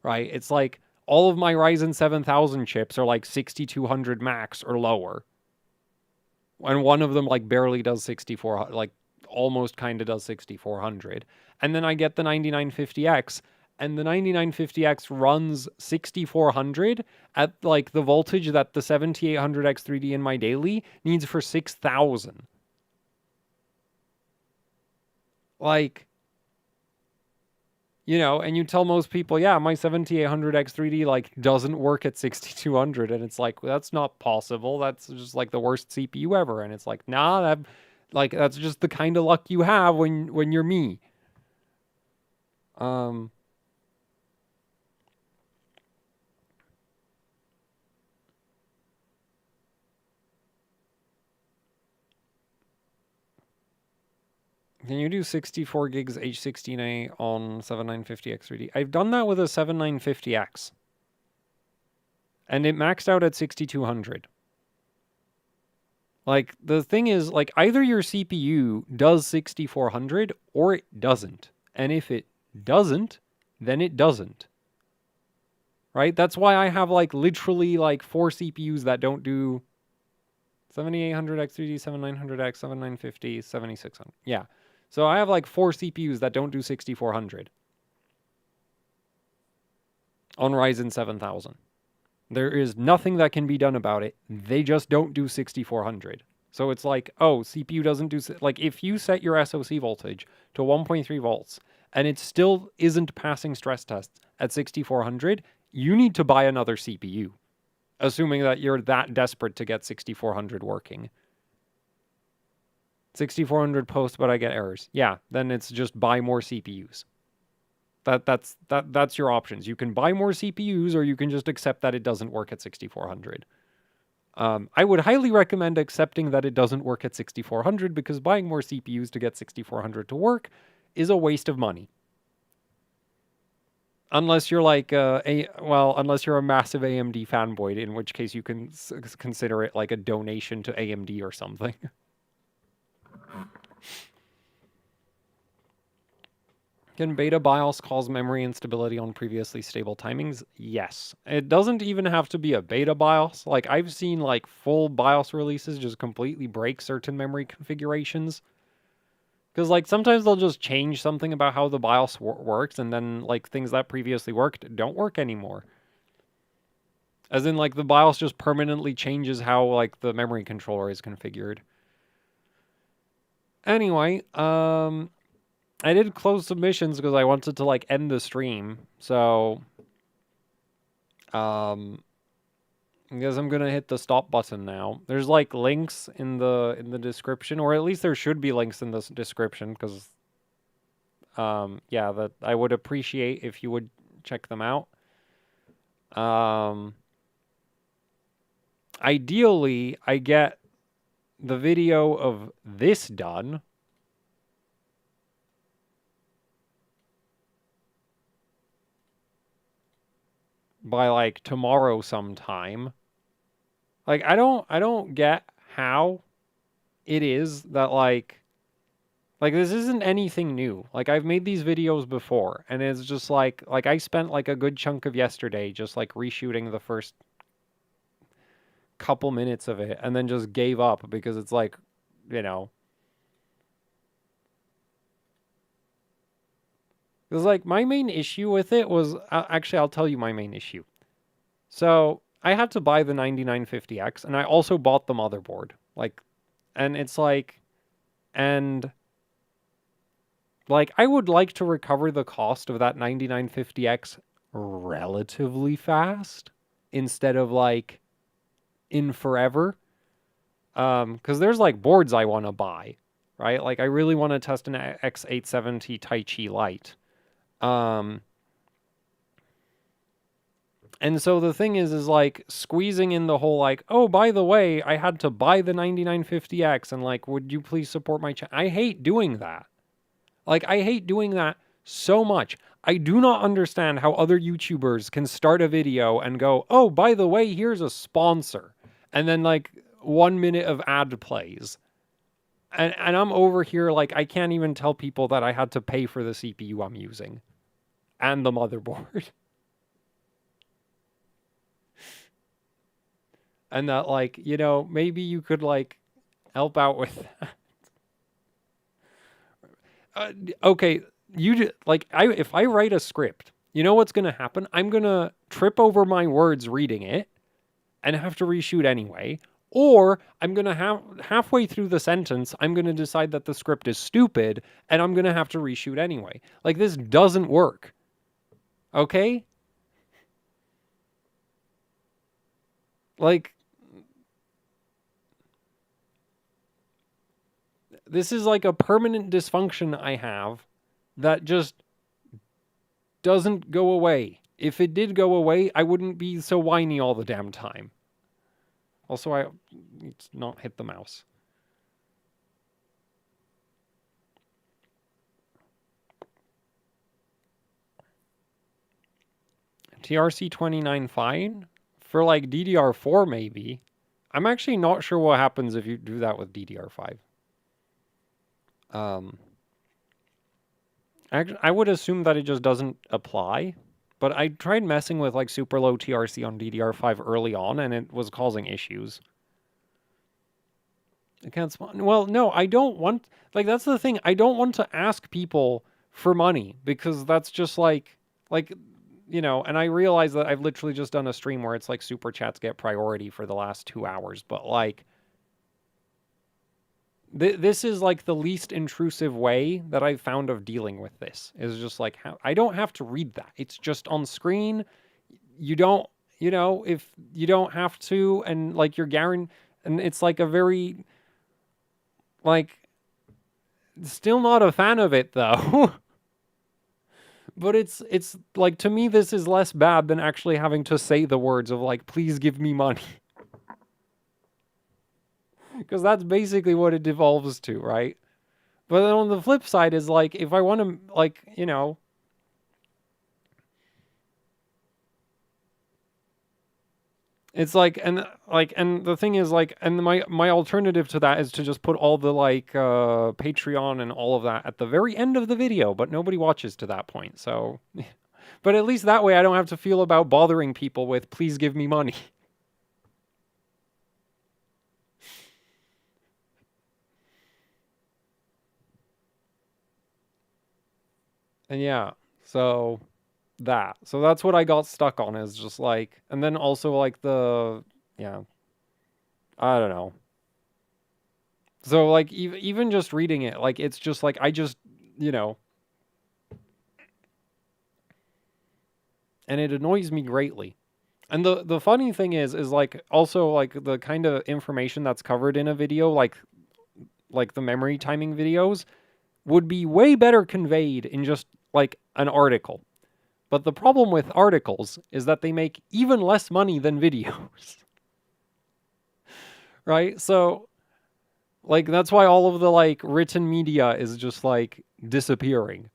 right? It's like all of my Ryzen 7000 chips are like 6200 max or lower. And one of them like barely does 6400, like almost kind of does 6400. And then I get the 9950X, and the 9950X runs 6400 at like the voltage that the 7800X3D in my daily needs for 6000. Like, you know, and you tell most people, yeah, my 7800X3D like doesn't work at 6200, and it's like, well, that's not possible. That's just like the worst CPU ever. And it's like, nah, that's just the kind of luck you have when you're me. Can you do 64 gigs H16A on 7950X3D? I've done that with a 7950X. And it maxed out at 6200. Like, the thing is, like, either your CPU does 6400 or it doesn't. And if it doesn't, then it doesn't. Right? That's why I have, like, literally, like, 4 CPUs that don't do 7800X3D, 7900X, 7950, 7600. Yeah. So I have, like, 4 CPUs that don't do 6400 on Ryzen 7000. There is nothing that can be done about it. They just don't do 6400. So it's like, oh, CPU doesn't do... Like, if you set your SoC voltage to 1.3 volts and it still isn't passing stress tests at 6400, you need to buy another CPU, assuming that you're that desperate to get 6400 working. 6400 post, but I get errors. Yeah, then it's just buy more CPUs. That's your options. You can buy more CPUs, or you can just accept that it doesn't work at 6400. I would highly recommend accepting that it doesn't work at 6400 because buying more CPUs to get 6400 to work is a waste of money. Unless you're like unless you're a massive AMD fanboy, in which case you can consider it like a donation to AMD or something. Can beta BIOS cause memory instability on previously stable timings? Yes. It doesn't even have to be a beta BIOS. Like, I've seen, like, full BIOS releases just completely break certain memory configurations. Because, like, sometimes they'll just change something about how the BIOS works, and then, like, things that previously worked don't work anymore. As in, like, the BIOS just permanently changes how, like, the memory controller is configured. Anyway, I did close submissions because I wanted to, like, end the stream. So, I guess I'm gonna hit the stop button now. There's, like, links in the description, or at least there should be links in the description, because, yeah, that I would appreciate if you would check them out. Ideally, I get the video of this done by, like, tomorrow sometime. Like, I don't get how it is that, like, this isn't anything new. Like, I've made these videos before, and it's just like I spent, like, a good chunk of yesterday just, like, reshooting the first couple minutes of it, and then just gave up because it's like, you know. Because, like, my main issue with it was... actually, I'll tell you my main issue. So, I had to buy the 9950X, and I also bought the motherboard. Like, and it's like... And... Like, I would like to recover the cost of that 9950X relatively fast, instead of, like, in forever. Because there's, like, boards I want to buy, right? Like, I really want to test an X870 Taichi Lite. And so the thing is like, squeezing in the whole, like, oh, by the way, I had to buy the 9950X, and, like, would you please support my channel? I hate doing that. Like, I hate doing that so much. I do not understand how other YouTubers can start a video and go, oh, by the way, here's a sponsor. And then like 1 minute of ad plays. And I'm over here like I can't even tell people that I had to pay for the CPU I'm using. And the motherboard. And that like, you know, maybe you could like help out with that. Okay, if I write a script, you know what's going to happen? I'm going to trip over my words reading it and have to reshoot anyway. Or I'm going to halfway through the sentence, I'm going to decide that the script is stupid and I'm going to have to reshoot anyway. Like, this doesn't work. Okay? Like, this is like a permanent dysfunction I have that just doesn't go away. If it did go away, I wouldn't be so whiny all the damn time. Also, I need to not hit the mouse. TRC 29 fine? For like DDR4 maybe. I'm actually not sure what happens if you do that with DDR5. I would assume that it just doesn't apply, but I tried messing with like super low TRC on DDR5 early on and it was causing issues. I can't spawn. Well, no, I don't want, like, that's the thing. I don't want to ask people for money because that's just like, you know, and I realize that I've literally just done a stream where it's like super chats get priority for the last 2 hours, but like, this is like the least intrusive way that I've found of dealing with this is just like how I don't have to read that. It's just on screen. You don't, you know, if you don't have to, and like you're guaranteed, and it's like a very, like, still not a fan of it though. But it's like, to me, this is less bad than actually having to say the words of like, please give me money. Because that's basically what it devolves to, right? But then on the flip side is like, if I want to, like, you know, it's like, and the thing is like, and my alternative to that is to just put all the like Patreon and all of that at the very end of the video, but nobody watches to that point. So, but at least that way I don't have to feel about bothering people with, please give me money. And yeah, so that's what I got stuck on, is just like, and then also like yeah, I don't know. So like even just reading it, like, it's just like, I just, you know, and it annoys me greatly. And the funny thing is like, also like the kind of information that's covered in a video, like the memory timing videos, would be way better conveyed in just like an article. But the problem with articles is that they make even less money than videos. Right? So, like, that's why all of the like written media is just like disappearing.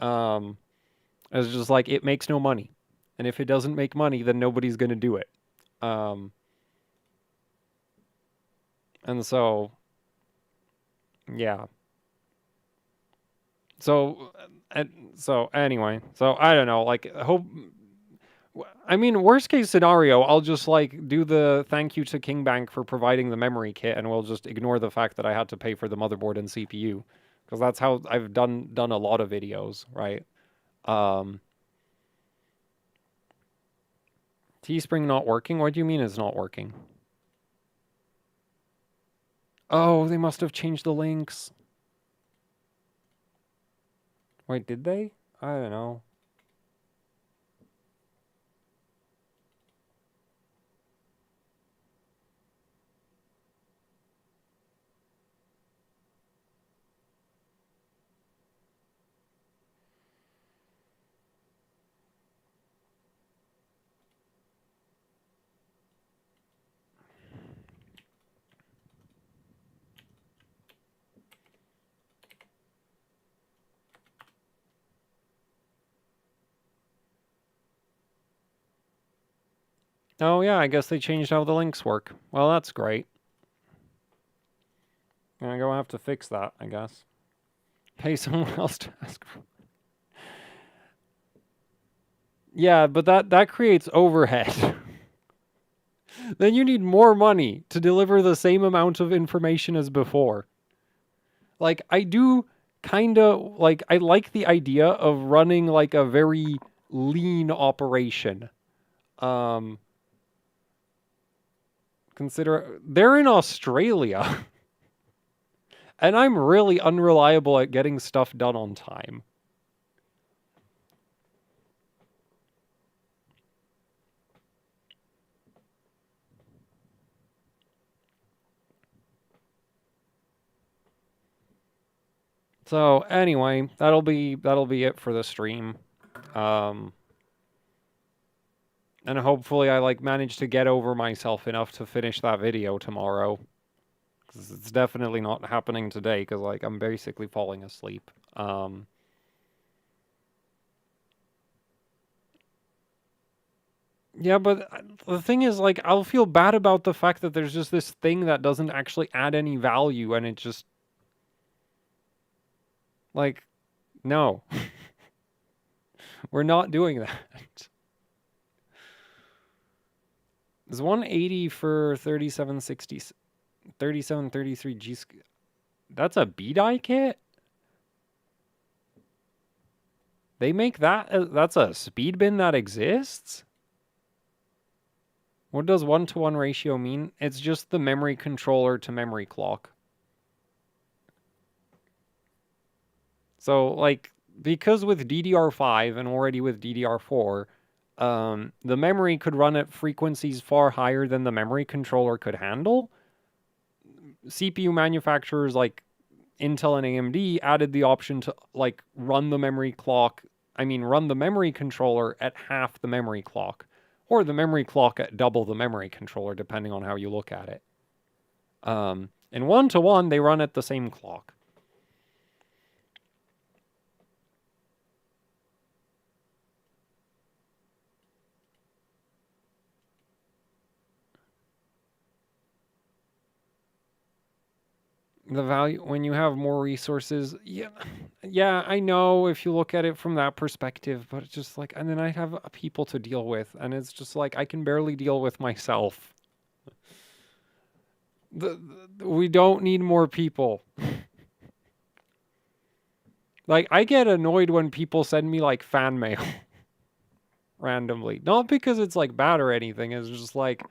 It's just like, it makes no money. And if it doesn't make money, then nobody's going to do it. And so, yeah. So anyway, so I don't know, like, I mean, worst case scenario, I'll just like do the thank you to King Bank for providing the memory kit, and we'll just ignore the fact that I had to pay for the motherboard and CPU, because that's how I've done a lot of videos, right? Teespring not working? What do you mean it's not working? Oh, they must have changed the links. Wait, did they? I don't know. Oh yeah, I guess they changed how the links work. Well, that's great. I'm gonna go have to fix that, I guess. Pay someone else to ask for. Yeah, but that creates overhead. Then you need more money to deliver the same amount of information as before. Like, I do kind of, like, I like the idea of running, like, a very lean operation. Consider, they're in Australia. And I'm really unreliable at getting stuff done on time. So anyway, that'll be it for the stream. And hopefully I like manage to get over myself enough to finish that video tomorrow. Cuz it's definitely not happening today cuz like I'm basically falling asleep. Yeah, but the thing is like I'll feel bad about the fact that there's just this thing that doesn't actually add any value and it just like no. We're not doing that. Is 180 for 3760 3733 G. That's a B-die kit? They make that that's a speed bin that exists? What does 1-to-1 ratio mean? It's just the memory controller to memory clock. So like because with DDR5 and already with DDR4, the memory could run at frequencies far higher than the memory controller could handle. CPU manufacturers like Intel and AMD added the option to like run the memory controller at half the memory clock, or the memory clock at double the memory controller, depending on how you look at it. And 1-to-1, they run at the same clock. The value when you have more resources, yeah, I know if you look at it from that perspective, but it's just like, and then I have people to deal with, and it's just like I can barely deal with myself. We don't need more people. Like, I get annoyed when people send me like fan mail randomly. Not because it's like bad or anything, it's just like.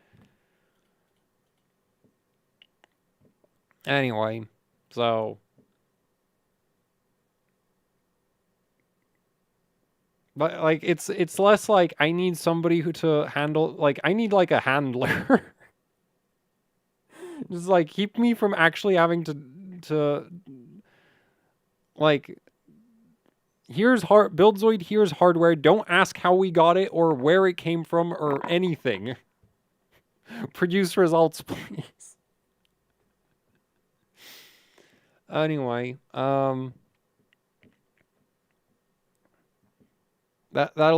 Anyway, so. But like, it's less like I need somebody who to handle, like, I need like a handler. Just like keep me from actually having to like here's Buildzoid, here's hardware. Don't ask how we got it or where it came from or anything. Produce results, please. Anyway, that'll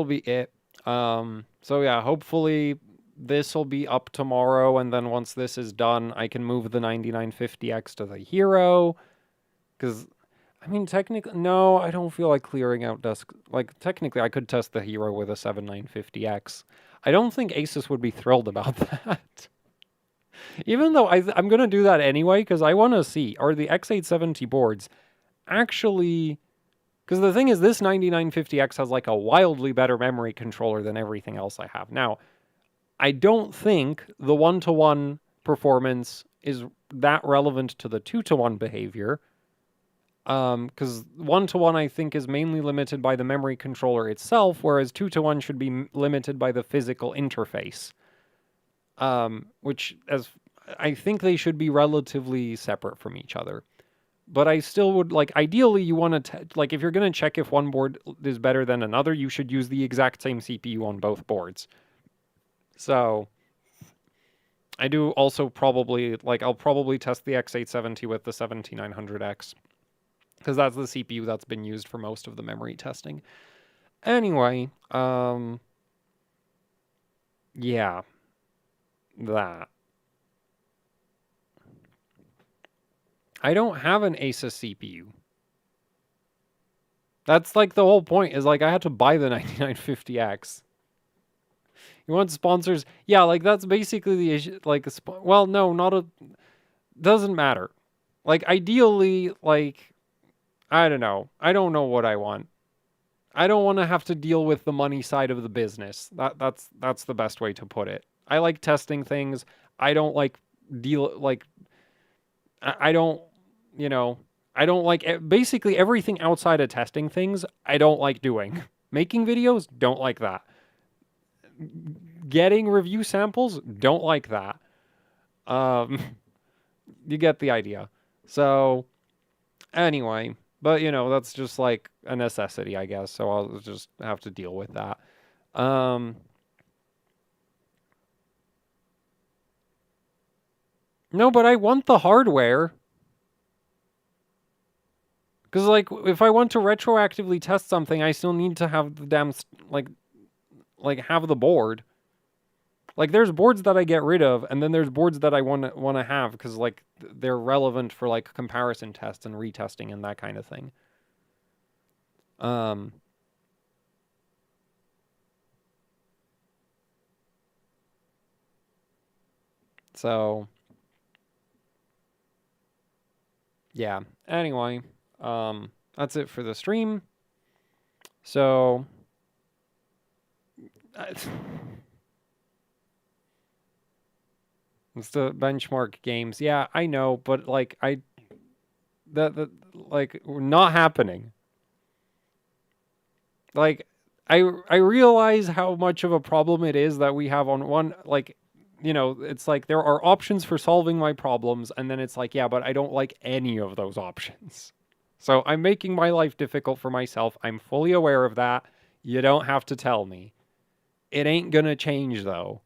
be it. So yeah, hopefully this will be up tomorrow, and then once this is done, I can move the 9950X to the Hero. Because, I mean, technically, no, I don't feel like clearing out desk. Like, technically, I could test the Hero with a 7950X. I don't think Asus would be thrilled about that. Even though I'm going to do that anyway, because I want to see, are the X870 boards actually... Because the thing is, this 9950X has like a wildly better memory controller than everything else I have. Now, I don't think the 1-to-1 performance is that relevant to the 2-to-1 behavior. Because 1-to-1 I think is mainly limited by the memory controller itself, whereas 2-to-1 should be limited by the physical interface. Which, as I think they should be relatively separate from each other. But I still would, like, ideally you want to, like, if you're going to check if one board is better than another, you should use the exact same CPU on both boards. So, I do also probably, like, I'll probably test the X870 with the 7900X. Because that's the CPU that's been used for most of the memory testing. Anyway, yeah. that. I don't have an Asus CPU. That's like the whole point, is like I had to buy the 9950X. You want sponsors? Yeah, like that's basically the issue. Like, well, no, not a. Doesn't matter. Like, ideally, like, I don't know. I don't know what I want. I don't want to have to deal with the money side of the business. That's the best way to put it. I like testing things. I don't like I don't, you know, I don't like basically everything outside of testing things. I don't like doing. Making videos, don't like that. Getting review samples, don't like that. You get the idea. So, anyway, but that's just like a necessity, I guess. So I'll just have to deal with that. No, but I want the hardware. Because, like, if I want to retroactively test something, I still need to have the damn, like have the board. Like, there's boards that I get rid of, and then there's boards that I want to have because, like, they're relevant for, like, comparison tests and retesting and that kind of thing. So, yeah. Anyway, that's it for the stream. So, it's the benchmark games. Yeah, I know, but like that like not happening. Like I realize how much of a problem it is that we have on one, like, it's like there are options for solving my problems, and then it's like, yeah, but I don't like any of those options. So I'm making my life difficult for myself. I'm fully aware of that. You don't have to tell me. It ain't gonna change though.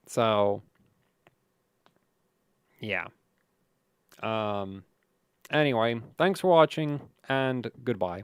So yeah. Anyway, thanks for watching and goodbye.